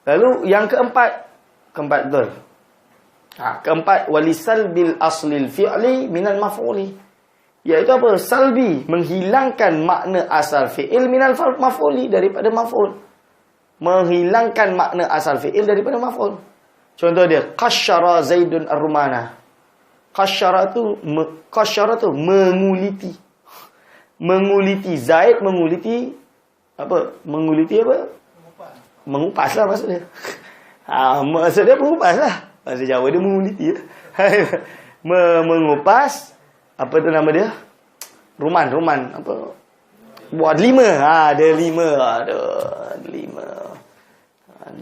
Lalu yang keempat betul. Keempat, walisal bil aslil fi'li minal maf'uli. Iaitu apa? Salbi, menghilangkan makna asal fi'il minal maf'uli, daripada maf'ul. Menghilangkan makna asal fi'il daripada maf'ul. Contoh dia, qasyara Zaidun ar-rumana. Qasyara tu menguliti. Menguliti Zaid, menguliti apa? Menguliti apa? Mengupas lah maksud dia. Maksud dia mengupas lah. Bahasa Jawa dia menguliti. Mengupas, apa tu nama dia? Ruman apa? Buat delima. Ada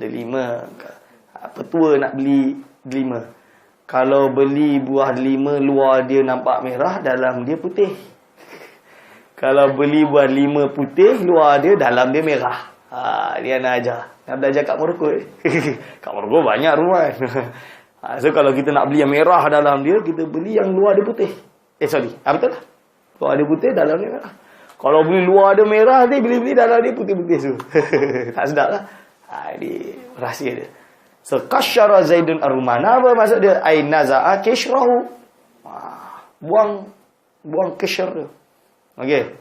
lima. Apa tua nak beli delima? Kalau beli buah delima, luar dia nampak merah, dalam dia putih. Kalau beli buah delima putih, luar dia, dalam dia merah. Dia nak ajar. Nak belajar kat Morocco. Kat Morocco banyak ruman. So kalau kita nak beli yang merah dalam dia, kita beli yang luar dia putih. Betul lah. Luar dia putih, dalam dia merah. Kalau beli luar dia merah, dia beli dalam dia putih-putih tu. Tak sedap lah. Ini rahsia dia. So, qasyara Zaidun ar-rumana, apa maksud dia? Ay naza'a kishrahu. Buang kishr tu. Okey.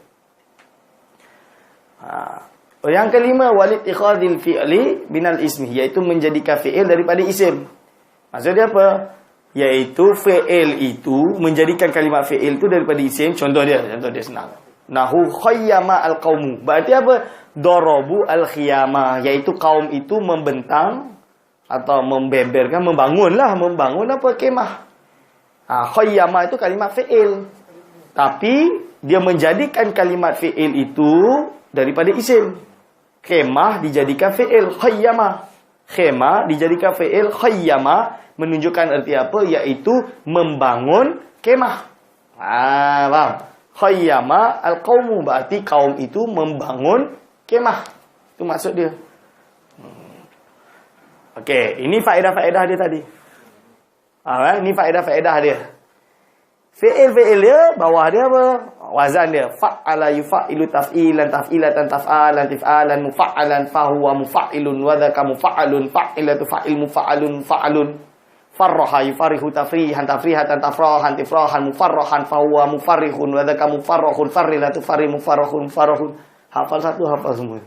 Yang kelima, walid ikhadil fi'li binal ismi, iaitu menjadikan fi'il daripada isim. Maksudnya apa? Iaitu fi'il itu, menjadikan kalimat fi'il itu daripada isim. Contoh dia senang. Nahu khayyama al-qawmu. Berarti apa? Darabu al-khiyama, iaitu kaum itu membentang atau membeberkan, membangun apa? Kemah. Khayyama itu kalimat fi'il. Tapi dia menjadikan kalimat fi'il itu daripada isim. Khemah dijadikan fi'il, khayyama. Khemah dijadikan fi'il, khayyama, menunjukkan erti apa? Iaitu membangun kemah. Faham? Khayyama al-qawmu, berarti kaum itu membangun kemah. Itu maksud dia. Okey, ini faedah-faedah dia tadi. Ini faedah-faedah dia. Fi'il dia, bawah dia apa? Wazan dia. Fa'ala yufa'ilu taf'ilan, taf'ilatan, taf'alan, tif'alan, mufa'alan, fahuwa mufa'ilun, wadhaka mufa'alun, fa'ilatu fa'il mufa'alun, fa'alun. Farraha yufarihu tafrihan, tafrihatan, tafrahan, tifrahan, mufarrahan, fahuwa mufarrihun, wadhaka mufarrahun, farrilatu farri mufarrahun, mufarrahun. Hafal satu, hafal semua.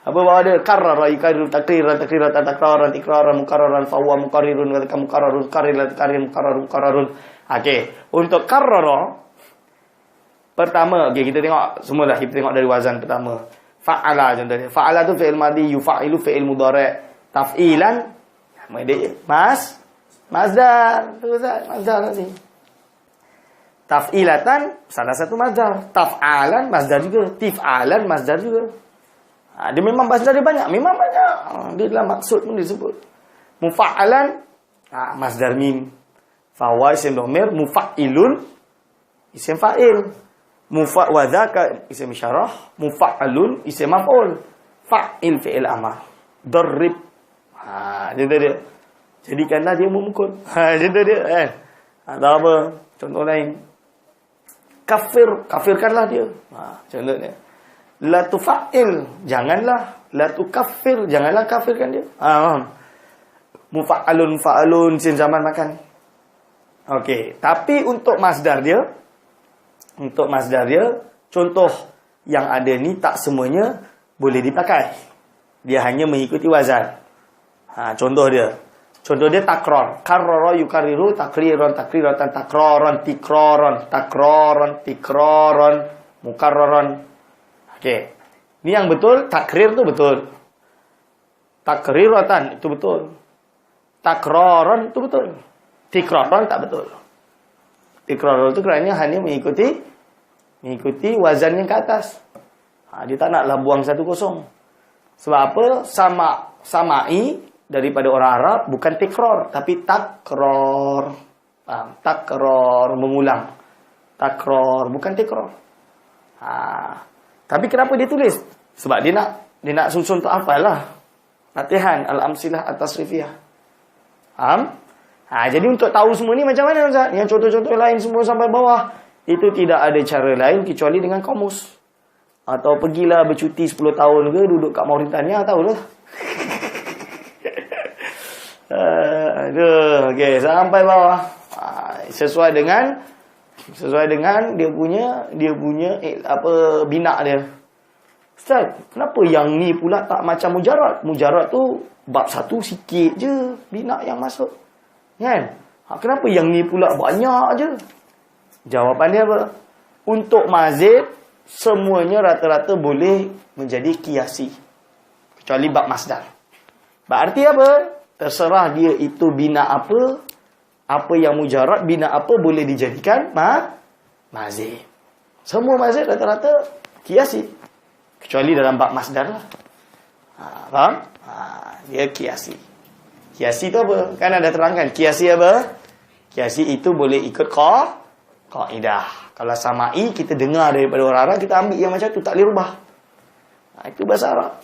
Apa bawah dia? Karrara yukariru takriran, takriratan, takraran, ikraran, mukarraran, fahuwa mukarrirun, wadhaka mukarrarun, karrilatu karrin, mukarrarun, mukarrarun. Okey, untuk karrara pertama, kita tengok semualah, kita tengok dari wazan pertama. Fa'ala contohnya. Fa'ala tu fi'il madhi, yufa'ilu fi'il mudhari', taf'ilan masdar. Tu Ustaz, masdar tadi. Taf'ilatan salah satu masdar, taf'alan masdar juga, tif'alan masdar juga. Dia memang masdar dia banyak, dia dalam maksud pun disebut. Mufa'alan masdar mim. Fawa isim dhamir, mufa'ilun isim fa'il, wadhaka isim isyarah, mufa'alun isim maf'ul, fa'il fi'il amar, darrib. Dia. Jadikanlah dia memukul. Dia kan. Atau apa? Contoh lain. Kafirkanlah dia. Contohnya. La tufa'il, janganlah. La tukaffir, janganlah kafirkan dia. Mufa'alun, fa'alun, sin zaman makan. Okey, tapi untuk masdar dia, contoh yang ada ni tak semuanya boleh dipakai. Dia hanya mengikuti wazan. Contoh dia takrar. Karrara yukarriru takriran takriratan takraran tikraran mukarraran. Okey. Ini yang betul, takrir tu betul. Takriratan itu betul. Takraran itu betul. Tikraran tak betul. Tikraran itu kerana hanya mengikuti wazan yang ke atas. Dia tak naklah buang 1-0. Sebab apa? Sama'i daripada orang Arab bukan tikrar tapi takror. Takror, mengulang. Takror, bukan tikrar. Tapi kenapa dia tulis? Sebab dia nak susun untuk hafal lah. Latihan al-amsilah at-tasrifiyah. Faham? Jadi untuk tahu semua ni macam mana Ustaz? Yang contoh-contoh lain semua sampai bawah, itu tidak ada cara lain kecuali dengan kamus. Atau pergilah bercuti 10 tahun ke, duduk kat Mauritania, tahulah. Okey, sampai bawah. Sesuai dengan dia punya bina dia. Ustaz, kenapa yang ni pula tak macam mujarrad? Mujarrad tu bab 1 sikit je bina yang masuk. Kan? Kenapa yang ni pula banyak je? Jawapan dia apa? Untuk mazid semuanya rata-rata boleh menjadi kiasi. Kecuali bab masdar. Berarti apa? Terserah dia itu bina apa yang mujarrad, bina apa boleh dijadikan mazid. Semua mazid rata-rata kiasi. Kecuali dalam bab masdar lah. Faham? Dia kiasi. Kiasi tu apa? Kan ada terangkan. Kiasi apa? Kiasi itu boleh ikut kaidah. Kalau sama'i, kita dengar daripada orang Arab, kita ambil yang macam tu, tak boleh rubah. Itu bahasa Arab.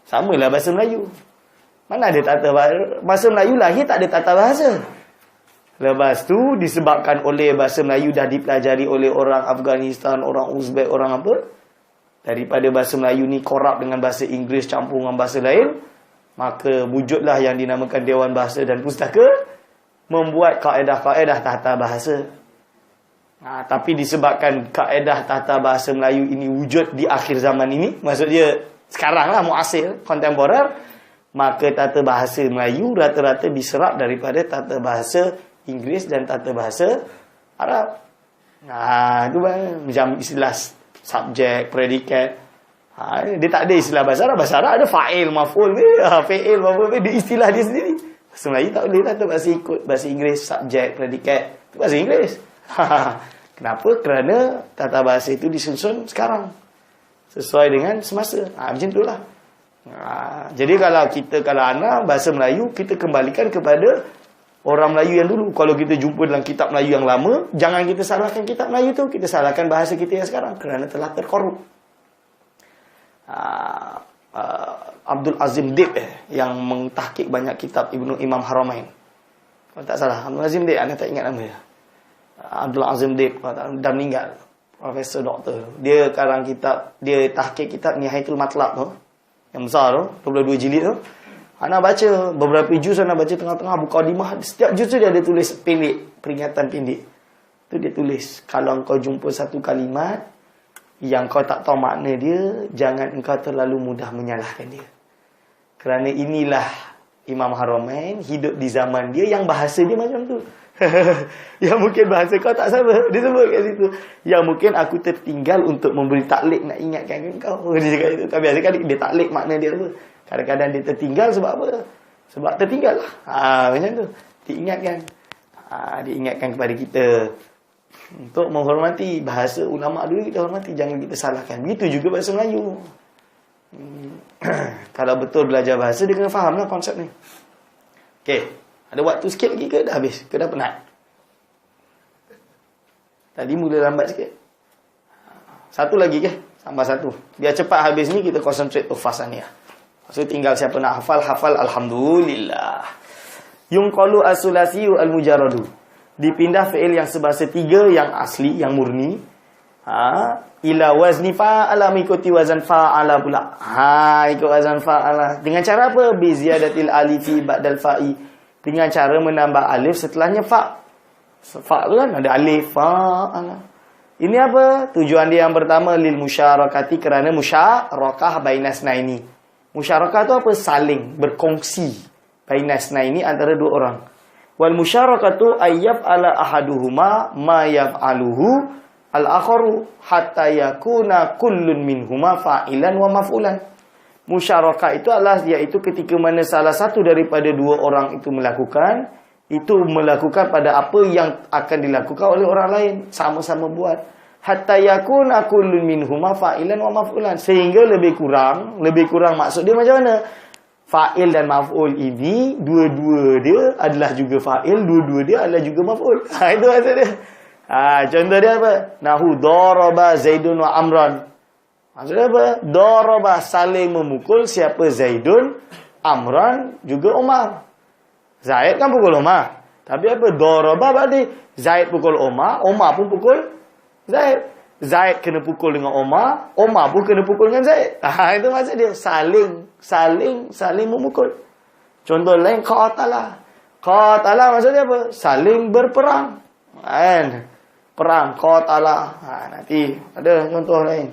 Sama lah bahasa Melayu. Mana ada tata bahasa Melayu lahir tak ada tata bahasa. Lepas tu disebabkan oleh bahasa Melayu dah dipelajari oleh orang Afghanistan, orang Uzbek, orang apa, daripada bahasa Melayu ni korap dengan bahasa Inggeris campur dengan bahasa lain, maka wujudlah yang dinamakan Dewan Bahasa dan Pustaka membuat kaedah-kaedah tata bahasa. Tapi disebabkan kaedah tata bahasa Melayu ini wujud di akhir zaman ini, maksud dia sekarang lah, muasir, kontemporer, maka tata bahasa Melayu rata-rata diserap daripada tata bahasa Inggeris dan tata bahasa Arab. Itu macam istilah subjek, predikat. Dia tak ada istilah bahasa Arab. Bahasa Arab ada fa'il, maf'ul, fi'il, maf'ul, dia istilah dia sendiri. Bahasa Melayu tak boleh lah tu, bahasa ikut bahasa Inggeris, subjek, predikat. Itu bahasa Inggeris. Kenapa? Kerana tata bahasa itu disusun sekarang sesuai dengan semasa. Macam itulah. Jadi kalau anak bahasa Melayu, kita kembalikan kepada orang Melayu yang dulu. Kalau kita jumpa dalam kitab Melayu yang lama, jangan kita salahkan kitab Melayu tu, kita salahkan bahasa kita yang sekarang kerana telah terkorup. Abdul Azim Dib yang mentahqiq banyak kitab Imam Haramain. Kalau tak salah, Abdul Azim Dib, anda tak ingat nama dia. Abdul Azim Dib dah meninggal, profesor doktor. Dia karang kitab, dia tahqiq kitab Nihayatul Matlab tu, yang besar tu, 22 jilid tu. Ana baca beberapa juz, ana baca tengah-tengah mukadimah. Setiap juz tu dia ada tulis pendek, peringatan pendek. Tu dia tulis, kalau engkau jumpa satu kalimat yang kau tak tahu makna dia, jangan engkau terlalu mudah menyalahkan dia. Kerana inilah Imam Haramain hidup di zaman dia yang bahasa dia macam tu. Yang mungkin bahasa kau tak sama, dia sebut kat situ. Yang mungkin aku tertinggal untuk memberi taklik nak ingatkan kau. Dia cakap itu. Kan biasa kali dia taklik makna dia apa. Kadang-kadang dia tertinggal sebab apa? Sebab tertinggal lah. Macam tu. Diingatkan. Diingatkan kepada kita untuk menghormati bahasa ulama dulu, kita hormati, jangan kita salahkan. Begitu juga bahasa Melayu. Kalau betul belajar bahasa, dia kena faham lah konsep ni. Okey. Ada waktu sikit lagi ke dah habis? Ke dah penat? Tadi mula lambat sikit. Satu lagi ke? Tambah satu. Biar cepat habis ni, kita concentrate tu fasaniyah. So tinggal siapa nak hafal, hafal alhamdulillah. Yunqalu as-sulasiyu al-mujarradu. dipindah fi'il yang sebahasa 3 yang asli, yang murni. Ila wazni fa'ala, mengikuti wazan fa'ala pula. Ikut wazan fa'ala. Dengan cara apa? Bi ziyadatil alifi ba'dal fa'i. Dengan cara menambah alif setelahnya fa'. Fa' tu kan ada alif, fa'ala. Ini apa? Tujuan dia yang pertama, lil musyarakati, kerana musyarakah bainas naini. Musyarakah tu apa? Saling, berkongsi. Bainas naini, antara dua orang. Wal musyarakatu ayyab ala ahaduhuma ma yaf'aluhu al-akharu hatta yakuna kullun minhuma fa'ilan wa maf'ulan. Musyarakah itu adalah iaitu ketika mana salah satu daripada dua orang itu melakukan pada apa yang akan dilakukan oleh orang lain, sama-sama buat. Hatta yakuna kullun minhuma fa'ilan wa maf'ulan, sehingga lebih kurang maksud dia macam mana? Fa'il dan maf'ul ini dua-dua dia adalah juga fa'il, dua-dua dia adalah juga maf'ul. Itu maksud dia. Contoh dia apa? Nahu daraba Zaidun wa Amran. Maksudnya apa? Daraba, saling memukul siapa? Zaidun, Amran juga Umar. Zaid kan pukul Umar. Tapi apa? Daraba berarti Zaid pukul Umar, Umar pun pukul Zaid. Zaid kena pukul dengan Umar, Umar pun kena pukul dengan Zaid. Itu maksud dia, saling memukul. Contoh lain, qatala. Qatala maksudnya apa? Saling berperang. Kan? Perang, qatala. Nanti ada contoh lain.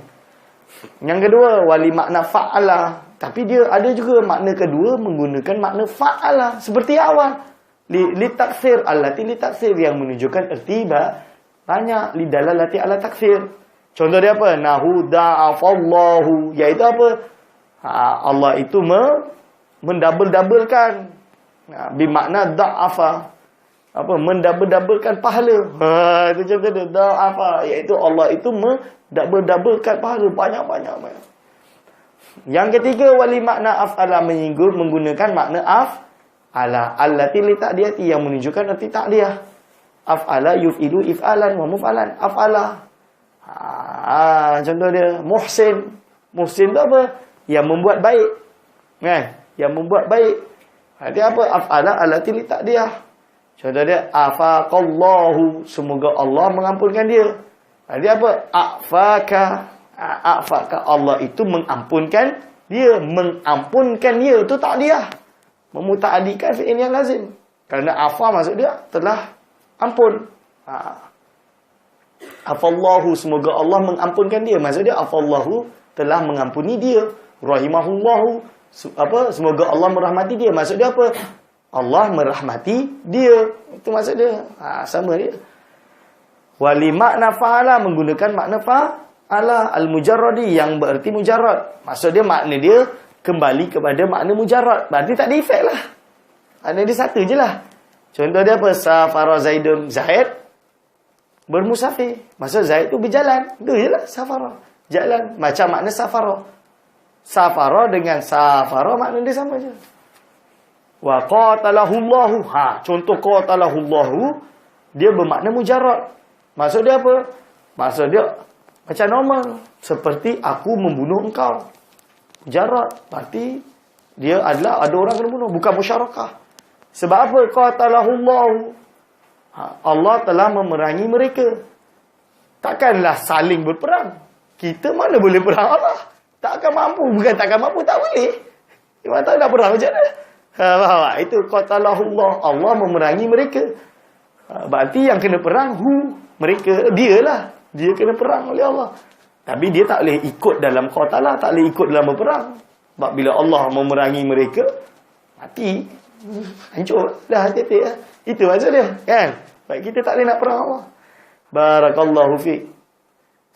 Yang kedua, wali makna fa'ala. Tapi dia ada juga makna kedua menggunakan makna fa'ala seperti awal. Li taksir, allati li taksir, yang menunjukkan erti banyak, li dalalati ala taksir. Contoh dia apa? Nahu da'afallahu, iaitu apa? Allah itu mendabel-dabelkan. Bermakna da'afa. Apa? Mendabel-dabelkan pahala. Itu contoh dia, da'afa, iaitu Allah itu mendabel-dabelkan pahala banyak-banyak. Yang ketiga, wali makna af'ala, menggunakan makna af'ala, allati li ta'diyati, yang menunjukkan erti ta'diyah. Af'ala yuf'ilu if'alan wa muf'alan. Af'ala. Contoh dia, muhsin. Muhsin tu apa? Yang membuat baik. Kan? Yang membuat baik. Dia apa? Af'ala allati li ta'diyah. Contoh dia, afaqallahu, semoga Allah mengampunkan dia. Dia apa? Afaka. Afaka, Allah itu mengampunkan dia. Mengampunkan dia itu ta'diyah. Memuta'adikan fi'il yang lazim. Kerana afa maksud dia telah ampun. Afallahu, semoga Allah mengampunkan dia. Maksud dia afallahu, telah mengampuni dia. Rahimahullahu, semoga Allah merahmati dia. Maksud dia apa? Allah merahmati dia. Itu maksud dia. Sama dia. Wali makna fa'ala, menggunakan makna fa'ala al-mujarradi, yang berarti mujarrad. Maksud dia makna dia kembali kepada makna mujarrad. Berarti tak ada efek lah. Makna dia satu je lah. Contoh dia apa? Safara Zaidun, Zaid bermusafir. Maksud Zaid tu berjalan. Itu je lah safara. Jalan. Macam makna safara. Safara dengan safara makna dia sama je. Wa qatalahullahu. Contoh qatalahullahu, dia bermakna mujarrad. Maksud dia apa? Maksud dia macam normal. Seperti aku membunuh engkau. Mujarrad. Berarti dia adalah ada orang kena bunuh. Bukan musyarakah. Sebab apa? Qatalahullahu. Allah telah memerangi mereka. Takkanlah saling berperang. Kita mana boleh perang Allah? Takkan mampu. Bukan takkan mampu, tak boleh. Memang tak nak perang macam mana? Itu qatalahullah. Allah memerangi mereka. Berarti yang kena perang mereka. Dia lah. Dia kena perang oleh Allah. Tapi dia tak boleh ikut dalam qatalah. Tak boleh ikut dalam berperang. Sebab bila Allah memerangi mereka, mati. Hancur. Dah hati-hati lah. Itu maksud dia. Kan? Baik, kita tak boleh nak perang Allah. Barakallahu fiqh.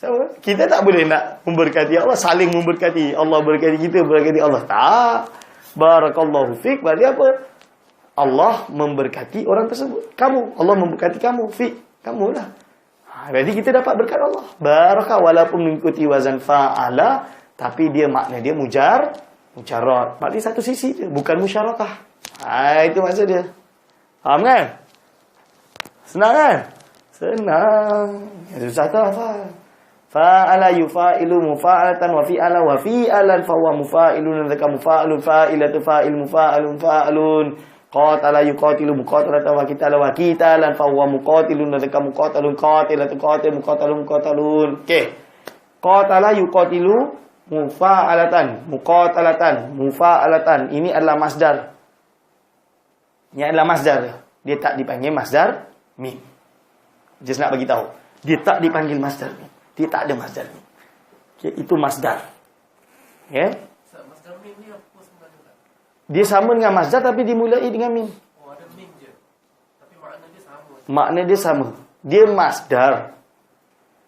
So, kita tak boleh nak memberkati Allah. Saling memberkati. Allah berkati kita, berkati Allah. Tak. Barakallahu fiqh. Berarti apa? Allah memberkati orang tersebut. Kamu. Allah memberkati kamu. Fiqh. Kamu lah. Berarti kita dapat berkat Allah. Barakah, walaupun mengikuti wazan fa'ala, tapi dia makna dia mujarrad. Berarti satu sisi dia, bukan musyarakah. Itu maksud dia. Faham kan? Senang kan? Senang. Susah tak faham. Fa'ala yufa'ilu mufa'alatan wa fi'ala wa fi'alan fa huwa mufa'ilun, dzaka mufa'ilun, fa'ilatu fa'il, mufa'alun fa'alun. Qatala yuqatilu muqatalatan wa qitala wa qitalan fa huwa muqatilun dan muqatalun qatilatu qatil muqatalun muqatalun. Okey. Qatala yuqatilu mufa'alatan, muqatalatan, mufa'alatan. Ini adalah masdar. Ini adalah masdar. Dia tak dipanggil masdar mim. Just nak bagi tahu. Dia tak dipanggil masdar mim. Dia tak ada masdar mim. Okay, itu masdar. Okay? Masdar mim ni apa sebenarnya? Dia sama dengan masdar tapi dimulai dengan mim. Oh, ada mim je. Tapi makna dia sama. Makna dia sama. Dia masdar.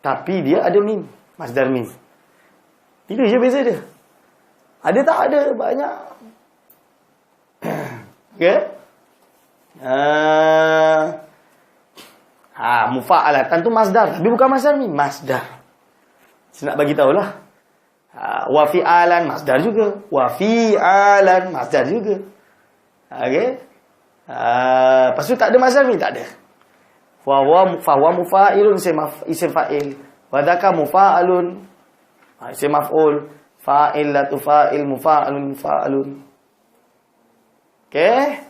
Tapi dia ada mim. Masdar mim. Itu je beza dia. Ada tak ada banyak. Okay? Mufa'alatan tu masdar. Tapi bukan masdar mim. Masdar. Saya nak bagi tahulah. Wa fi'alan masdar juga. Wa fi'alan masdar juga. Okey. Lepas tu tak ada masdar ni, tak ada. Fa huwa mufa'ilun isim fa'il. Wa dzaka mufa'alun isim maf'ul. Fa'ilatu fa'il mufa'alun mufa'alun. Okey.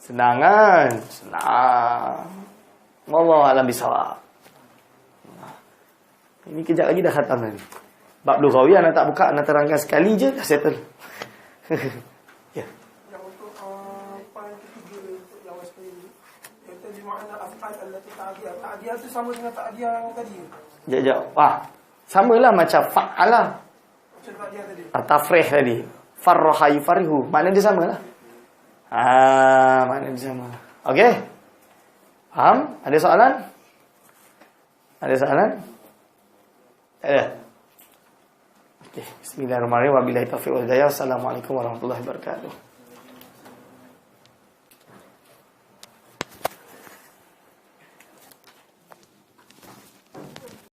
Senang kan? Senang. Wallahu a'lam bisawab. Ini kejap lagi dah khatam kan. Bab lughawi anak tak buka, anak terangkan sekali je dah settle. Ya. Yang untuk poin ketiga untuk yang waspada ini, iaitu di makna af'al allati ta'diyah. Ta'diyah tu sama dengan ta'diyah yang tadi. Sekejap. Samalah macam fa'alah. Macam ta'diyah tadi. Tafrih tadi. Farraha yufarihu. Makna dia samalah. Makna dia sama. Okey? Faham? Ada soalan? Ada soalan? Tak ada? Okey. Bismillahirrahmanirrahim. Wabillahi taufiq wal hidayah. Assalamualaikum warahmatullahi wabarakatuh.